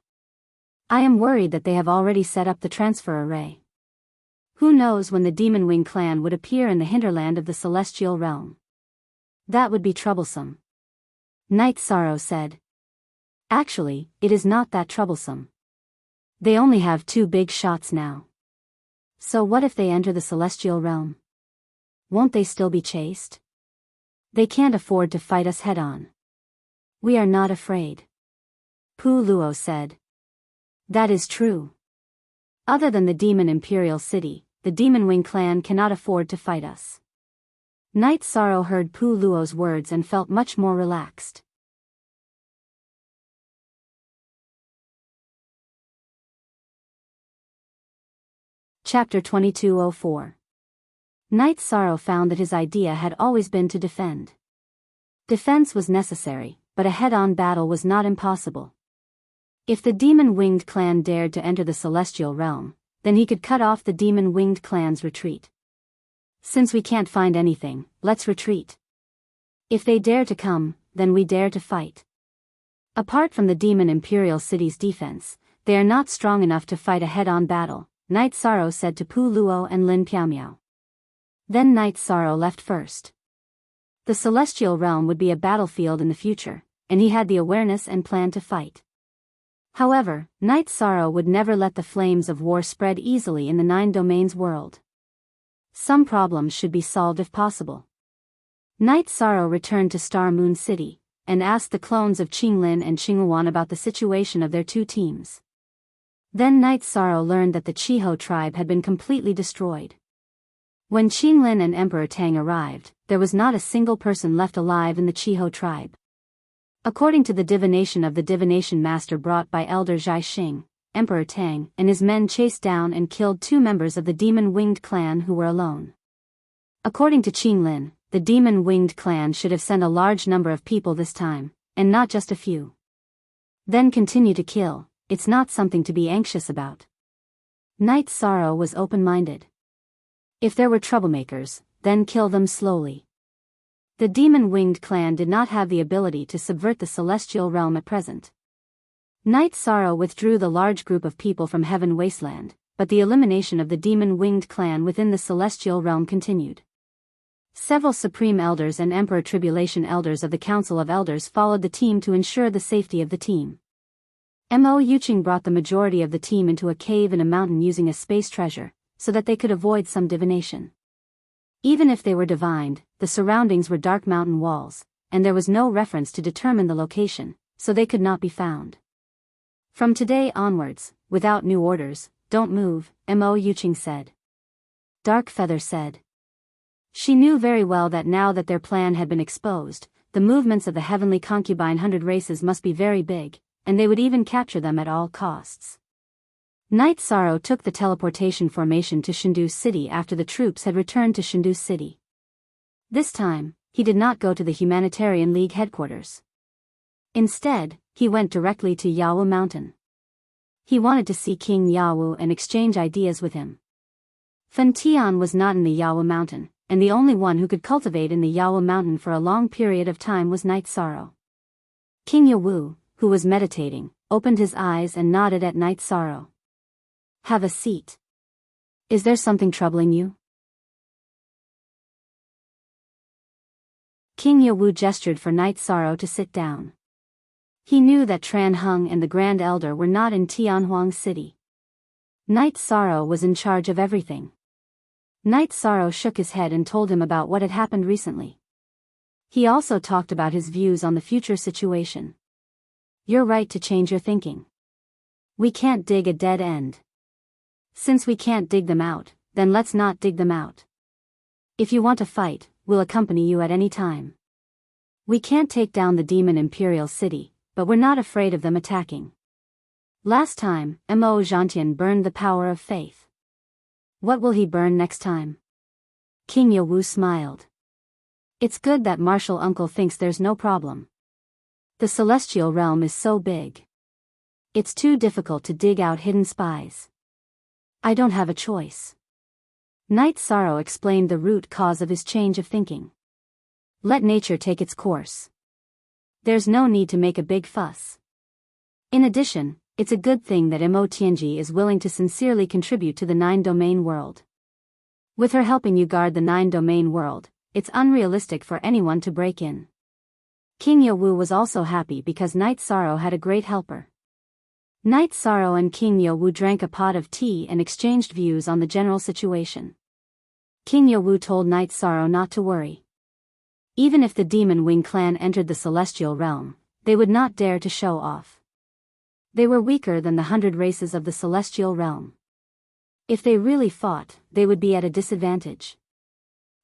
I am worried that they have already set up the transfer array. Who knows when the Demon Wing clan would appear in the hinterland of the celestial realm. That would be troublesome. Night Sorrow said. Actually, it is not that troublesome. They only have 2 big shots now. So what if they enter the celestial realm? Won't they still be chased? They can't afford to fight us head-on. We are not afraid. Pu Luo said. That is true. Other than the Demon Imperial City, the Demon Wing clan cannot afford to fight us. Night Sorrow heard Pu Luo's words and felt much more relaxed. Chapter 2204. Night Sorrow found that his idea had always been to defend. Defense was necessary, but a head-on battle was not impossible. If the Demon-Winged clan dared to enter the celestial realm, then he could cut off the Demon-Winged clan's retreat. Since we can't find anything, let's retreat. If they dare to come, then we dare to fight. Apart from the Demon Imperial City's defense, they are not strong enough to fight a head-on battle, Night Sorrow said to Pu Luo and Lin Piao. Then Night Sorrow left first. The celestial realm would be a battlefield in the future, and he had the awareness and plan to fight. However, Night Sorrow would never let the flames of war spread easily in the 9 domains world. Some problems should be solved if possible. Night Sorrow returned to Star Moon City, and asked the clones of Qinglin and Qingyuan about the situation of their 2 teams. Then Night Sorrow learned that the Chiho tribe had been completely destroyed. When Qinglin and Emperor Tang arrived, there was not a single person left alive in the Chiho tribe. According to the divination of the divination master brought by Elder Zhai Xing, Emperor Tang and his men chased down and killed 2 members of the Demon-Winged clan who were alone. According to Qinglin, the Demon-Winged clan should have sent a large number of people this time, and not just a few. Then continue to kill, it's not something to be anxious about. Night Sorrow was open-minded. If there were troublemakers, then kill them slowly. The Demon-Winged clan did not have the ability to subvert the celestial realm at present. Night Sorrow withdrew the large group of people from Heaven Wasteland, but the elimination of the Demon-Winged clan within the celestial realm continued. Several Supreme Elders and Emperor Tribulation Elders of the Council of Elders followed the team to ensure the safety of the team. Mo Yuqing brought the majority of the team into a cave in a mountain using a space treasure, so that they could avoid some divination. Even if they were divined, the surroundings were dark mountain walls, and there was no reference to determine the location, so they could not be found. From today onwards, without new orders, don't move, Mo Yuqing said. Dark Feather said. She knew very well that now that their plan had been exposed, the movements of the heavenly concubine 100 races must be very big, and they would even capture them at all costs. Night Sorrow took the teleportation formation to Shindu City after the troops had returned to Shindu City. This time, he did not go to the Humanitarian League headquarters. Instead, he went directly to Yawu Mountain. He wanted to see King Yawu and exchange ideas with him. Fen Tian was not in the Yawu Mountain, and the only one who could cultivate in the Yawu Mountain for a long period of time was Night Sorrow. King Yawu, who was meditating, opened his eyes and nodded at Night Sorrow. "Have a seat. Is there something troubling you?" King Yawu gestured for Night Sorrow to sit down. He knew that Tran Hung and the Grand Elder were not in Tianhuang City. Night Sorrow was in charge of everything. Night Sorrow shook his head and told him about what had happened recently. He also talked about his views on the future situation. "You're right to change your thinking. We can't dig a dead end. Since we can't dig them out, then let's not dig them out. If you want to fight, we'll accompany you at any time. We can't take down the demon Imperial City, but we're not afraid of them attacking. Last time, Mo Zhantian burned the power of faith. What will he burn next time?" King Yawu smiled. "It's good that Martial Uncle thinks there's no problem. The celestial realm is so big. It's too difficult to dig out hidden spies. I don't have a choice." Night Sorrow explained the root cause of his change of thinking. "Let nature take its course. There's no need to make a big fuss. In addition, it's a good thing that Mo Tianji is willing to sincerely contribute to the 9-domain world. With her helping you guard the 9-domain world, it's unrealistic for anyone to break in." King Yawu was also happy because Night Sorrow had a great helper. Night Sorrow and King Yawu drank a pot of tea and exchanged views on the general situation. King Yawu told Night Sorrow not to worry. Even if the Demon Wing clan entered the celestial realm, they would not dare to show off. They were weaker than the 100 races of the celestial realm. If they really fought, they would be at a disadvantage.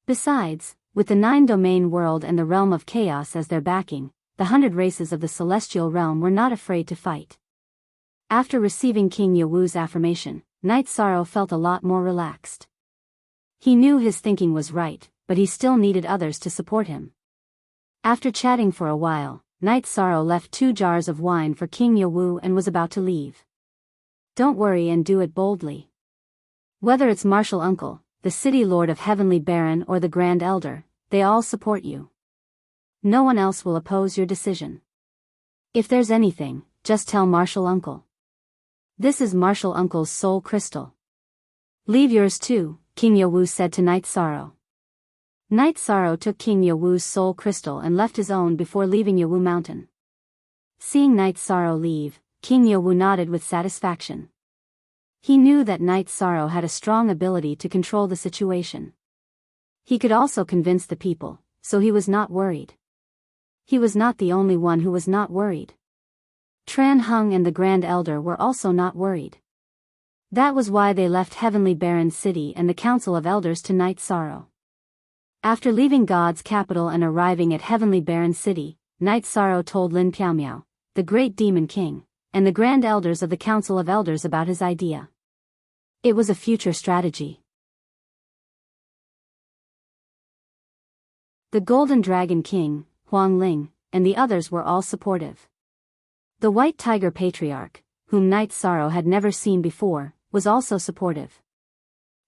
Besides, with the 9-domain world and the realm of chaos as their backing, the 100 races of the celestial realm were not afraid to fight. After receiving King Yawu's affirmation, Night Sorrow felt a lot more relaxed. He knew his thinking was right, but he still needed others to support him. After chatting for a while, Night Sorrow left 2 jars of wine for King Yawu and was about to leave. "Don't worry and do it boldly. Whether it's Martial Uncle, the City Lord of Heavenly Baron or the Grand Elder, they all support you. No one else will oppose your decision. If there's anything, just tell Martial Uncle. This is Martial Uncle's soul crystal. Leave yours too," King Yawu said to Night Sorrow. Night Sorrow took King Yawu's soul crystal and left his own before leaving Yawu Mountain. Seeing Night Sorrow leave, King Yawu nodded with satisfaction. He knew that Night Sorrow had a strong ability to control the situation. He could also convince the people, so he was not worried. He was not the only one who was not worried. Tran Hung and the Grand Elder were also not worried. That was why they left Heavenly Baron City and the Council of Elders to Night Sorrow. After leaving God's capital and arriving at Heavenly Baron City, Night Sorrow told Lin Piaomiao, the Great Demon King, and the Grand Elders of the Council of Elders about his idea. It was a future strategy. The Golden Dragon King, Huang Ling, and the others were all supportive. The White Tiger Patriarch, whom Night Sorrow had never seen before, was also supportive.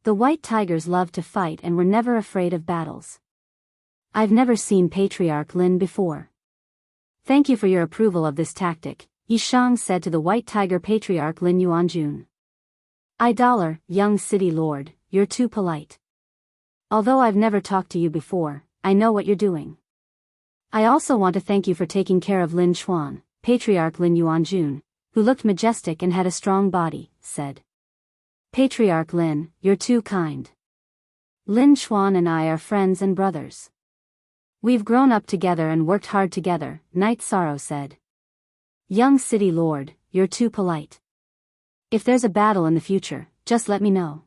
The White Tigers loved to fight and were never afraid of battles. "I've never seen Patriarch Lin before. Thank you for your approval of this tactic," Yishang said to the White Tiger Patriarch Lin Yuanjun. "Idoler, young city lord, you're too polite. Although I've never talked to you before, I know what you're doing. I also want to thank you for taking care of Lin Chuan," Patriarch Lin Yuanjun, who looked majestic and had a strong body, said. "Patriarch Lin, you're too kind. Lin Chuan and I are friends and brothers. We've grown up together and worked hard together," Night Sorrow said. "Young city lord, you're too polite. If there's a battle in the future, just let me know.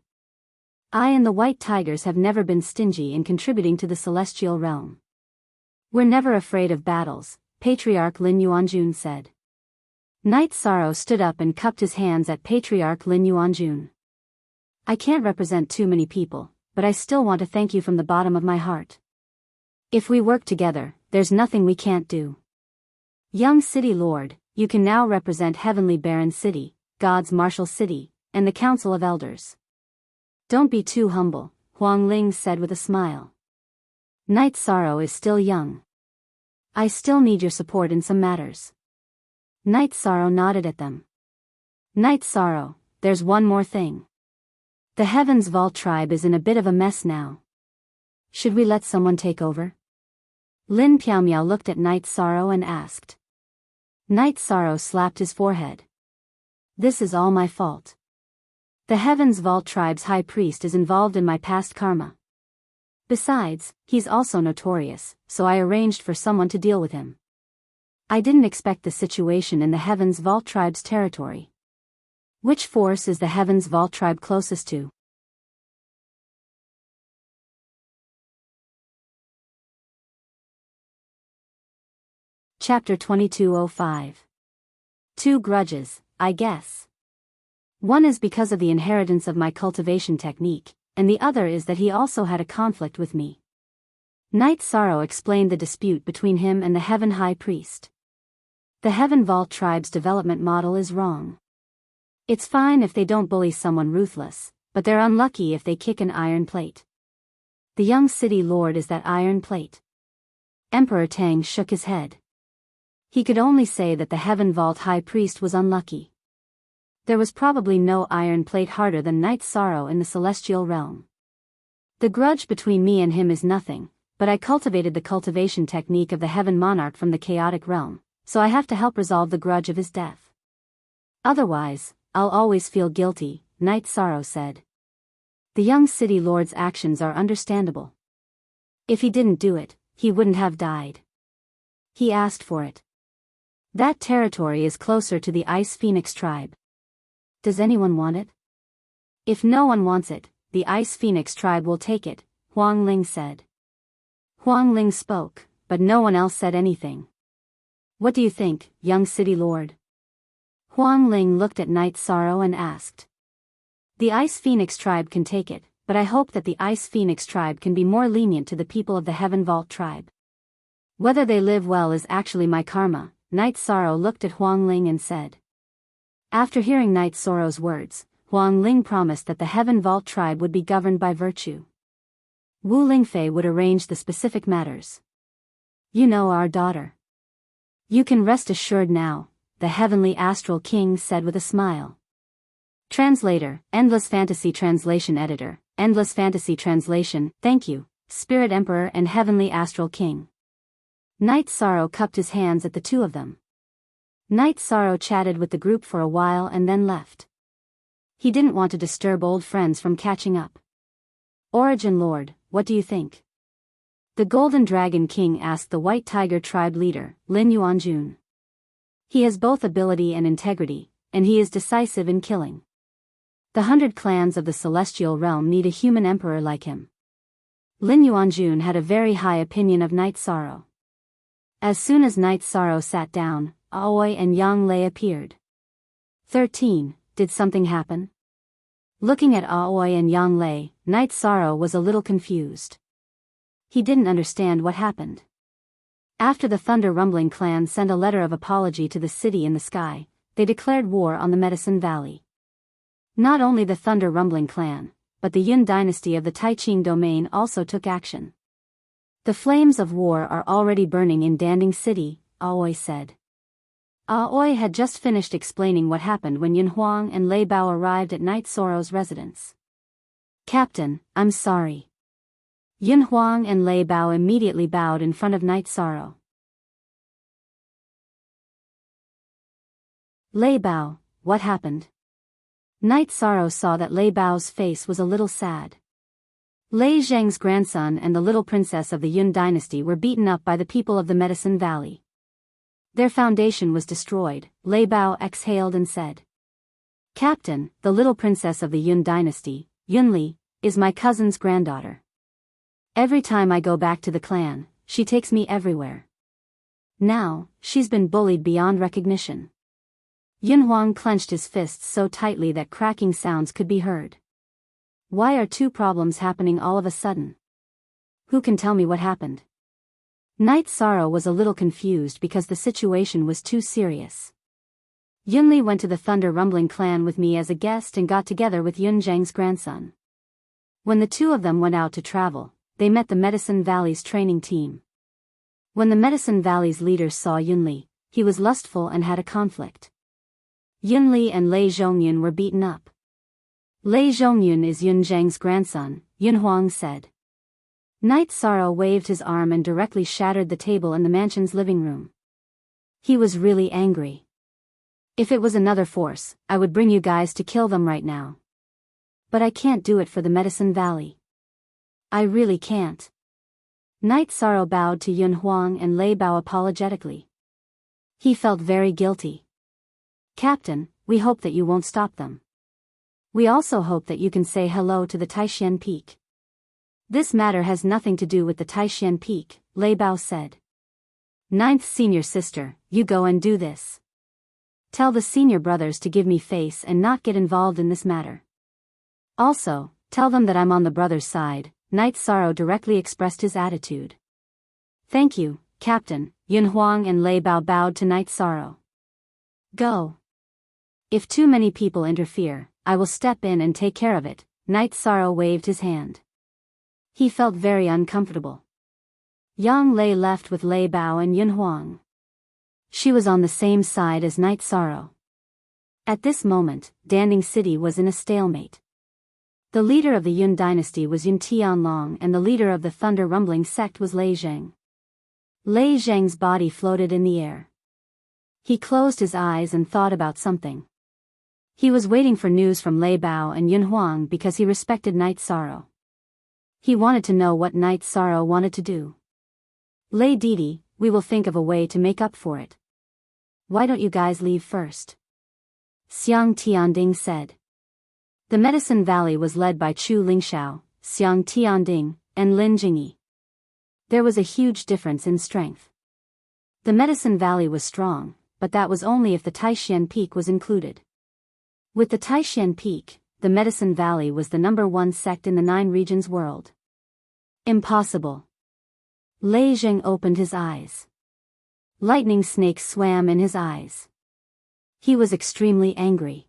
I and the White Tigers have never been stingy in contributing to the celestial realm. We're never afraid of battles, Patriarch Lin Yuanjun said. Knight Sorrow stood up and cupped his hands at Patriarch Lin Yuanjun. I can't represent too many people, but I still want to thank you from the bottom of my heart. If we work together, there's nothing we can't do. Young City Lord, you can now represent Heavenly Baron City, God's Martial City, and the Council of Elders. Don't be too humble, Huang Ling said with a smile. Knight Sorrow is still young. I still need your support in some matters. Knight Sorrow nodded at them. Knight Sorrow, there's one more thing. The Heavens Vault tribe is in a bit of a mess now. Should we let someone take over? Lin Piaomiao looked at Knight Sorrow and asked. Knight Sorrow slapped his forehead. This is all my fault. The Heavens Vault tribe's high priest is involved in my past karma. Besides, he's also notorious, so I arranged for someone to deal with him. I didn't expect the situation in the Heavens Vault tribe's territory. Which force is the Heavens Vault tribe closest to? Chapter 2205. Two grudges, I guess. One is because of the inheritance of my cultivation technique, and the other is that he also had a conflict with me. Knight Sorrow explained the dispute between him and the Heaven High Priest. The Heaven Vault tribe's development model is wrong. It's fine if they don't bully someone ruthless, but they're unlucky if they kick an iron plate. The young city lord is that iron plate. Emperor Tang shook his head. He could only say that the Heaven Vault High Priest was unlucky. There was probably no iron plate harder than Knight Sorrow in the celestial realm. The grudge between me and him is nothing, but I cultivated the cultivation technique of the Heaven Monarch from the chaotic realm, so I have to help resolve the grudge of his death. Otherwise, I'll always feel guilty, Knight Sorrow said. The young city lord's actions are understandable. If he didn't do it, he wouldn't have died. He asked for it. That territory is closer to the Ice Phoenix tribe. Does anyone want it? If no one wants it, the Ice Phoenix tribe will take it, Huang Ling said. Huang Ling spoke, but no one else said anything. What do you think, young city lord? Huang Ling looked at Knight Sorrow and asked. The Ice Phoenix tribe can take it, but I hope that the Ice Phoenix tribe can be more lenient to the people of the Heaven Vault tribe. Whether they live well is actually my karma, Knight Sorrow looked at Huang Ling and said. After hearing Knight Sorrow's words, Huang Ling promised that the Heaven Vault tribe would be governed by virtue. Wu Lingfei would arrange the specific matters. You know our daughter. You can rest assured now, the Heavenly Astral King said with a smile. Translator, Endless Fantasy Translation Editor, Endless Fantasy Translation, thank you, Spirit Emperor and Heavenly Astral King. Knight Sorrow cupped his hands at the two of them. Knight Sorrow chatted with the group for a while and then left. He didn't want to disturb old friends from catching up. Origin Lord, what do you think? The Golden Dragon King asked the White Tiger tribe leader, Lin Yuanjun. He has both ability and integrity, and he is decisive in killing. The 100 clans of the Celestial Realm need a human emperor like him. Lin Yuanjun had a very high opinion of Knight Sorrow. As soon as Knight Sorrow sat down, Aoi and Yang Lei appeared. 13. Did something happen? Looking at Aoi and Yang Lei, Knight Sorrow was a little confused. He didn't understand what happened. After the Thunder Rumbling clan sent a letter of apology to the city in the sky, they declared war on the Medicine Valley. Not only the Thunder Rumbling clan, but the Yun dynasty of the Taiching domain also took action. The flames of war are already burning in Danding City, Aoi said. Aoi had just finished explaining what happened when Yun Huang and Lei Bao arrived at Knight Sorrow's residence. Captain, I'm sorry. Yun Huang and Lei Bao immediately bowed in front of Knight Sorrow. Lei Bao, what happened? Knight Sorrow saw that Lei Bao's face was a little sad. Lei Zheng's grandson and the little princess of the Yun dynasty were beaten up by the people of the Medicine Valley. Their foundation was destroyed, Lei Bao exhaled and said. Captain, the little princess of the Yun dynasty, Yunli, is my cousin's granddaughter. Every time I go back to the clan, she takes me everywhere. Now, she's been bullied beyond recognition. Yunhuang clenched his fists so tightly that cracking sounds could be heard. Why are two problems happening all of a sudden? Who can tell me what happened? Night Sorrow was a little confused because the situation was too serious. Yunli went to the Thunder Rumbling clan with me as a guest and got together with Yun Zheng's grandson. When the two of them went out to travel, they met the Medicine Valley's training team. When the Medicine Valley's leader saw Yunli, he was lustful and had a conflict. Yunli and Lei Zhongyun were beaten up. Lei Zhongyun is Yun Zheng's grandson, Yunhuang said. Night Sorrow waved his arm and directly shattered the table in the mansion's living room. He was really angry. If it was another force, I would bring you guys to kill them right now. But I can't do it for the Medicine Valley. I really can't. Night Sorrow bowed to Yunhuang and Lei Bao apologetically. He felt very guilty. Captain, we hope that you won't stop them. We also hope that you can say hello to the Taishan Peak. This matter has nothing to do with the Taishan Peak, Lei Bao said. Ninth senior sister, you go and do this. Tell the senior brothers to give me face and not get involved in this matter. Also, tell them that I'm on the brothers' side. Night Sorrow directly expressed his attitude. Thank you, Captain. Yunhuang and Lei Bao bowed to Night Sorrow. Go. If too many people interfere, I will step in and take care of it. Night Sorrow waved his hand. He felt very uncomfortable. Yang Lei left with Lei Bao and Yunhuang. She was on the same side as Night Sorrow. At this moment, Danding City was in a stalemate. The leader of the Yun dynasty was Yun Tianlong and the leader of the Thunder Rumbling sect was Lei Zheng. Lei Zheng's body floated in the air. He closed his eyes and thought about something. He was waiting for news from Lei Bao and Yunhuang because he respected Night Sorrow. He wanted to know what Night Sorrow wanted to do. Lei Didi, we will think of a way to make up for it. Why don't you guys leave first? Xiang Tianding said. The Medicine Valley was led by Chu Lingxiao, Xiang Tianding, and Lin Jingyi. There was a huge difference in strength. The Medicine Valley was strong, but that was only if the Taishan Peak was included. With the Taishan Peak, the Medicine Valley was the #1 sect in the 9 regions world. Impossible. Lei Zheng opened his eyes. Lightning snakes swam in his eyes. He was extremely angry.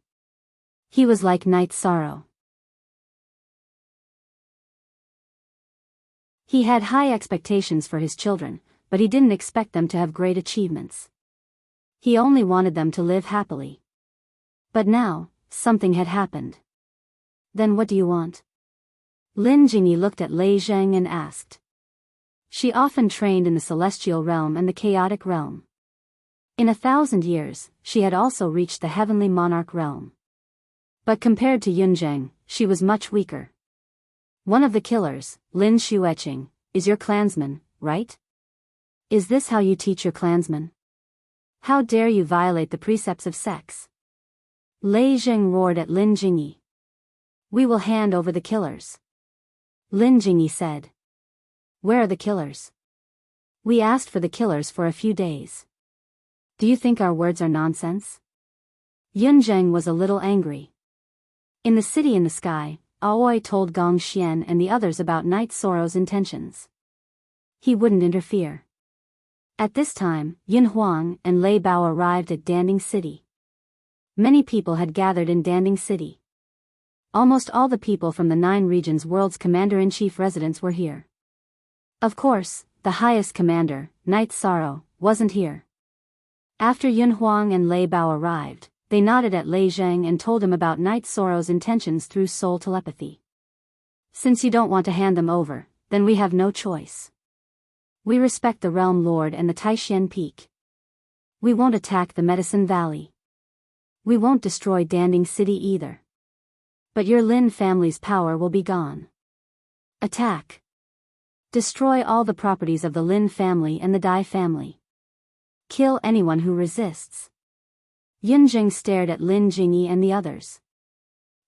He was like Night Sorrow. He had high expectations for his children, but he didn't expect them to have great achievements. He only wanted them to live happily. But now, something had happened. Then what do you want? Lin Jingyi looked at Lei Zheng and asked. She often trained in the celestial realm and the chaotic realm. In 1,000 years, she had also reached the heavenly monarch realm. But compared to Yun Zheng, she was much weaker. One of the killers, Lin Xueqing, is your clansman, right? Is this how you teach your clansmen? How dare you violate the precepts of sex? Lei Zheng roared at Lin Jingyi. We will hand over the killers. Lin Jingyi said. Where are the killers? We asked for the killers for a few days. Do you think our words are nonsense? Yun Zheng was a little angry. In the city in the sky, Aoi told Gong Xian and the others about Night Sorrow's intentions. He wouldn't interfere. At this time, Yunhuang and Lei Bao arrived at Danding City. Many people had gathered in Danding City. Almost all the people from the 9 regions world's commander-in-chief residence were here. Of course, the highest commander, Night Sorrow, wasn't here. After Yunhuang and Lei Bao arrived, they nodded at Lei Zheng and told him about Night Sorrow's intentions through soul telepathy. Since you don't want to hand them over, then we have no choice. We respect the Realm Lord and the Taishan Peak. We won't attack the Medicine Valley. We won't destroy Danding City either. But your Lin family's power will be gone. Attack. Destroy all the properties of the Lin family and the Dai family. Kill anyone who resists. Yun Zheng stared at Lin Jingyi and the others.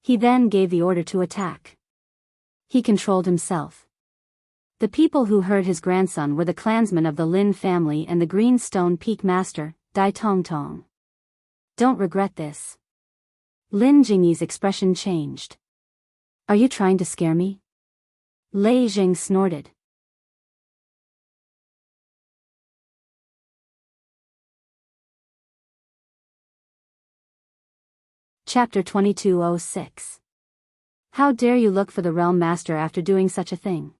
He then gave the order to attack. He controlled himself. The people who heard his grandson were the clansmen of the Lin family and the Green Stone Peak Master, Dai Tong Tong. Don't regret this. Lin Jingyi's expression changed. Are you trying to scare me? Lei Jing snorted. Chapter 2206. How dare you look for the Realm Master after doing such a thing?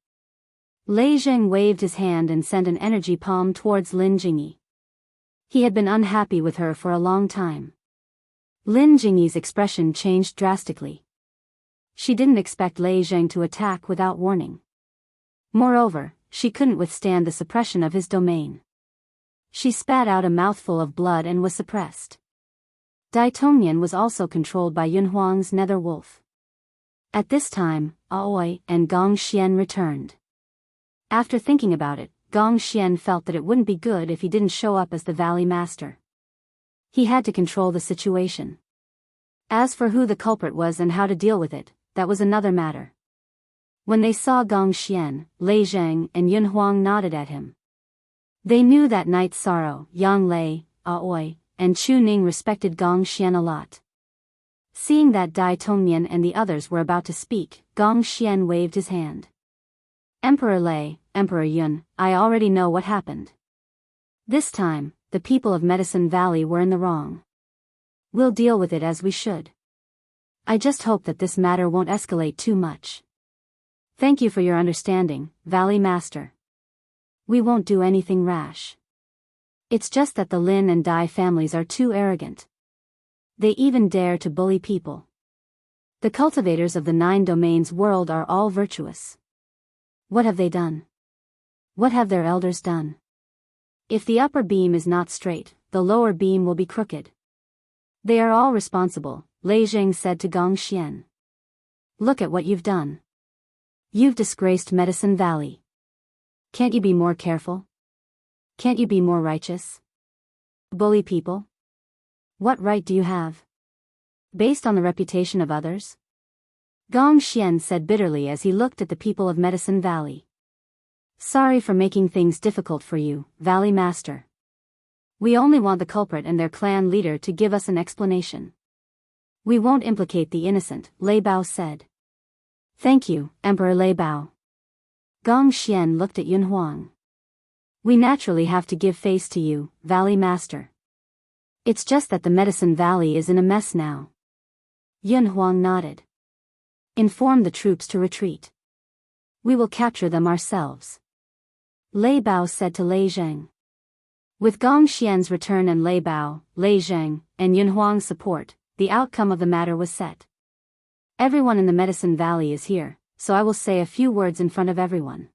Lei Jing waved his hand and sent an energy palm towards Lin Jingyi. He had been unhappy with her for a long time. Lin Jingyi's expression changed drastically. She didn't expect Lei Jing to attack without warning. Moreover, she couldn't withstand the suppression of his domain. She spat out a mouthful of blood and was suppressed. Dai Tongnian was also controlled by Yun Huang's nether wolf. At this time, Aoi and Gong Xian returned. After thinking about it, Gong Xian felt that it wouldn't be good if he didn't show up as the Valley Master. He had to control the situation. As for who the culprit was and how to deal with it, that was another matter. When they saw Gong Xian, Lei Zhang and Yun Huang nodded at him. They knew that Night Sorrow, Yang Lei, Aoi, and Chu Ning respected Gong Xian a lot. Seeing that Dai Tongnian and the others were about to speak, Gong Xian waved his hand. Emperor Lei, Emperor Yun, I already know what happened. This time, the people of Medicine Valley were in the wrong. We'll deal with it as we should. I just hope that this matter won't escalate too much. Thank you for your understanding, Valley Master. We won't do anything rash. It's just that the Lin and Dai families are too arrogant. They even dare to bully people. The cultivators of the 9 domains world are all virtuous. What have they done? What have their elders done? If the upper beam is not straight, the lower beam will be crooked. They are all responsible, Lei Jing said to Gong Xian. Look at what you've done. You've disgraced Medicine Valley. Can't you be more careful? Can't you be more righteous? Bully people? What right do you have? Based on the reputation of others? Gong Xian said bitterly as he looked at the people of Medicine Valley. Sorry for making things difficult for you, Valley Master. We only want the culprit and their clan leader to give us an explanation. We won't implicate the innocent, Lei Bao said. Thank you, Emperor Lei Bao. Gong Xian looked at Yun Huang. We naturally have to give face to you, Valley Master. It's just that the Medicine Valley is in a mess now. Yun Huang nodded. Inform the troops to retreat. We will capture them ourselves. Lei Bao said to Lei Zhang. With Gong Xian's return and Lei Bao, Lei Zhang, and Yun Huang's support, the outcome of the matter was set. Everyone in the Medicine Valley is here, so I will say a few words in front of everyone.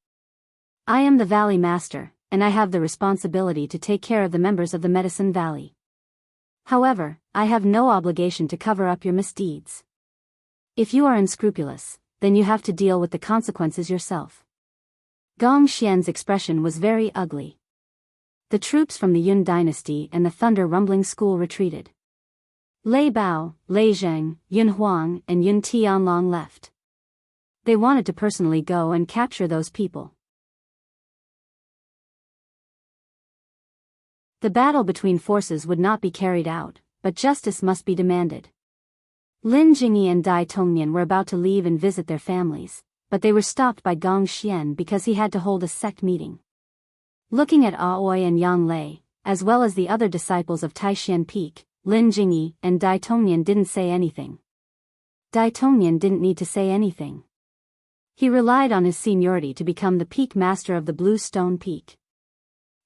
I am the Valley Master, and I have the responsibility to take care of the members of the Medicine Valley. However, I have no obligation to cover up your misdeeds. If you are unscrupulous, then you have to deal with the consequences yourself. Gong Xian's expression was very ugly. The troops from the Yun dynasty and the Thunder Rumbling School retreated. Lei Bao, Lei Zhang, Yun Huang, and Yun Tianlong left. They wanted to personally go and capture those people. The battle between forces would not be carried out, but justice must be demanded. Lin Jingyi and Dai Tongnian were about to leave and visit their families, but they were stopped by Gong Xian because he had to hold a sect meeting. Looking at Aoi and Yang Lei, as well as the other disciples of Taishan Peak, Lin Jingyi and Dai Tongnian didn't say anything. Dai Tongnian didn't need to say anything. He relied on his seniority to become the Peak Master of the Blue Stone Peak.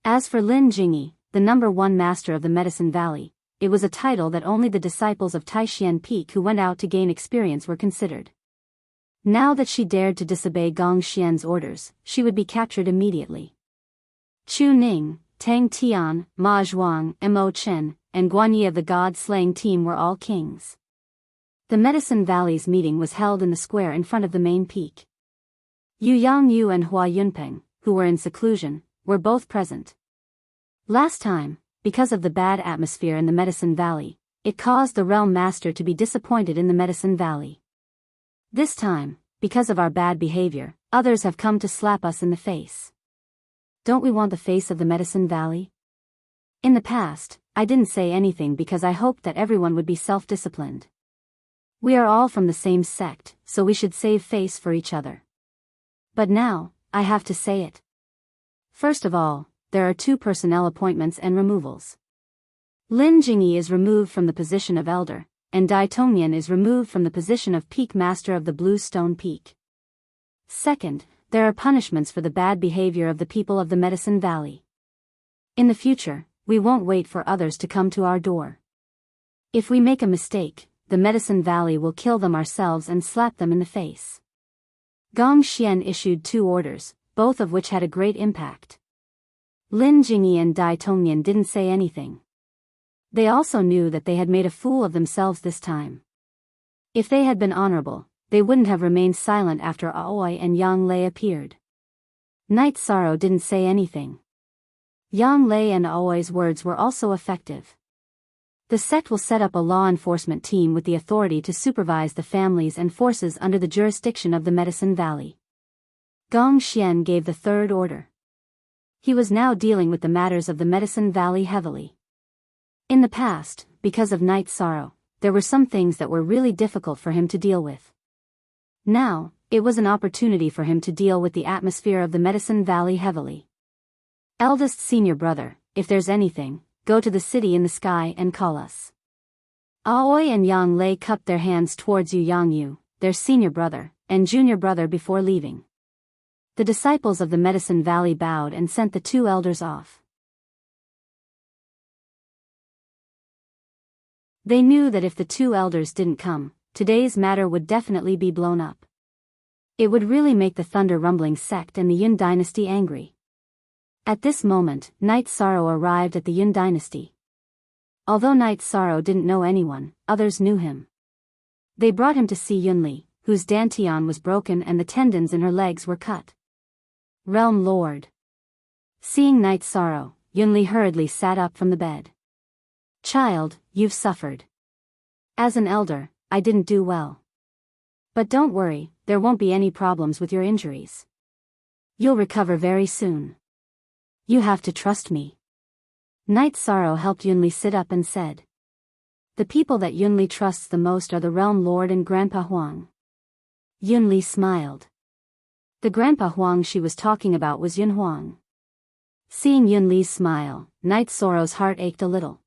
As for Lin Jingyi, the #1 master of the Medicine Valley, it was a title that only the disciples of Taishan Peak who went out to gain experience were considered. Now that she dared to disobey Gong Xian's orders, she would be captured immediately. Chu Ning, Tang Tian, Ma Zhuang, Mo Chen, and Guan Yi of the God-slaying team were all kings. The Medicine Valley's meeting was held in the square in front of the main peak. Yu Yangyu and Hua Yunpeng, who were in seclusion, were both present. Last time, because of the bad atmosphere in the Medicine Valley, it caused the Realm Master to be disappointed in the Medicine Valley. This time, because of our bad behavior, others have come to slap us in the face. Don't we want the face of the Medicine Valley? In the past, I didn't say anything because I hoped that everyone would be self-disciplined. We are all from the same sect, so we should save face for each other. But now, I have to say it. First of all, there are 2 personnel appointments and removals. Lin Jingyi is removed from the position of Elder, and Dai Tongnian is removed from the position of Peak Master of the Blue Stone Peak. Second, there are punishments for the bad behavior of the people of the Medicine Valley. In the future, we won't wait for others to come to our door. If we make a mistake, the Medicine Valley will kill them ourselves and slap them in the face. Gong Xian issued 2 orders, both of which had a great impact. Lin Jingyi and Dai Tongnian didn't say anything. They also knew that they had made a fool of themselves this time. If they had been honorable, they wouldn't have remained silent after Aoi and Yang Lei appeared. Night Sorrow didn't say anything. Yang Lei and Aoi's words were also effective. The sect will set up a law enforcement team with the authority to supervise the families and forces under the jurisdiction of the Medicine Valley. Gong Xian gave the 3rd order. He was now dealing with the matters of the Medicine Valley heavily. In the past, because of Night Sorrow, there were some things that were really difficult for him to deal with. Now, it was an opportunity for him to deal with the atmosphere of the Medicine Valley heavily. Eldest senior brother, if there's anything, go to the city in the sky and call us. Aoi and Yang Lei cupped their hands towards Yang Yu, their senior brother, and junior brother before leaving. The disciples of the Medicine Valley bowed and sent the 2 elders off. They knew that if the 2 elders didn't come, today's matter would definitely be blown up. It would really make the Thunder Rumbling sect and the Yun dynasty angry. At this moment, Night Sorrow arrived at the Yun dynasty. Although Night Sorrow didn't know anyone, others knew him. They brought him to see Yunli, whose dantian was broken and the tendons in her legs were cut. Realm Lord. Seeing Night Sorrow, Yunli hurriedly sat up from the bed. Child, you've suffered. As an elder, I didn't do well. But don't worry, there won't be any problems with your injuries. You'll recover very soon. You have to trust me. Night Sorrow helped Yunli sit up and said. The people that Yunli trusts the most are the Realm Lord and Grandpa Huang. Yunli smiled. The Grandpa Huang she was talking about was Yun Huang. Seeing Yunli's smile, Night Sorrow's heart ached a little.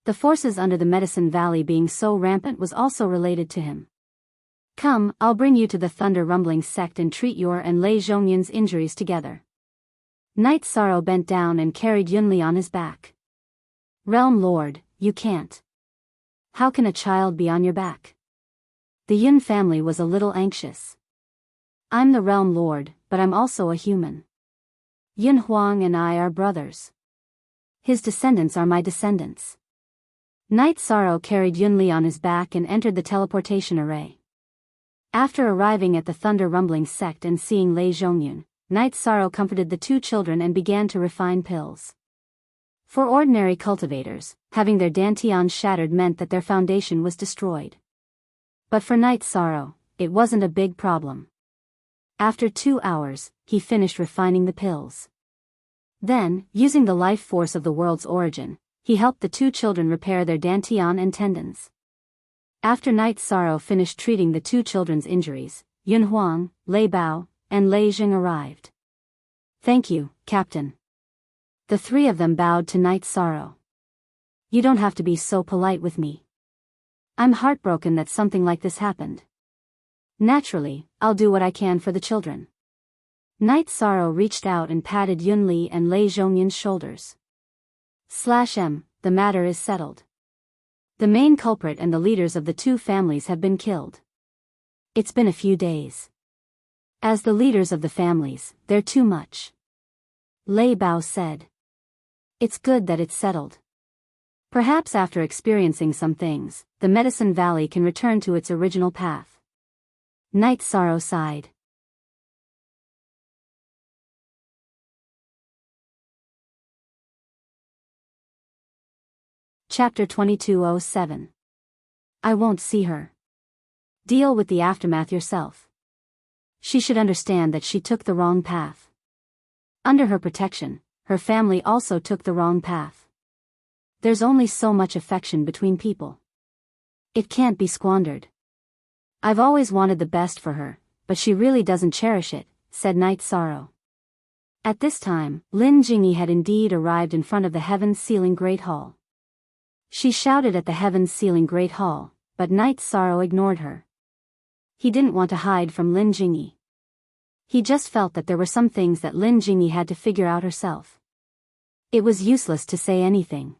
The forces under the Medicine Valley being so rampant was also related to him. Come, I'll bring you to the Thunder Rumbling sect and treat your and Lei Zhongyun's injuries together. Night Sorrow bent down and carried Yunli on his back. Realm Lord, you can't. How can a child be on your back? The Yun family was a little anxious. I'm the Realm Lord, but I'm also a human. Yun Huang and I are brothers. His descendants are my descendants. Night Sorrow carried Yunli on his back and entered the teleportation array. After arriving at the Thunder Rumbling sect and seeing Lei Zhongyun, Night Sorrow comforted the 2 children and began to refine pills. For ordinary cultivators, having their dantian shattered meant that their foundation was destroyed. But for Night Sorrow, it wasn't a big problem. After 2 hours, he finished refining the pills. Then, using the life force of the world's origin, he helped the 2 children repair their dantian and tendons. After Night Sorrow finished treating the 2 children's injuries, Yun Huang, Lei Bao, and Lei Jing arrived. Thank you, Captain. The 3 of them bowed to Night Sorrow. You don't have to be so polite with me. I'm heartbroken that something like this happened. Naturally, I'll do what I can for the children. Night Sorrow reached out and patted Yunli and Lei Zhongyun's shoulders. /M, the matter is settled. The main culprit and the leaders of the 2 families have been killed. It's been a few days. As the leaders of the families, they're too much. Lei Bao said. It's good that it's settled. Perhaps after experiencing some things, the Medicine Valley can return to its original path. Night Sorrow sighed. Chapter 2207. I won't see her. Deal with the aftermath yourself. She should understand that she took the wrong path. Under her protection, her family also took the wrong path. There's only so much affection between people. It can't be squandered. I've always wanted the best for her, but she really doesn't cherish it, said Night Sorrow. At this time, Lin Jingyi had indeed arrived in front of the Heaven-Sealing Great Hall. She shouted at the Heaven-Sealing Great Hall, but Night Sorrow ignored her. He didn't want to hide from Lin Jingyi. He just felt that there were some things that Lin Jingyi had to figure out herself. It was useless to say anything.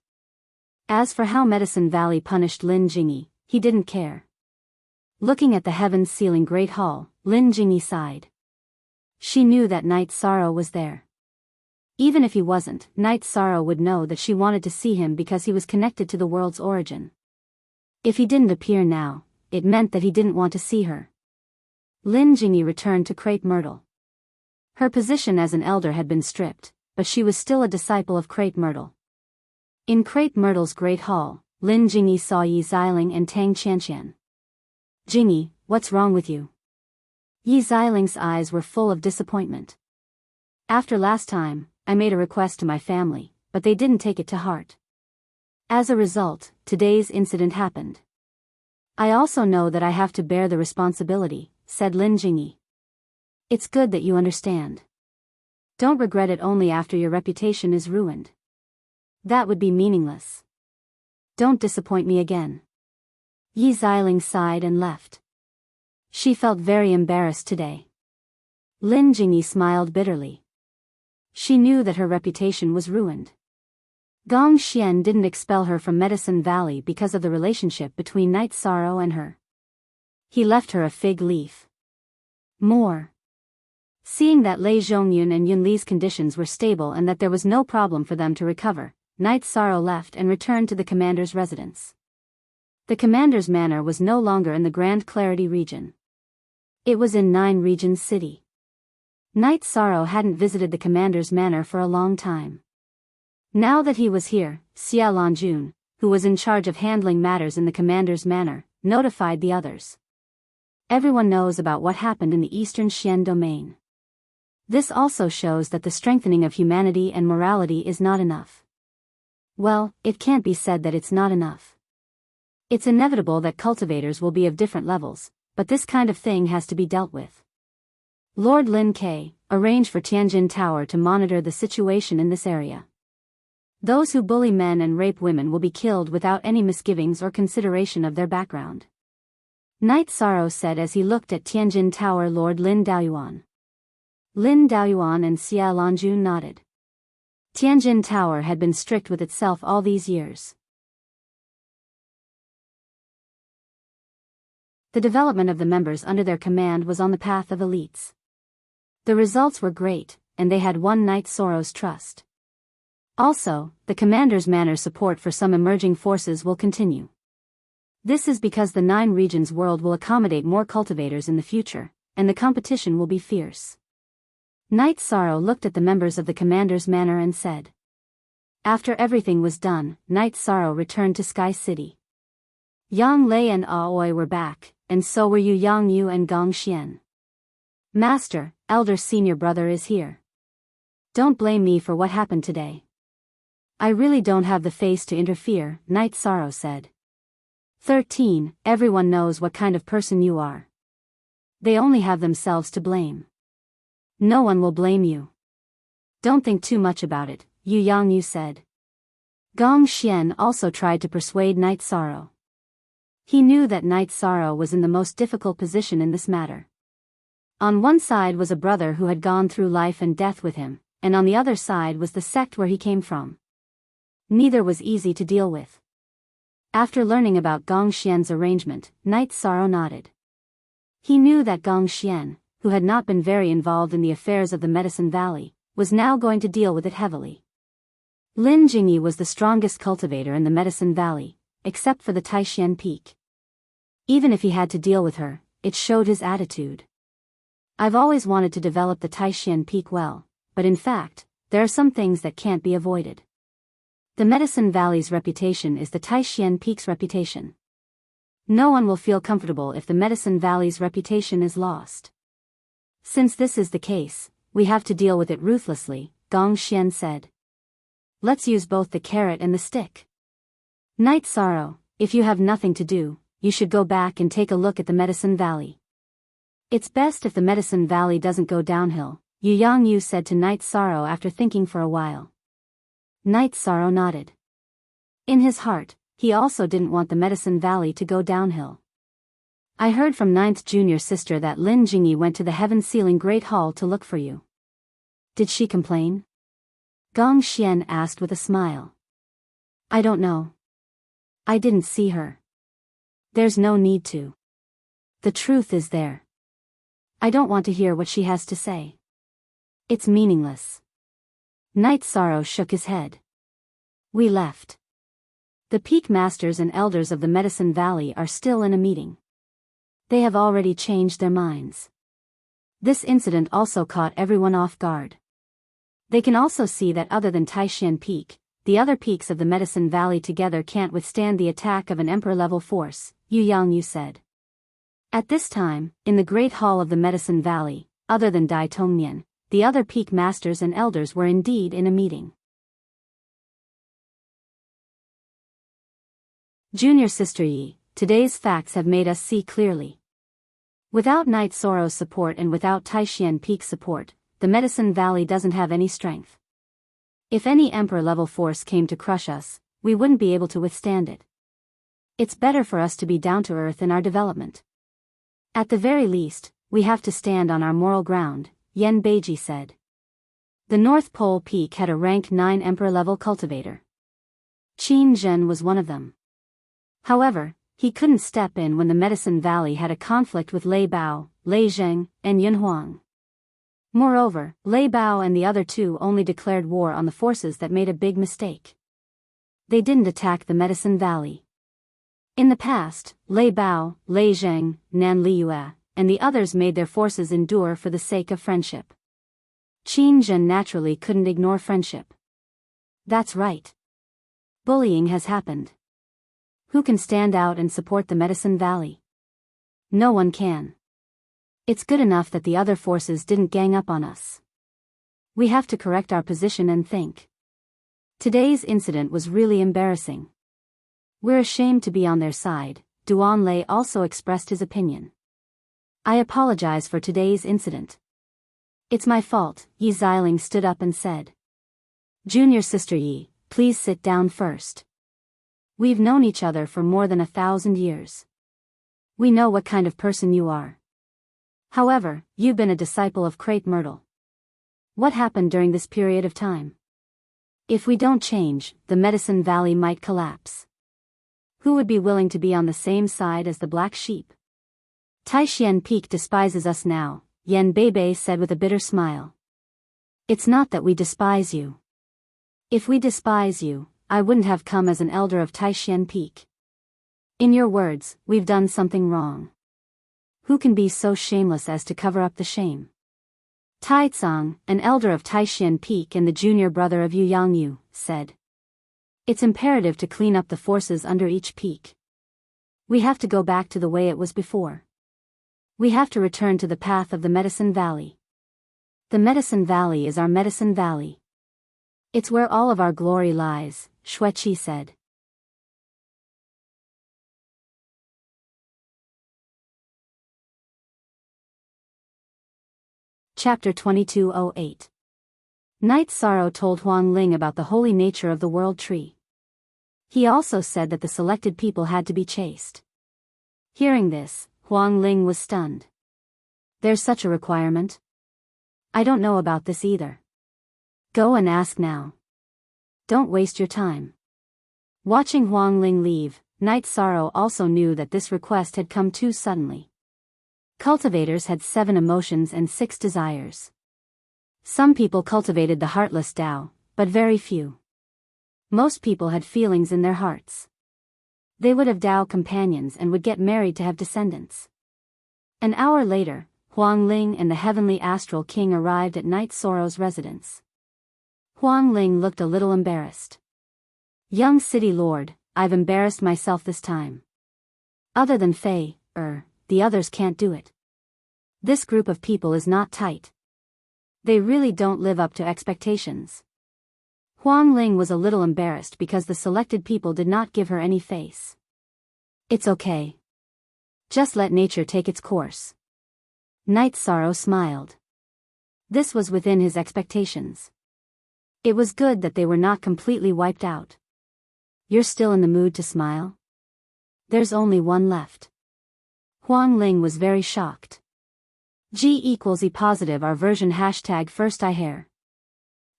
As for how Medicine Valley punished Lin Jingyi, he didn't care. Looking at the Heaven-Sealing Great Hall, Lin Jingyi sighed. She knew that Night Sorrow was there. Even if he wasn't, Night Sorrow would know that she wanted to see him because he was connected to the world's origin. If he didn't appear now, it meant that he didn't want to see her. Lin Jingyi returned to Crepe Myrtle. Her position as an elder had been stripped, but she was still a disciple of Crepe Myrtle. In Crepe Myrtle's Great Hall, Lin Jingyi saw Yi Xiling and Tang Qianqian. Jingyi, what's wrong with you? Yi Xiling's eyes were full of disappointment. After last time, I made a request to my family, but they didn't take it to heart. As a result, today's incident happened. I also know that I have to bear the responsibility, said Lin Jingyi. It's good that you understand. Don't regret it only after your reputation is ruined. That would be meaningless. Don't disappoint me again. Yi Xiling sighed and left. She felt very embarrassed today. Lin Jingyi smiled bitterly. She knew that her reputation was ruined. Gong Xian didn't expel her from Medicine Valley because of the relationship between Night Sorrow and her. He left her a fig leaf. More. Seeing that Lei Zhongyun and Yun Li's conditions were stable and that there was no problem for them to recover, Night Sorrow left and returned to the commander's residence. The commander's manor was no longer in the Grand Clarity region. It was in Nine Regions City. Night Sorrow hadn't visited the commander's manor for a long time. Now that he was here, Xia Lanjun, who was in charge of handling matters in the commander's manor, notified the others. Everyone knows about what happened in the Eastern Xian domain. This also shows that the strengthening of humanity and morality is not enough. Well, it can't be said that it's not enough. It's inevitable that cultivators will be of different levels, but this kind of thing has to be dealt with. Lord Lin Ke, arrange for Tianjin Tower to monitor the situation in this area. Those who bully men and rape women will be killed without any misgivings or consideration of their background. Night Sorrow said as he looked at Tianjin Tower. Lord Lin Daoyuan. Lin Daoyuan and Xia Lanjun nodded. Tianjin Tower had been strict with itself all these years. The development of the members under their command was on the path of elites. The results were great, and they had won Night Sorrow's trust. Also, the commander's manor support for some emerging forces will continue. This is because the Nine Regions world will accommodate more cultivators in the future, and the competition will be fierce. Night Sorrow looked at the members of the commander's manor and said. After everything was done, Night Sorrow returned to Sky City. Yang Lei and Aoi were back, and so were Yang Yu and Gong Xian. Master, elder senior brother is here. Don't blame me for what happened today. I really don't have the face to interfere, Night Sorrow said. 13. Everyone knows what kind of person you are. They only have themselves to blame. No one will blame you. Don't think too much about it, Yang Yu said. Gong Xian also tried to persuade Night Sorrow. He knew that Night Sorrow was in the most difficult position in this matter. On one side was a brother who had gone through life and death with him, and on the other side was the sect where he came from. Neither was easy to deal with. After learning about Gong Xian's arrangement, Night Sorrow nodded. He knew that Gong Xian, who had not been very involved in the affairs of the Medicine Valley, was now going to deal with it heavily. Lin Jingyi was the strongest cultivator in the Medicine Valley, except for the Taishan Peak. Even if he had to deal with her, it showed his attitude. I've always wanted to develop the Taishan Peak well, but in fact, there are some things that can't be avoided. The Medicine Valley's reputation is the Taishan Peak's reputation. No one will feel comfortable if the Medicine Valley's reputation is lost. Since this is the case, we have to deal with it ruthlessly, Gong Xian said. Let's use both the carrot and the stick. Night Sorrow, if you have nothing to do, you should go back and take a look at the Medicine Valley. It's best if the Medicine Valley doesn't go downhill, Yu Yangyu said to Night Sorrow after thinking for a while. Night Sorrow nodded. In his heart, he also didn't want the Medicine Valley to go downhill. I heard from Ninth Junior Sister that Lin Jingyi went to the Heaven-Sealing Great Hall to look for you. Did she complain? Gong Xian asked with a smile. I don't know. I didn't see her. There's no need to. The truth is there. I don't want to hear what she has to say. It's meaningless. Night Sorrow shook his head. We left. The peak masters and elders of the Medicine Valley are still in a meeting. They have already changed their minds. This incident also caught everyone off guard. They can also see that other than Taishan Peak, the other peaks of the Medicine Valley together can't withstand the attack of an Emperor-level force, Yu Yangyu said. At this time, in the Great Hall of the Medicine Valley, other than Dai Tongnian, the other peak masters and elders were indeed in a meeting. Junior Sister Yi, today's facts have made us see clearly. Without Night Sorrow's support and without Taishan Peak's support, the Medicine Valley doesn't have any strength. If any Emperor-level force came to crush us, we wouldn't be able to withstand it. It's better for us to be down to earth in our development. At the very least, we have to stand on our moral ground, Yen Beiji said. The North Pole Peak had a rank 9 Emperor-level cultivator. Qin Zhen was one of them. However, he couldn't step in when the Medicine Valley had a conflict with Lei Bao, Lei Zheng, and Yun Huang. Moreover, Lei Bao and the other two only declared war on the forces that made a big mistake. They didn't attack the Medicine Valley. In the past, Lei Bao, Lei Zheng, Nan Liyue, and the others made their forces endure for the sake of friendship. Qin Zhen naturally couldn't ignore friendship. That's right. Bullying has happened. Who can stand out and support the Medicine Valley? No one can. It's good enough that the other forces didn't gang up on us. We have to correct our position and think. Today's incident was really embarrassing. We're ashamed to be on their side, Duan Lei also expressed his opinion. I apologize for today's incident. It's my fault, Yi Xiling stood up and said. Junior Sister Yi, please sit down first. We've known each other for more than 1,000 years. We know what kind of person you are. However, you've been a disciple of Crepe Myrtle. What happened during this period of time? If we don't change, the Medicine Valley might collapse. Who would be willing to be on the same side as the black sheep? Taishan Peak despises us now, Yen Beibei said with a bitter smile. It's not that we despise you. If we despise you, I wouldn't have come as an elder of Taishan Peak. In your words, we've done something wrong. Who can be so shameless as to cover up the shame? Taizong, an elder of Taishan Peak and the junior brother of Yu Yangyu, said. It's imperative to clean up the forces under each peak. We have to go back to the way it was before. We have to return to the path of the Medicine Valley. The Medicine Valley is our Medicine Valley. It's where all of our glory lies, Xueqi said. Chapter 2208. Night Sorrow told Huang Ling about the holy nature of the World Tree. He also said that the selected people had to be chaste. Hearing this, Huang Ling was stunned. There's such a requirement? I don't know about this either. Go and ask now. Don't waste your time. Watching Huang Ling leave, Night Sorrow also knew that this request had come too suddenly. Cultivators had 7 emotions and 6 desires. Some people cultivated the heartless Tao, but very few. Most people had feelings in their hearts. They would have Tao companions and would get married to have descendants. An hour later, Huang Ling and the Heavenly Astral King arrived at Night Sorrow's residence. Huang Ling looked a little embarrassed. Young City Lord, I've embarrassed myself this time. Other than Fei, the others can't do it. This group of people is not tight. They really don't live up to expectations. Huang Ling was a little embarrassed because the selected people did not give her any face. It's okay. Just let nature take its course. Night Sorrow smiled. This was within his expectations. It was good that they were not completely wiped out. You're still in the mood to smile? There's only one left. Huang Ling was very shocked. G=E positive our version #first I hair.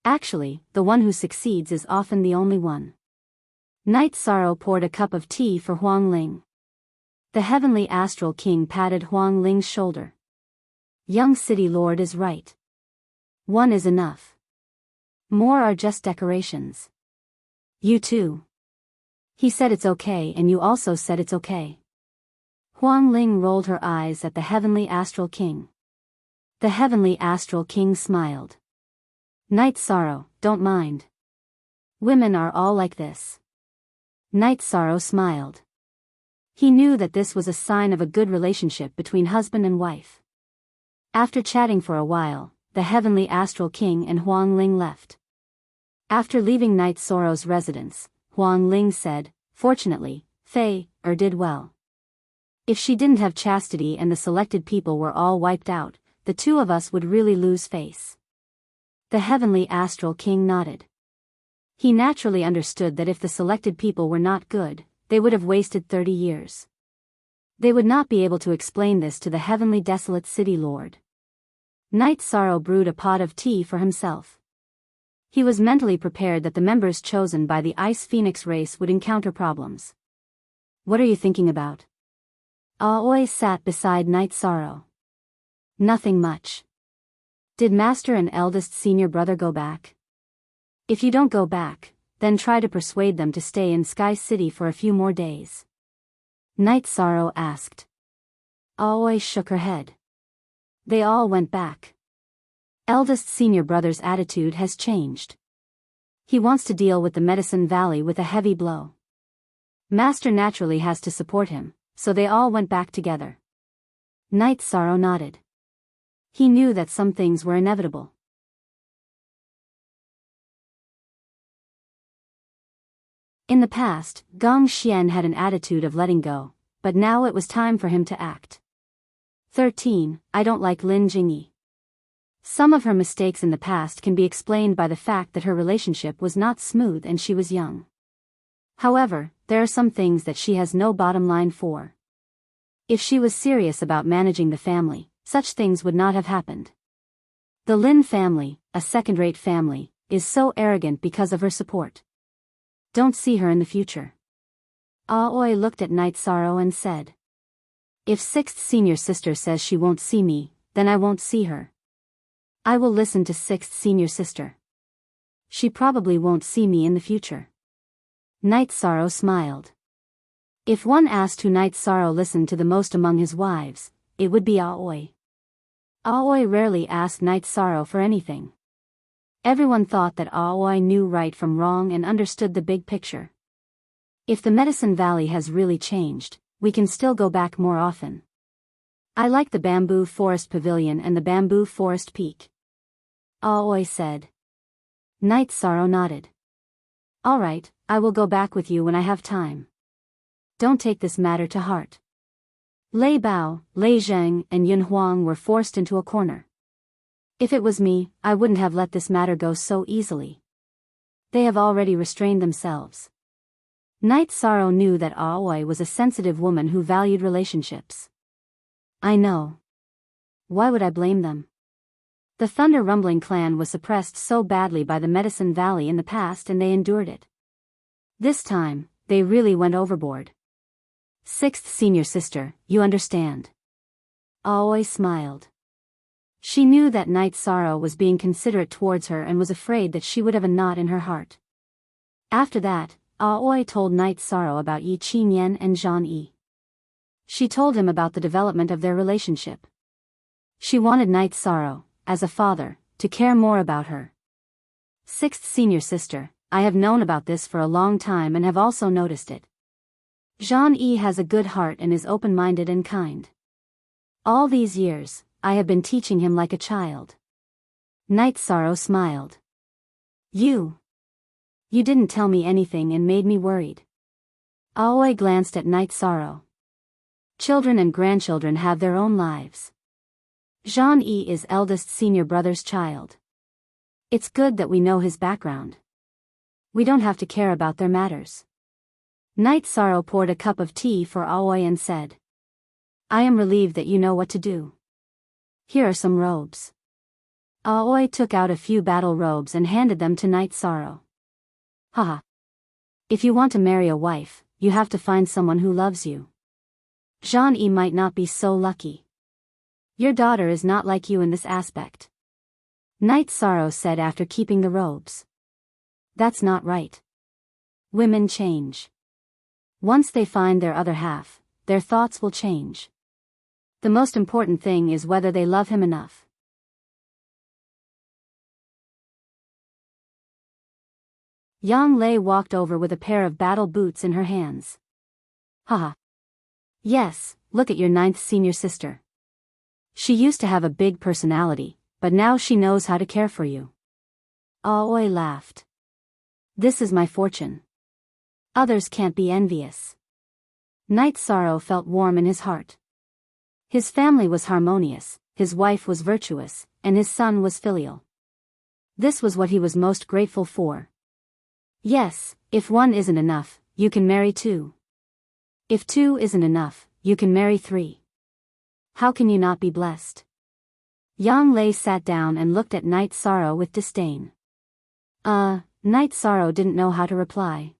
Actually, the one who succeeds is often the only one. Night Sorrow poured a cup of tea for Huang Ling. The heavenly astral king patted Huang Ling's shoulder. Young city lord is right. One is enough. More are just decorations. You too. He said it's okay and you also said it's okay. Huang Ling rolled her eyes at the heavenly astral king. The heavenly astral king smiled. Night Sorrow, don't mind. Women are all like this. Night Sorrow smiled. He knew that this was a sign of a good relationship between husband and wife. After chatting for a while, the heavenly astral king and Huang Ling left. After leaving Night Sorrow's residence, Huang Ling said, "Fortunately, Fei did well. If she didn't have chastity and the selected people were all wiped out, the two of us would really lose face." The heavenly astral king nodded. He naturally understood that if the selected people were not good, they would have wasted 30 years. They would not be able to explain this to the heavenly desolate city lord. Night Sorrow brewed a pot of tea for himself. He was mentally prepared that the members chosen by the Ice Phoenix race would encounter problems. What are you thinking about? Aoi sat beside Night Sorrow. Nothing much. Did Master and eldest senior brother go back? If you don't go back, then try to persuade them to stay in Sky City for a few more days. Night Sorrow asked. Aoi shook her head. They all went back. Eldest senior brother's attitude has changed. He wants to deal with the Medicine Valley with a heavy blow. Master naturally has to support him, so they all went back together. Night Sorrow nodded. He knew that some things were inevitable. In the past, Gong Xian had an attitude of letting go, but now it was time for him to act. 13. I don't like Lin Jingyi. Some of her mistakes in the past can be explained by the fact that her relationship was not smooth and she was young. However, there are some things that she has no bottom line for. If she was serious about managing the family, such things would not have happened. The Lin family, a second-rate family, is so arrogant because of her support. Don't see her in the future. Aoi looked at Night Sorrow and said. If sixth senior sister says she won't see me, then I won't see her. I will listen to sixth senior sister. She probably won't see me in the future. Night Sorrow smiled. If one asked who Night Sorrow listened to the most among his wives, it would be Aoi. Aoi rarely asked Night Sorrow for anything. Everyone thought that Aoi knew right from wrong and understood the big picture. If the Medicine Valley has really changed, we can still go back more often. I like the Bamboo Forest Pavilion and the Bamboo Forest Peak. Aoi said. Night Sorrow nodded. All right, I will go back with you when I have time. Don't take this matter to heart. Lei Bao, Lei Zheng, and Yun Huang were forced into a corner. If it was me, I wouldn't have let this matter go so easily. They have already restrained themselves. Night Sorrow knew that Aoi was a sensitive woman who valued relationships. I know. Why would I blame them? The Thunder Rumbling clan was suppressed so badly by the Medicine Valley in the past and they endured it. This time, they really went overboard. Sixth senior sister, you understand. Aoi smiled. She knew that Night Sorrow was being considerate towards her and was afraid that she would have a knot in her heart. After that, Aoi told Night Sorrow about Yi Qinyan and Zhang Yi. She told him about the development of their relationship. She wanted Night Sorrow, as a father, to care more about her. Sixth senior sister, I have known about this for a long time and have also noticed it. Zhang Yi has a good heart and is open-minded and kind. All these years, I have been teaching him like a child. Night Sorrow smiled. You didn't tell me anything and made me worried. Aoi glanced at Night Sorrow. Children and grandchildren have their own lives. Jean-Yi is eldest senior brother's child. It's good that we know his background. We don't have to care about their matters. Night Sorrow poured a cup of tea for Aoi and said, I am relieved that you know what to do. Here are some robes. Aoi took out a few battle robes and handed them to Night Sorrow. Haha. If you want to marry a wife, you have to find someone who loves you. Jean-Yi might not be so lucky. Your daughter is not like you in this aspect. Night Sorrow said after keeping the robes. That's not right. Women change. Once they find their other half, their thoughts will change. The most important thing is whether they love him enough. Yang Lei walked over with a pair of battle boots in her hands. Haha. Yes, look at your ninth senior sister. She used to have a big personality, but now she knows how to care for you. Aoi laughed. This is my fortune. Others can't be envious. Night Sorrow felt warm in his heart. His family was harmonious, his wife was virtuous, and his son was filial. This was what he was most grateful for. Yes, if one isn't enough, you can marry two. If two isn't enough, you can marry three. How can you not be blessed? Yang Lei sat down and looked at Night Sorrow with disdain. Night Sorrow didn't know how to reply.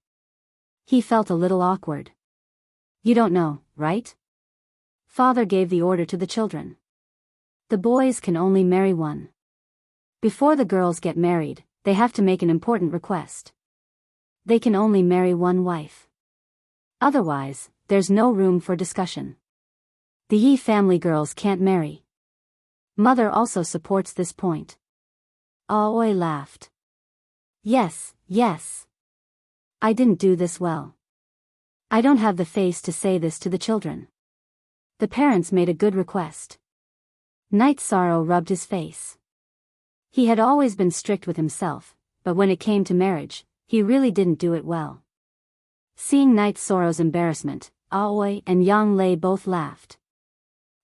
He felt a little awkward. You don't know, right? Father gave the order to the children. The boys can only marry one. Before the girls get married, they have to make an important request. They can only marry one wife. Otherwise, there's no room for discussion. The Yi family girls can't marry. Mother also supports this point. Aoi laughed. Yes. I didn't do this well. I don't have the face to say this to the children. The parents made a good request. Night Sorrow rubbed his face. He had always been strict with himself, but when it came to marriage, he really didn't do it well. Seeing Night Sorrow's embarrassment, Aoi and Yang Lei both laughed.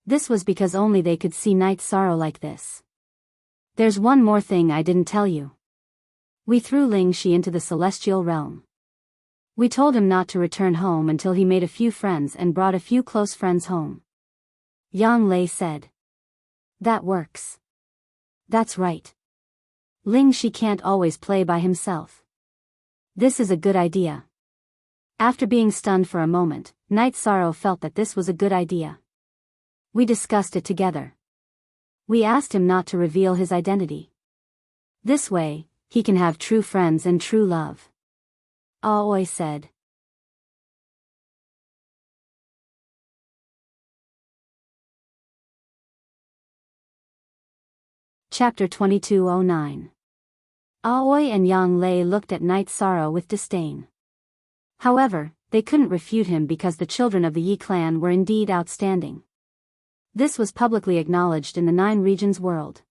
This was because only they could see Night Sorrow like this. There's one more thing I didn't tell you. We threw Ling Shi into the celestial realm. We told him not to return home until he made a few friends and brought a few close friends home. Yang Lei said. That works. That's right. Ling Shi can't always play by himself. This is a good idea. After being stunned for a moment, Night Sorrow felt that this was a good idea. We discussed it together. We asked him not to reveal his identity. This way, he can have true friends and true love. Aoi said. Chapter 2209. Aoi and Yang Lei looked at Night Sorrow with disdain. However, they couldn't refute him because the children of the Yi clan were indeed outstanding. This was publicly acknowledged in the 9 regions world.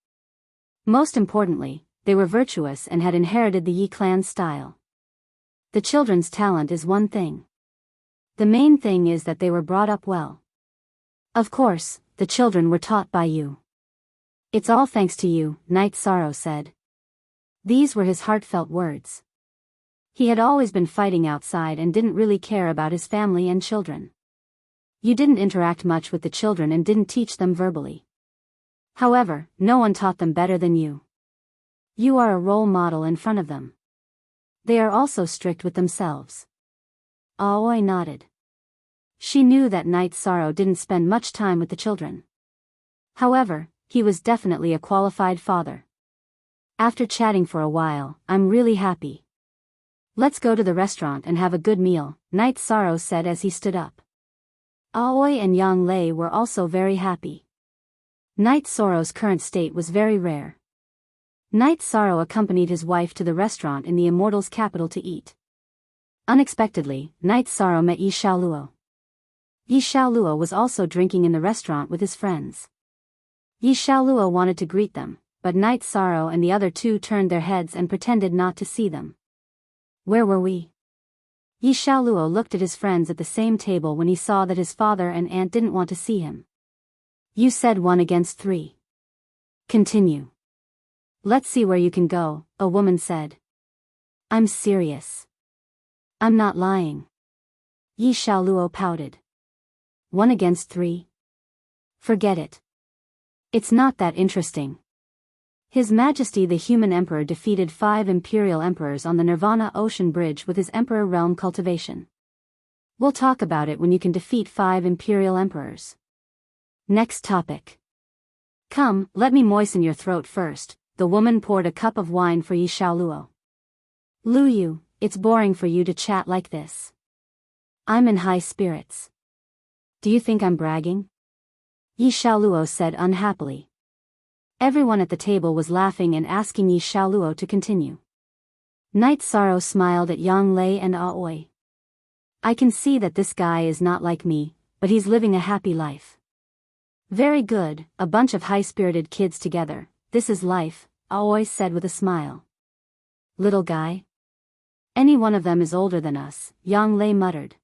Most importantly, they were virtuous and had inherited the Yi clan style. The children's talent is one thing. The main thing is that they were brought up well. Of course, the children were taught by you. It's all thanks to you, Night Sorrow said. These were his heartfelt words. He had always been fighting outside and didn't really care about his family and children. You didn't interact much with the children and didn't teach them verbally. However, no one taught them better than you. You are a role model in front of them. They are also strict with themselves. Aoi nodded. She knew that Night Sorrow didn't spend much time with the children. However, he was definitely a qualified father. After chatting for a while, I'm really happy. Let's go to the restaurant and have a good meal, Night Sorrow said as he stood up. Aoi and Yang Lei were also very happy. Night Sorrow's current state was very rare. Night Sorrow accompanied his wife to the restaurant in the Immortals' capital to eat. Unexpectedly, Night Sorrow met Yi Xiaoluo. Yi Xiaoluo was also drinking in the restaurant with his friends. Yi Xiaoluo wanted to greet them, but Night Sorrow and the other two turned their heads and pretended not to see them. Where were we? Yi Xiaoluo looked at his friends at the same table when he saw that his father and aunt didn't want to see him. You said 1 against 3. Continue. Let's see where you can go, a woman said. I'm serious. I'm not lying. Yi Xiaoluo pouted. 1 against 3? Forget it. It's not that interesting. His Majesty the Human Emperor defeated 5 Imperial Emperors on the Nirvana Ocean Bridge with his Emperor Realm cultivation. We'll talk about it when you can defeat 5 Imperial Emperors. Next topic. Come, let me moisten your throat first. The woman poured a cup of wine for Yi Xiaoluo. Lu Yu, it's boring for you to chat like this. I'm in high spirits. Do you think I'm bragging? Yi Xiaoluo said unhappily. Everyone at the table was laughing and asking Yi Xiaoluo to continue. Night Sorrow smiled at Yang Lei and Aoi. I can see that this guy is not like me, but he's living a happy life. Very good, a bunch of high-spirited kids together, this is life, Aoi said with a smile. Little guy? Any one of them is older than us, Yang Lei muttered.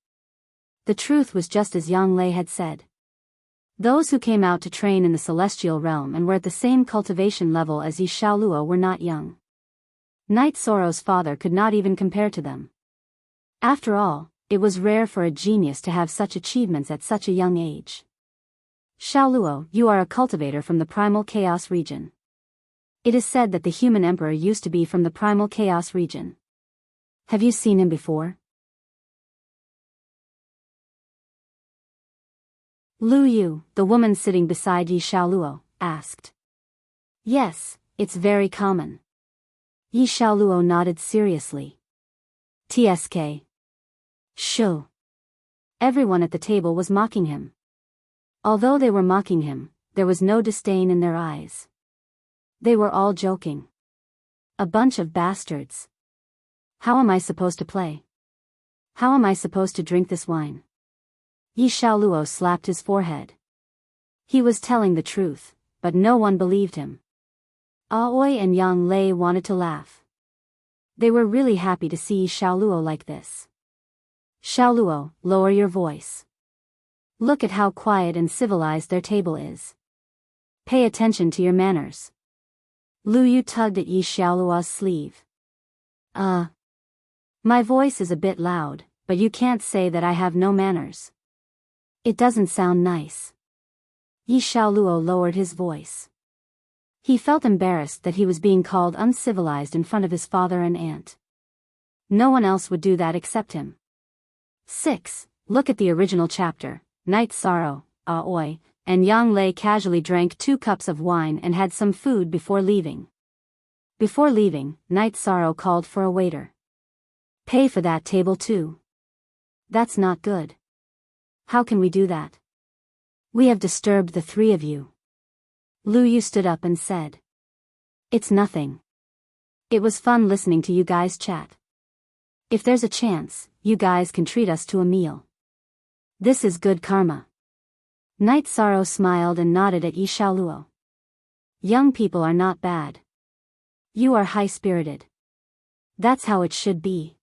The truth was just as Yang Lei had said. Those who came out to train in the celestial realm and were at the same cultivation level as Yi Xiaoluo were not young. Night Sorrow's father could not even compare to them. After all, it was rare for a genius to have such achievements at such a young age. Xiaoluo, you are a cultivator from the Primal Chaos region. It is said that the human emperor used to be from the Primal Chaos region. Have you seen him before? Lu Yu, the woman sitting beside Yi Xiaoluo, asked. Yes, it's very common. Yi Xiaoluo nodded seriously. TSK. Shoo. Everyone at the table was mocking him. Although they were mocking him, there was no disdain in their eyes. They were all joking. A bunch of bastards. How am I supposed to play? How am I supposed to drink this wine? Yi Xiaoluo slapped his forehead. He was telling the truth, but no one believed him. Aoi and Yang Lei wanted to laugh. They were really happy to see Yi Xiaoluo like this. Xiaoluo, lower your voice. Look at how quiet and civilized their table is. Pay attention to your manners. Lu Yu tugged at Yi Xiaoluo's sleeve. My voice is a bit loud, but you can't say that I have no manners. It doesn't sound nice. Yi Xiaoluo lowered his voice. He felt embarrassed that he was being called uncivilized in front of his father and aunt. No one else would do that except him. 6. Look at the original chapter. Night Sorrow, Aoi, and Yang Lei casually drank 2 cups of wine and had some food before leaving. Before leaving, Night Sorrow called for a waiter. Pay for that table too. That's not good. How can we do that? We have disturbed the 3 of you. Lu Yu stood up and said. It's nothing. It was fun listening to you guys chat. If there's a chance, you guys can treat us to a meal. This is good karma. Night Sorrow smiled and nodded at Yi Xiaoluo. Young people are not bad. You are high-spirited. That's how it should be.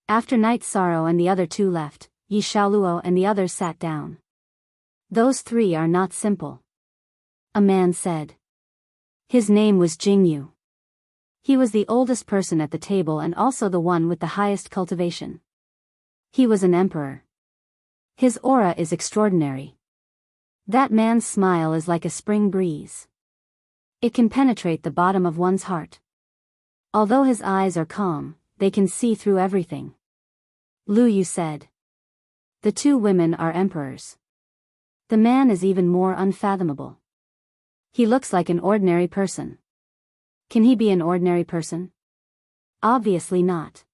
After Night Sorrow and the other 2 left, Yi Xiaoluo and the others sat down. Those 3 are not simple. A man said. His name was Jingyu. He was the oldest person at the table and also the one with the highest cultivation. He was an emperor. His aura is extraordinary. That man's smile is like a spring breeze. It can penetrate the bottom of one's heart. Although his eyes are calm, they can see through everything. Lu Yu said. The 2 women are emperors. The man is even more unfathomable. He looks like an ordinary person. Can he be an ordinary person? Obviously not.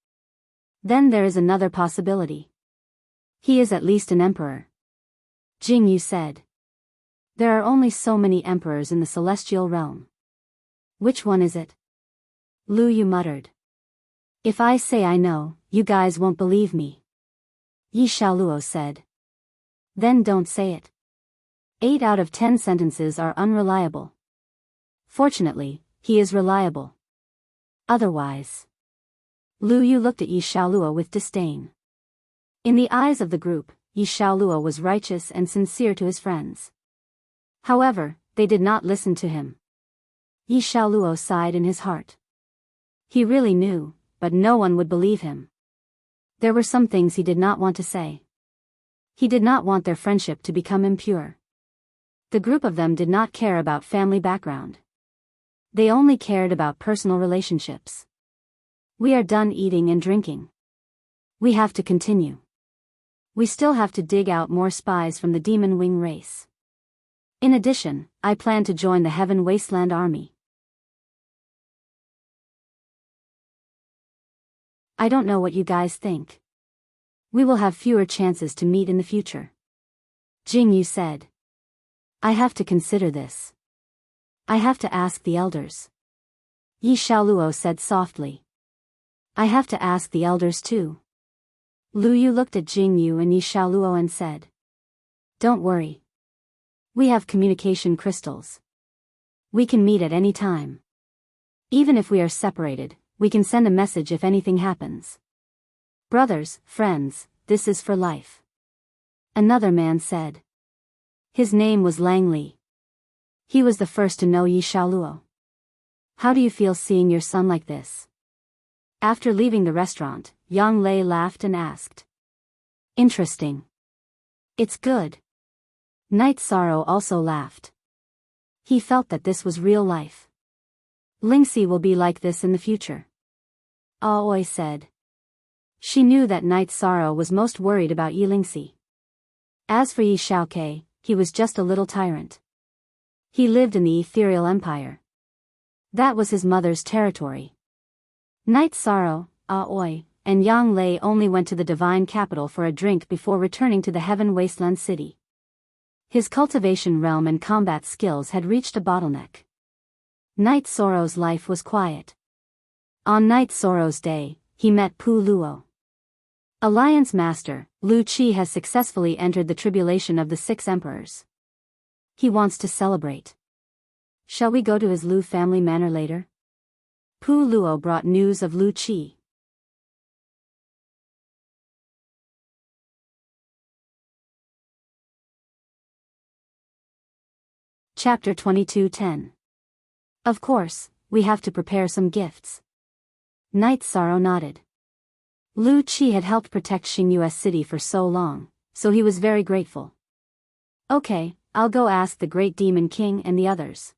Then there is another possibility. He is at least an emperor. Jingyu said. There are only so many emperors in the celestial realm. Which one is it? Lu Yu muttered. If I say I know, you guys won't believe me. Yi Xiaoluo said. Then don't say it. 8 out of 10 sentences are unreliable. Fortunately, he is reliable. Otherwise. Lu Yu looked at Yi Xiaoluo with disdain. In the eyes of the group, Yi Xiaoluo was righteous and sincere to his friends. However, they did not listen to him. Yi Xiaoluo sighed in his heart. He really knew, but no one would believe him. There were some things he did not want to say. He did not want their friendship to become impure. The group of them did not care about family background. They only cared about personal relationships. We are done eating and drinking. We have to continue. We still have to dig out more spies from the demon wing race. In addition, I plan to join the Heaven Wasteland Army. I don't know what you guys think. We will have fewer chances to meet in the future. Jing Yu said. I have to consider this. I have to ask the elders. Yi Xiaoluo said softly. I have to ask the elders too. Lu Yu looked at Jing Yu and Yi Xiaoluo and said. Don't worry. We have communication crystals. We can meet at any time. Even if we are separated, we can send a message if anything happens. Brothers, friends, this is for life. Another man said. His name was Lang Li. He was the first to know Yi Xiaoluo. How do you feel seeing your son like this? After leaving the restaurant, Yang Lei laughed and asked. Interesting. It's good. Night Sorrow also laughed. He felt that this was real life. Lingxi will be like this in the future. Aoi said. She knew that Night Sorrow was most worried about Yi Lingxi. As for Yi Xiaokei, he was just a little tyrant. He lived in the ethereal empire. That was his mother's territory. Night Sorrow, Aoi, and Yang Lei only went to the divine capital for a drink before returning to the Heaven Wasteland City. His cultivation realm and combat skills had reached a bottleneck. Night Sorrow's life was quiet. On Night Sorrow's day, he met Pu Luo. Alliance Master, Lu Qi has successfully entered the tribulation of the 6 emperors. He wants to celebrate. Shall we go to his Lu family manor later? Pu Luo brought news of Lu Qi. Chapter 22:10. Of course, we have to prepare some gifts. Night Sorrow nodded. Lu Qi had helped protect Xingyue City for so long, so he was very grateful. Okay, I'll go ask the Great Demon King and the others.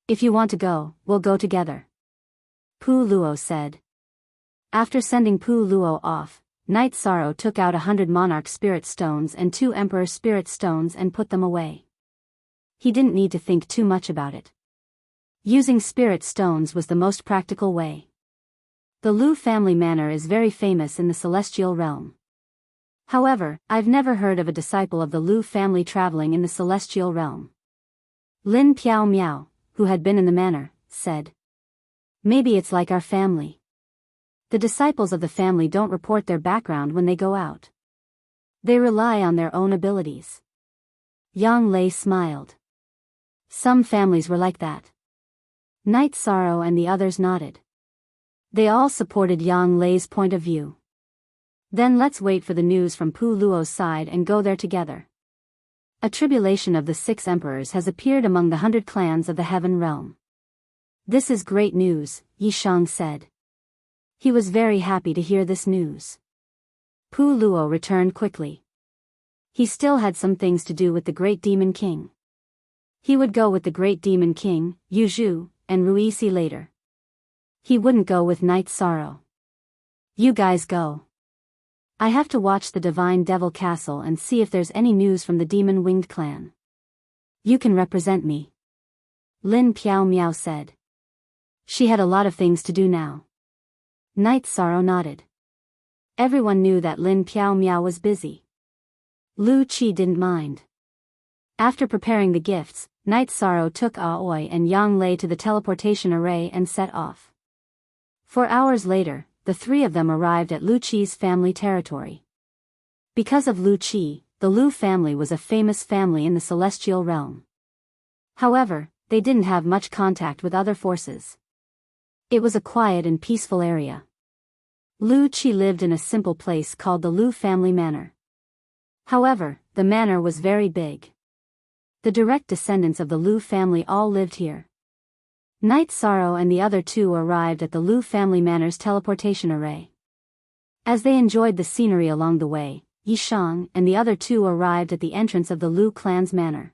If you want to go, we'll go together. Pu Luo said. After sending Pu Luo off, Night Sorrow took out 100 Monarch Spirit Stones and 2 Emperor Spirit Stones and put them away. He didn't need to think too much about it. Using Spirit Stones was the most practical way. The Lu family manor is very famous in the celestial realm. However, I've never heard of a disciple of the Lu family traveling in the celestial realm. Lin Piao Miao, who had been in the manor, said. Maybe it's like our family. The disciples of the family don't report their background when they go out. They rely on their own abilities. Yang Lei smiled. Some families were like that. Night Sorrow and the others nodded. They all supported Yang Lei's point of view. Then let's wait for the news from Pu Luo's side and go there together. A tribulation of the 6 emperors has appeared among the 100 clans of the Heaven Realm. This is great news, Yi Shang said. He was very happy to hear this news. Pu Luo returned quickly. He still had some things to do with the Great Demon King. He would go with the Great Demon King, Yu Zhu, and Ruisi later. He wouldn't go with Night Sorrow. You guys go. I have to watch the Divine Devil Castle and see if there's any news from the Demon Winged clan. You can represent me. Lin Piao Miao said. She had a lot of things to do now. Night Sorrow nodded. Everyone knew that Lin Piao Miao was busy. Lu Qi didn't mind. After preparing the gifts, Night Sorrow took Aoi and Yang Lei to the teleportation array and set off. 4 hours later, the 3 of them arrived at Lu Qi's family territory. Because of Lu Qi, the Lu family was a famous family in the celestial realm. However, they didn't have much contact with other forces. It was a quiet and peaceful area. Lu Qi lived in a simple place called the Lu family manor. However, the manor was very big. The direct descendants of the Lu family all lived here. Night Sorrow and the other two arrived at the Lu family manor's teleportation array. As they enjoyed the scenery along the way, Yishang and the other two arrived at the entrance of the Lu clan's manor.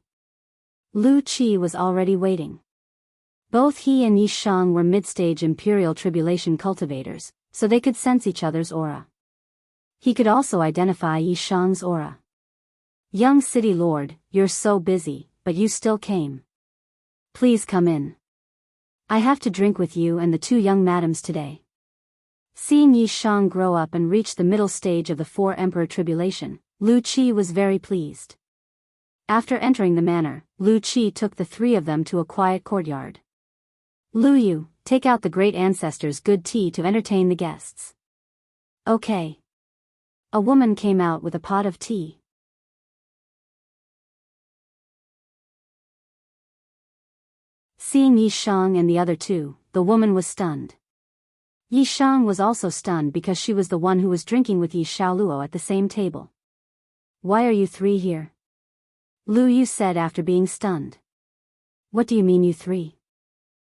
Lu Qi was already waiting. Both he and Yishang were mid-stage Imperial Tribulation cultivators, so they could sense each other's aura. He could also identify Yishang's aura. "Young city lord, you're so busy, but you still came. Please come in. I have to drink with you and the two young madams today." Seeing Yishang grow up and reach the middle stage of the Four Emperor Tribulation, Lu Qi was very pleased. After entering the manor, Lu Qi took the three of them to a quiet courtyard. "Lu Yu, take out the great ancestors' good tea to entertain the guests." "Okay." A woman came out with a pot of tea. Seeing Yishang and the other two, the woman was stunned. Yishang was also stunned because she was the one who was drinking with Yi Xiaoluo at the same table. "Why are you three here?" Lu Yu said after being stunned. "What do you mean you three?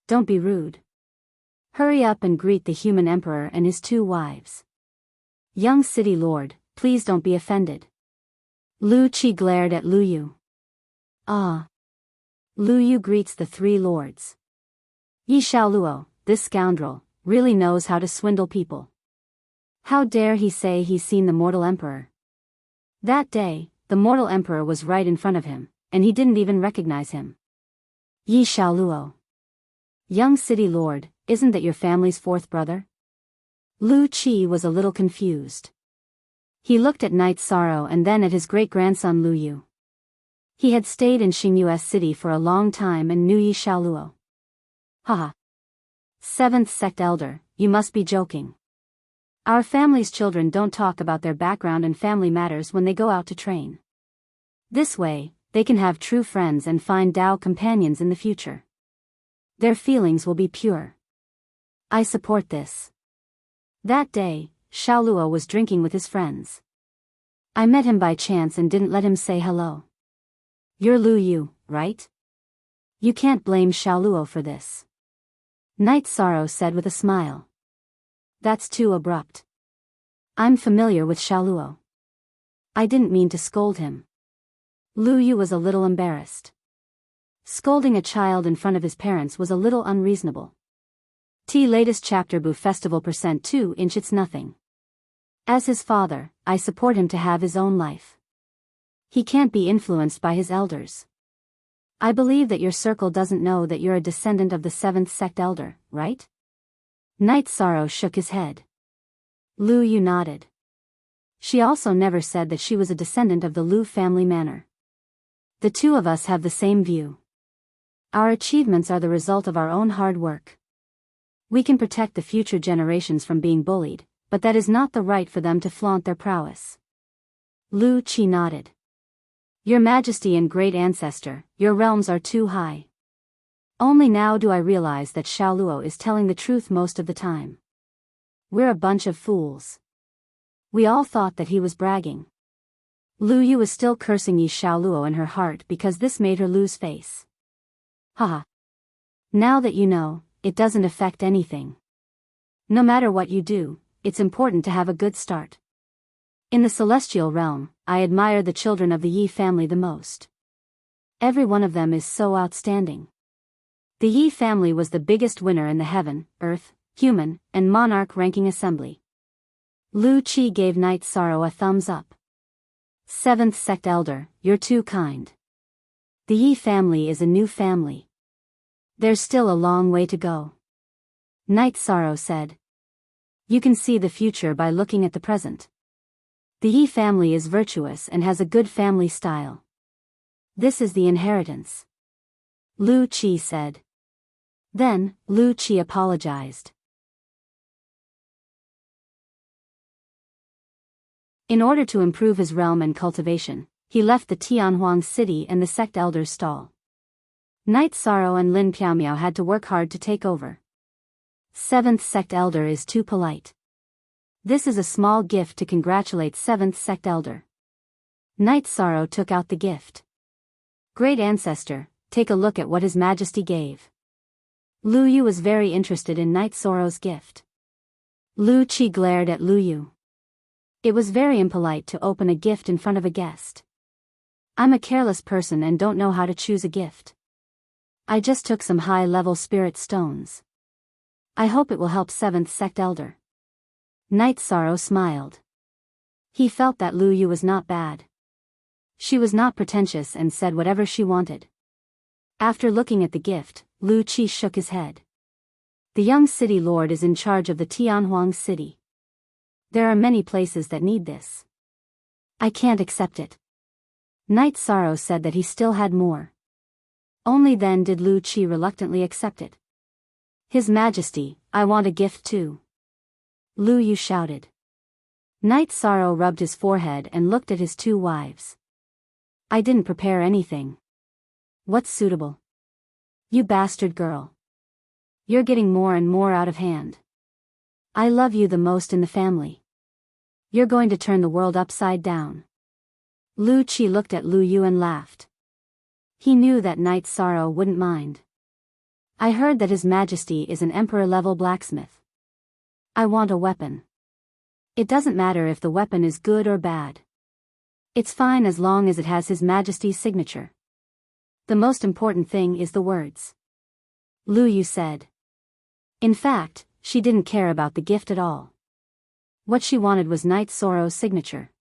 Don't be rude. Hurry up and greet the human emperor and his two wives." "Young city lord, please don't be offended." Lu Qi glared at Lu Yu. "Ah." Lu Yu greets the three lords. "Yi Xiaoluo, this scoundrel, really knows how to swindle people. How dare he say he's seen the mortal emperor?" That day, the mortal emperor was right in front of him, and he didn't even recognize him. "Yi Xiaoluo. Young city lord, isn't that your family's fourth brother?" Lu Qi was a little confused. He looked at Night Sorrow and then at his great-grandson Lu Yu. He had stayed in Xingyue City for a long time and knew Yi Xiaoluo. "Haha. Seventh sect elder, you must be joking. Our family's children don't talk about their background and family matters when they go out to train. This way, they can have true friends and find Dao companions in the future. Their feelings will be pure. I support this." That day, Xiaoluo was drinking with his friends. I met him by chance and didn't let him say hello. "You're Lu Yu, right? You can't blame Xiaoluo for this." Night Sorrow said with a smile. "That's too abrupt. I'm familiar with Xiaoluo. I didn't mean to scold him." Lu Yu was a little embarrassed. Scolding a child in front of his parents was a little unreasonable. T latest chapter Boo Festival %2 It's nothing. As his father, I support him to have his own life. He can't be influenced by his elders. I believe that your circle doesn't know that you're a descendant of the seventh sect elder, right? Night Sorrow shook his head. Lu Yu nodded. She also never said that she was a descendant of the Lu family manor. The two of us have the same view. Our achievements are the result of our own hard work. We can protect the future generations from being bullied, but that is not the right for them to flaunt their prowess. Lu Qi nodded. Your Majesty and great ancestor, your realms are too high. Only now do I realize that Xiaoluo is telling the truth most of the time. We're a bunch of fools. We all thought that he was bragging. Lu Yu was still cursing Yi Xiaoluo in her heart because this made her lose face. Haha. Now that you know, it doesn't affect anything. No matter what you do, it's important to have a good start. In the celestial realm, I admire the children of the Yi family the most. Every one of them is so outstanding. The Yi family was the biggest winner in the heaven, earth, human, and monarch ranking assembly. Lu Qi gave Night Sorrow a thumbs up. Seventh sect elder, you're too kind. The Yi family is a new family. There's still a long way to go. Night Sorrow said. You can see the future by looking at the present. The Yi family is virtuous and has a good family style. This is the inheritance. Lu Qi said. Then, Lu Qi apologized. In order to improve his realm and cultivation, he left the Tianhuang city and the sect elder's stall. Knight Sorrow and Lin Piaomiao had to work hard to take over. Seventh sect elder is too polite. This is a small gift to congratulate seventh sect elder. Knight Sorrow took out the gift. Great ancestor, take a look at what His Majesty gave. Lu Yu was very interested in Knight Sorrow's gift. Lu Qi glared at Lu Yu. It was very impolite to open a gift in front of a guest. I'm a careless person and don't know how to choose a gift. I just took some high-level spirit stones. I hope it will help seventh sect elder. Knight Sorrow smiled. He felt that Lu Yu was not bad. She was not pretentious and said whatever she wanted. After looking at the gift, Lu Qi shook his head. The young city lord is in charge of the Tianhuang city. There are many places that need this. I can't accept it. Knight Sorrow said that he still had more. Only then did Lu Qi reluctantly accept it. His Majesty, I want a gift too. Lu Yu shouted. Knight Sorrow rubbed his forehead and looked at his two wives. I didn't prepare anything. What's suitable? You bastard girl. You're getting more and more out of hand. I love you the most in the family. You're going to turn the world upside down. Lu Qi looked at Lu Yu and laughed. He knew that Knight Sorrow wouldn't mind. I heard that His Majesty is an emperor-level blacksmith. I want a weapon. It doesn't matter if the weapon is good or bad. It's fine as long as it has His Majesty's signature. The most important thing is the words. Lu Yu said. In fact, she didn't care about the gift at all. What she wanted was Knight Sorrow's signature.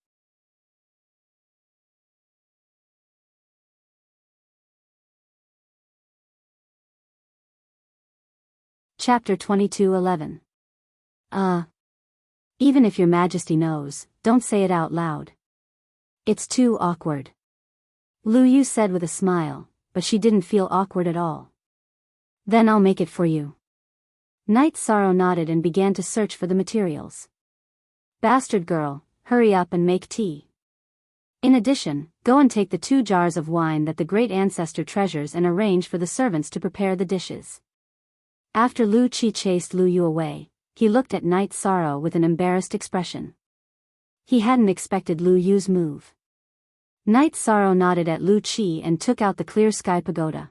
Chapter 22:11. Even if your Majesty knows, don't say it out loud. It's too awkward. Lu Yu said with a smile, but she didn't feel awkward at all. Then I'll make it for you. Knight Sorrow nodded and began to search for the materials. Bastard girl, hurry up and make tea. In addition, go and take the 2 jars of wine that the great ancestor treasures and arrange for the servants to prepare the dishes. After Lu Qi chased Lu Yu away, he looked at Knight Sorrow with an embarrassed expression. He hadn't expected Lu Yu's move. Knight Sorrow nodded at Lu Qi and took out the Clear Sky Pagoda.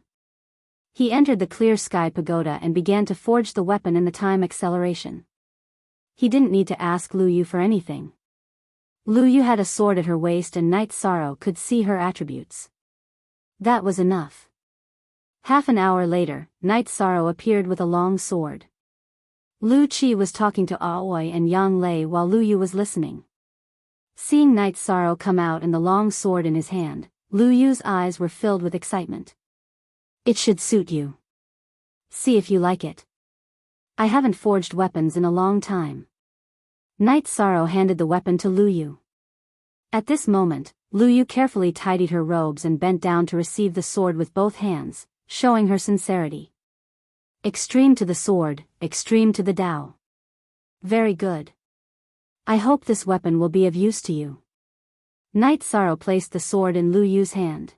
He entered the Clear Sky Pagoda and began to forge the weapon in the time acceleration. He didn't need to ask Lu Yu for anything. Lu Yu had a sword at her waist and Knight Sorrow could see her attributes. That was enough. Half an hour later, Knight Sorrow appeared with a long sword. Lu Qi was talking to Aoi and Yang Lei while Lu Yu was listening. Seeing Knight Sorrow come out and the long sword in his hand, Lu Yu's eyes were filled with excitement. It should suit you. See if you like it. I haven't forged weapons in a long time. Knight Sorrow handed the weapon to Lu Yu. At this moment, Lu Yu carefully tidied her robes and bent down to receive the sword with both hands, showing her sincerity. Extreme to the sword, extreme to the Tao. Very good. I hope this weapon will be of use to you. Knight Sorrow placed the sword in Lu Yu's hand.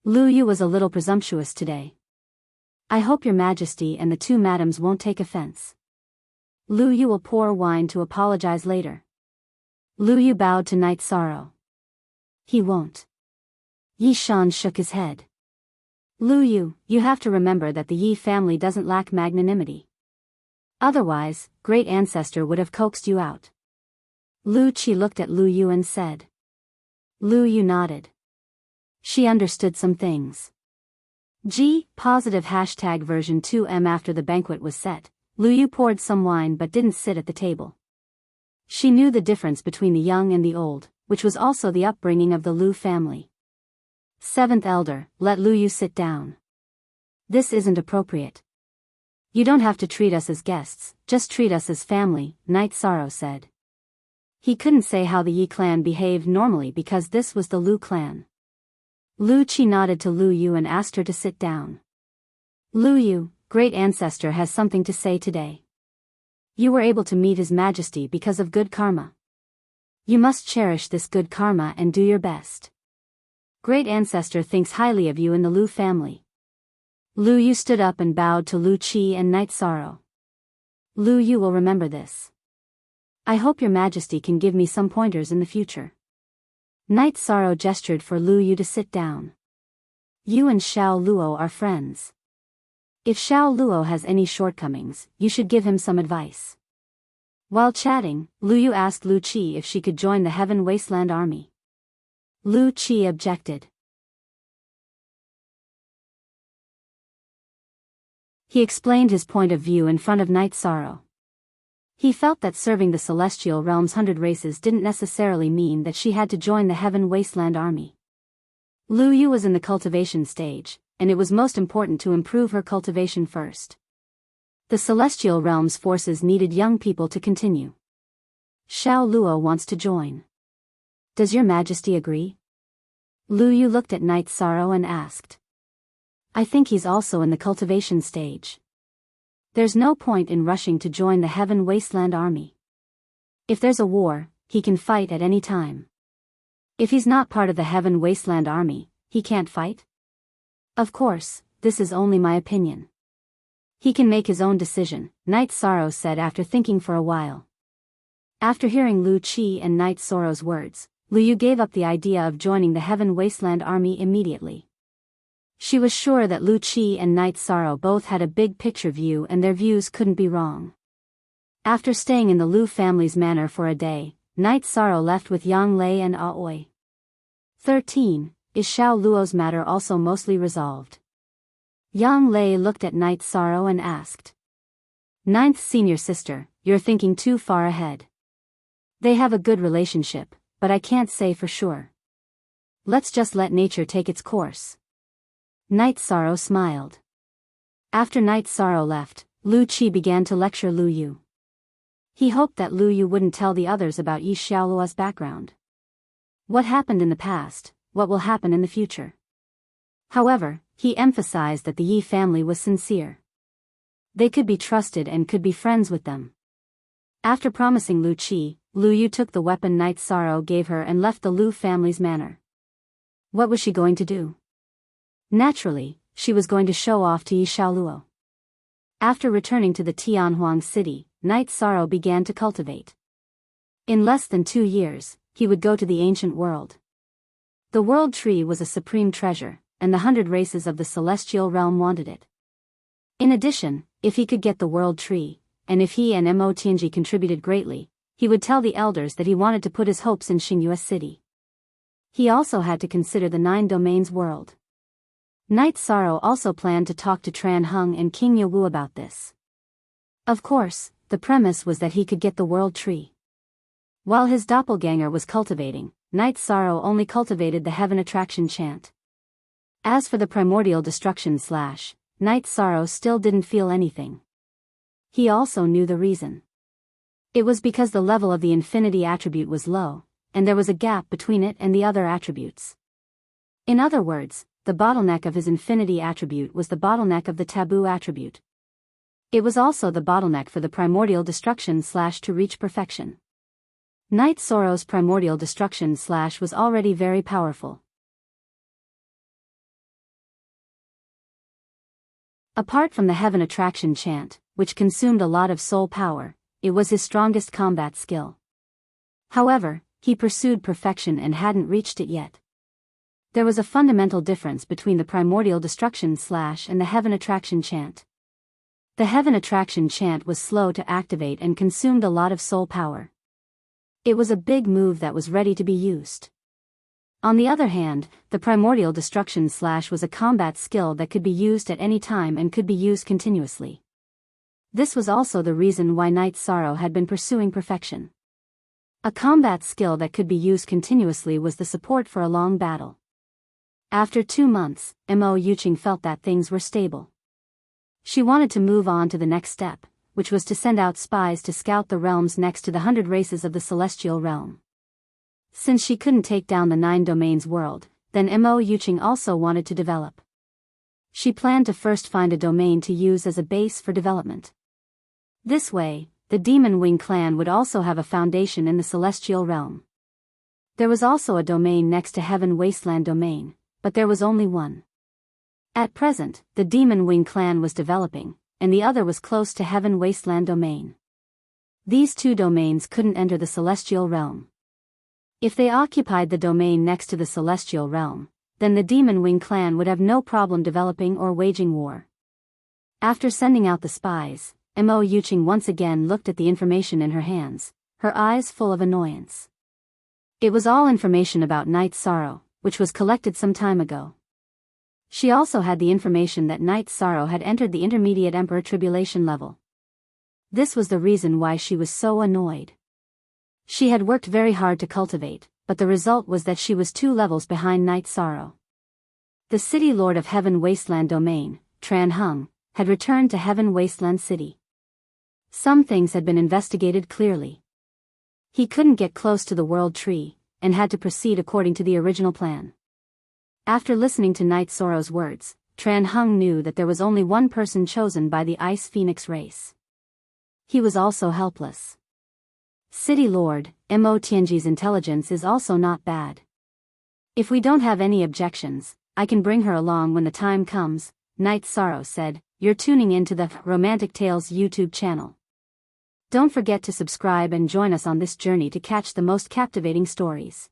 Lu Yu was a little presumptuous today. I hope your Majesty and the 2 madams won't take offense. Lu Yu will pour wine to apologize later. Lu Yu bowed to Knight Sorrow. He won't. Yi Shan shook his head. Lu Yu, you have to remember that the Yi family doesn't lack magnanimity. Otherwise, great ancestor would have coaxed you out. Lu Qi looked at Lu Yu and said. Lu Yu nodded. She understood some things. #positive version 2M. After the banquet was set, Lu Yu poured some wine but didn't sit at the table. She knew the difference between the young and the old, which was also the upbringing of the Lu family. 7th elder, let Lu Yu sit down. This isn't appropriate. You don't have to treat us as guests, just treat us as family, Knight Sorrow said. He couldn't say how the Yi clan behaved normally because this was the Lu clan. Lu Qi nodded to Lu Yu and asked her to sit down. Lu Yu, great ancestor has something to say today. You were able to meet His Majesty because of good karma. You must cherish this good karma and do your best. Great ancestor thinks highly of you in the Lu family. Lu Yu stood up and bowed to Lu Qi and Knight Sorrow. Lu Yu will remember this. I hope your majesty can give me some pointers in the future. Knight Sorrow gestured for Lu Yu to sit down. You and Xiao Luo are friends. If Xiao Luo has any shortcomings, you should give him some advice. While chatting, Lu Yu asked Lu Qi if she could join the Heaven Wasteland Army. Lu Qi objected. He explained his point of view in front of Knight Sorrow. He felt that serving the Celestial Realm's 100 races didn't necessarily mean that she had to join the Heaven Wasteland Army. Lu Yu was in the cultivation stage, and it was most important to improve her cultivation first. The Celestial Realm's forces needed young people to continue. Xiao Luo wants to join. Does your majesty agree? Lu Yu looked at Knight Sorrow and asked. I think he's also in the cultivation stage. There's no point in rushing to join the Heaven Wasteland Army. If there's a war, he can fight at any time. If he's not part of the Heaven Wasteland Army, he can't fight? Of course, this is only my opinion. He can make his own decision, Knight Sorrow said after thinking for a while. After hearing Lu Qi and Knight Sorrow's words, Lu Yu gave up the idea of joining the Heaven Wasteland Army immediately. She was sure that Lu Qi and Knight Sorrow both had a big picture view and their views couldn't be wrong. After staying in the Lu family's manor for a day, Knight Sorrow left with Yang Lei and Aoi. 13. Is Xiao Luo's matter also mostly resolved? Yang Lei looked at Knight Sorrow and asked. Ninth senior sister, you're thinking too far ahead. They have a good relationship, but I can't say for sure. Let's just let nature take its course. Knight Sorrow smiled. After Knight Sorrow left, Lu Qi began to lecture Lu Yu. He hoped that Lu Yu wouldn't tell the others about Yi Xiaoluo's background. What happened in the past, what will happen in the future. However, he emphasized that the Yi family was sincere. They could be trusted and could be friends with them. After promising Lu Qi, Lu Yu took the weapon Knight Sorrow gave her and left the Lu family's manor. What was she going to do? Naturally, she was going to show off to Yi Xiaoluo. After returning to the Tianhuang city, Knight Sorrow began to cultivate. In less than 2 years, he would go to the ancient world. The world tree was a supreme treasure, and the 100 races of the celestial realm wanted it. In addition, if he could get the world tree, and if he and Mo Tianji contributed greatly, he would tell the elders that he wanted to put his hopes in Xingyue City. He also had to consider the 9 domains world. Knight Sorrow also planned to talk to Tran Hung and King Yawu about this. Of course, the premise was that he could get the world tree. While his doppelganger was cultivating, Knight Sorrow only cultivated the Heaven Attraction chant. As for the primordial destruction / Knight Sorrow still didn't feel anything. He also knew the reason. It was because the level of the infinity attribute was low, and there was a gap between it and the other attributes. In other words, the bottleneck of his infinity attribute was the bottleneck of the taboo attribute. It was also the bottleneck for the primordial destruction / to reach perfection. Knight Sorrow's primordial destruction / was already very powerful. Apart from the Heaven Attraction chant, which consumed a lot of soul power, it was his strongest combat skill. However, he pursued perfection and hadn't reached it yet. There was a fundamental difference between the primordial destruction / and the Heaven Attraction chant. The Heaven Attraction chant was slow to activate and consumed a lot of soul power. It was a big move that was ready to be used. On the other hand, the primordial destruction / was a combat skill that could be used at any time and could be used continuously. This was also the reason why Knight Sorrow had been pursuing perfection. A combat skill that could be used continuously was the support for a long battle. After 2 months, Mo Yuqing felt that things were stable. She wanted to move on to the next step, which was to send out spies to scout the realms next to the 100 races of the celestial realm. Since she couldn't take down the 9 domains world, then Mo Yuqing also wanted to develop. She planned to first find a domain to use as a base for development. This way, the Demon Wing clan would also have a foundation in the celestial realm. There was also a domain next to Heaven Wasteland domain, but there was only one. At present, the Demon Wing clan was developing, and the other was close to Heaven Wasteland domain. These two domains couldn't enter the celestial realm. If they occupied the domain next to the celestial realm, then the Demon Wing clan would have no problem developing or waging war. After sending out the spies, Mo Yuqing once again looked at the information in her hands, her eyes full of annoyance. It was all information about Night Sorrow, which was collected some time ago. She also had the information that Night Sorrow had entered the intermediate Emperor Tribulation level. This was the reason why she was so annoyed. She had worked very hard to cultivate, but the result was that she was 2 levels behind Night Sorrow. The City Lord of Heaven Wasteland domain, Tran Hung, had returned to Heaven Wasteland City. Some things had been investigated clearly. He couldn't get close to the World Tree, and had to proceed according to the original plan. After listening to Night Sorrow's words, Tran Hung knew that there was only one person chosen by the Ice Phoenix race. He was also helpless. City Lord, Mo Tianji's intelligence is also not bad. If we don't have any objections, I can bring her along when the time comes, Night Sorrow said. You're tuning into the Romantic Tales YouTube channel. Don't forget to subscribe and join us on this journey to catch the most captivating stories.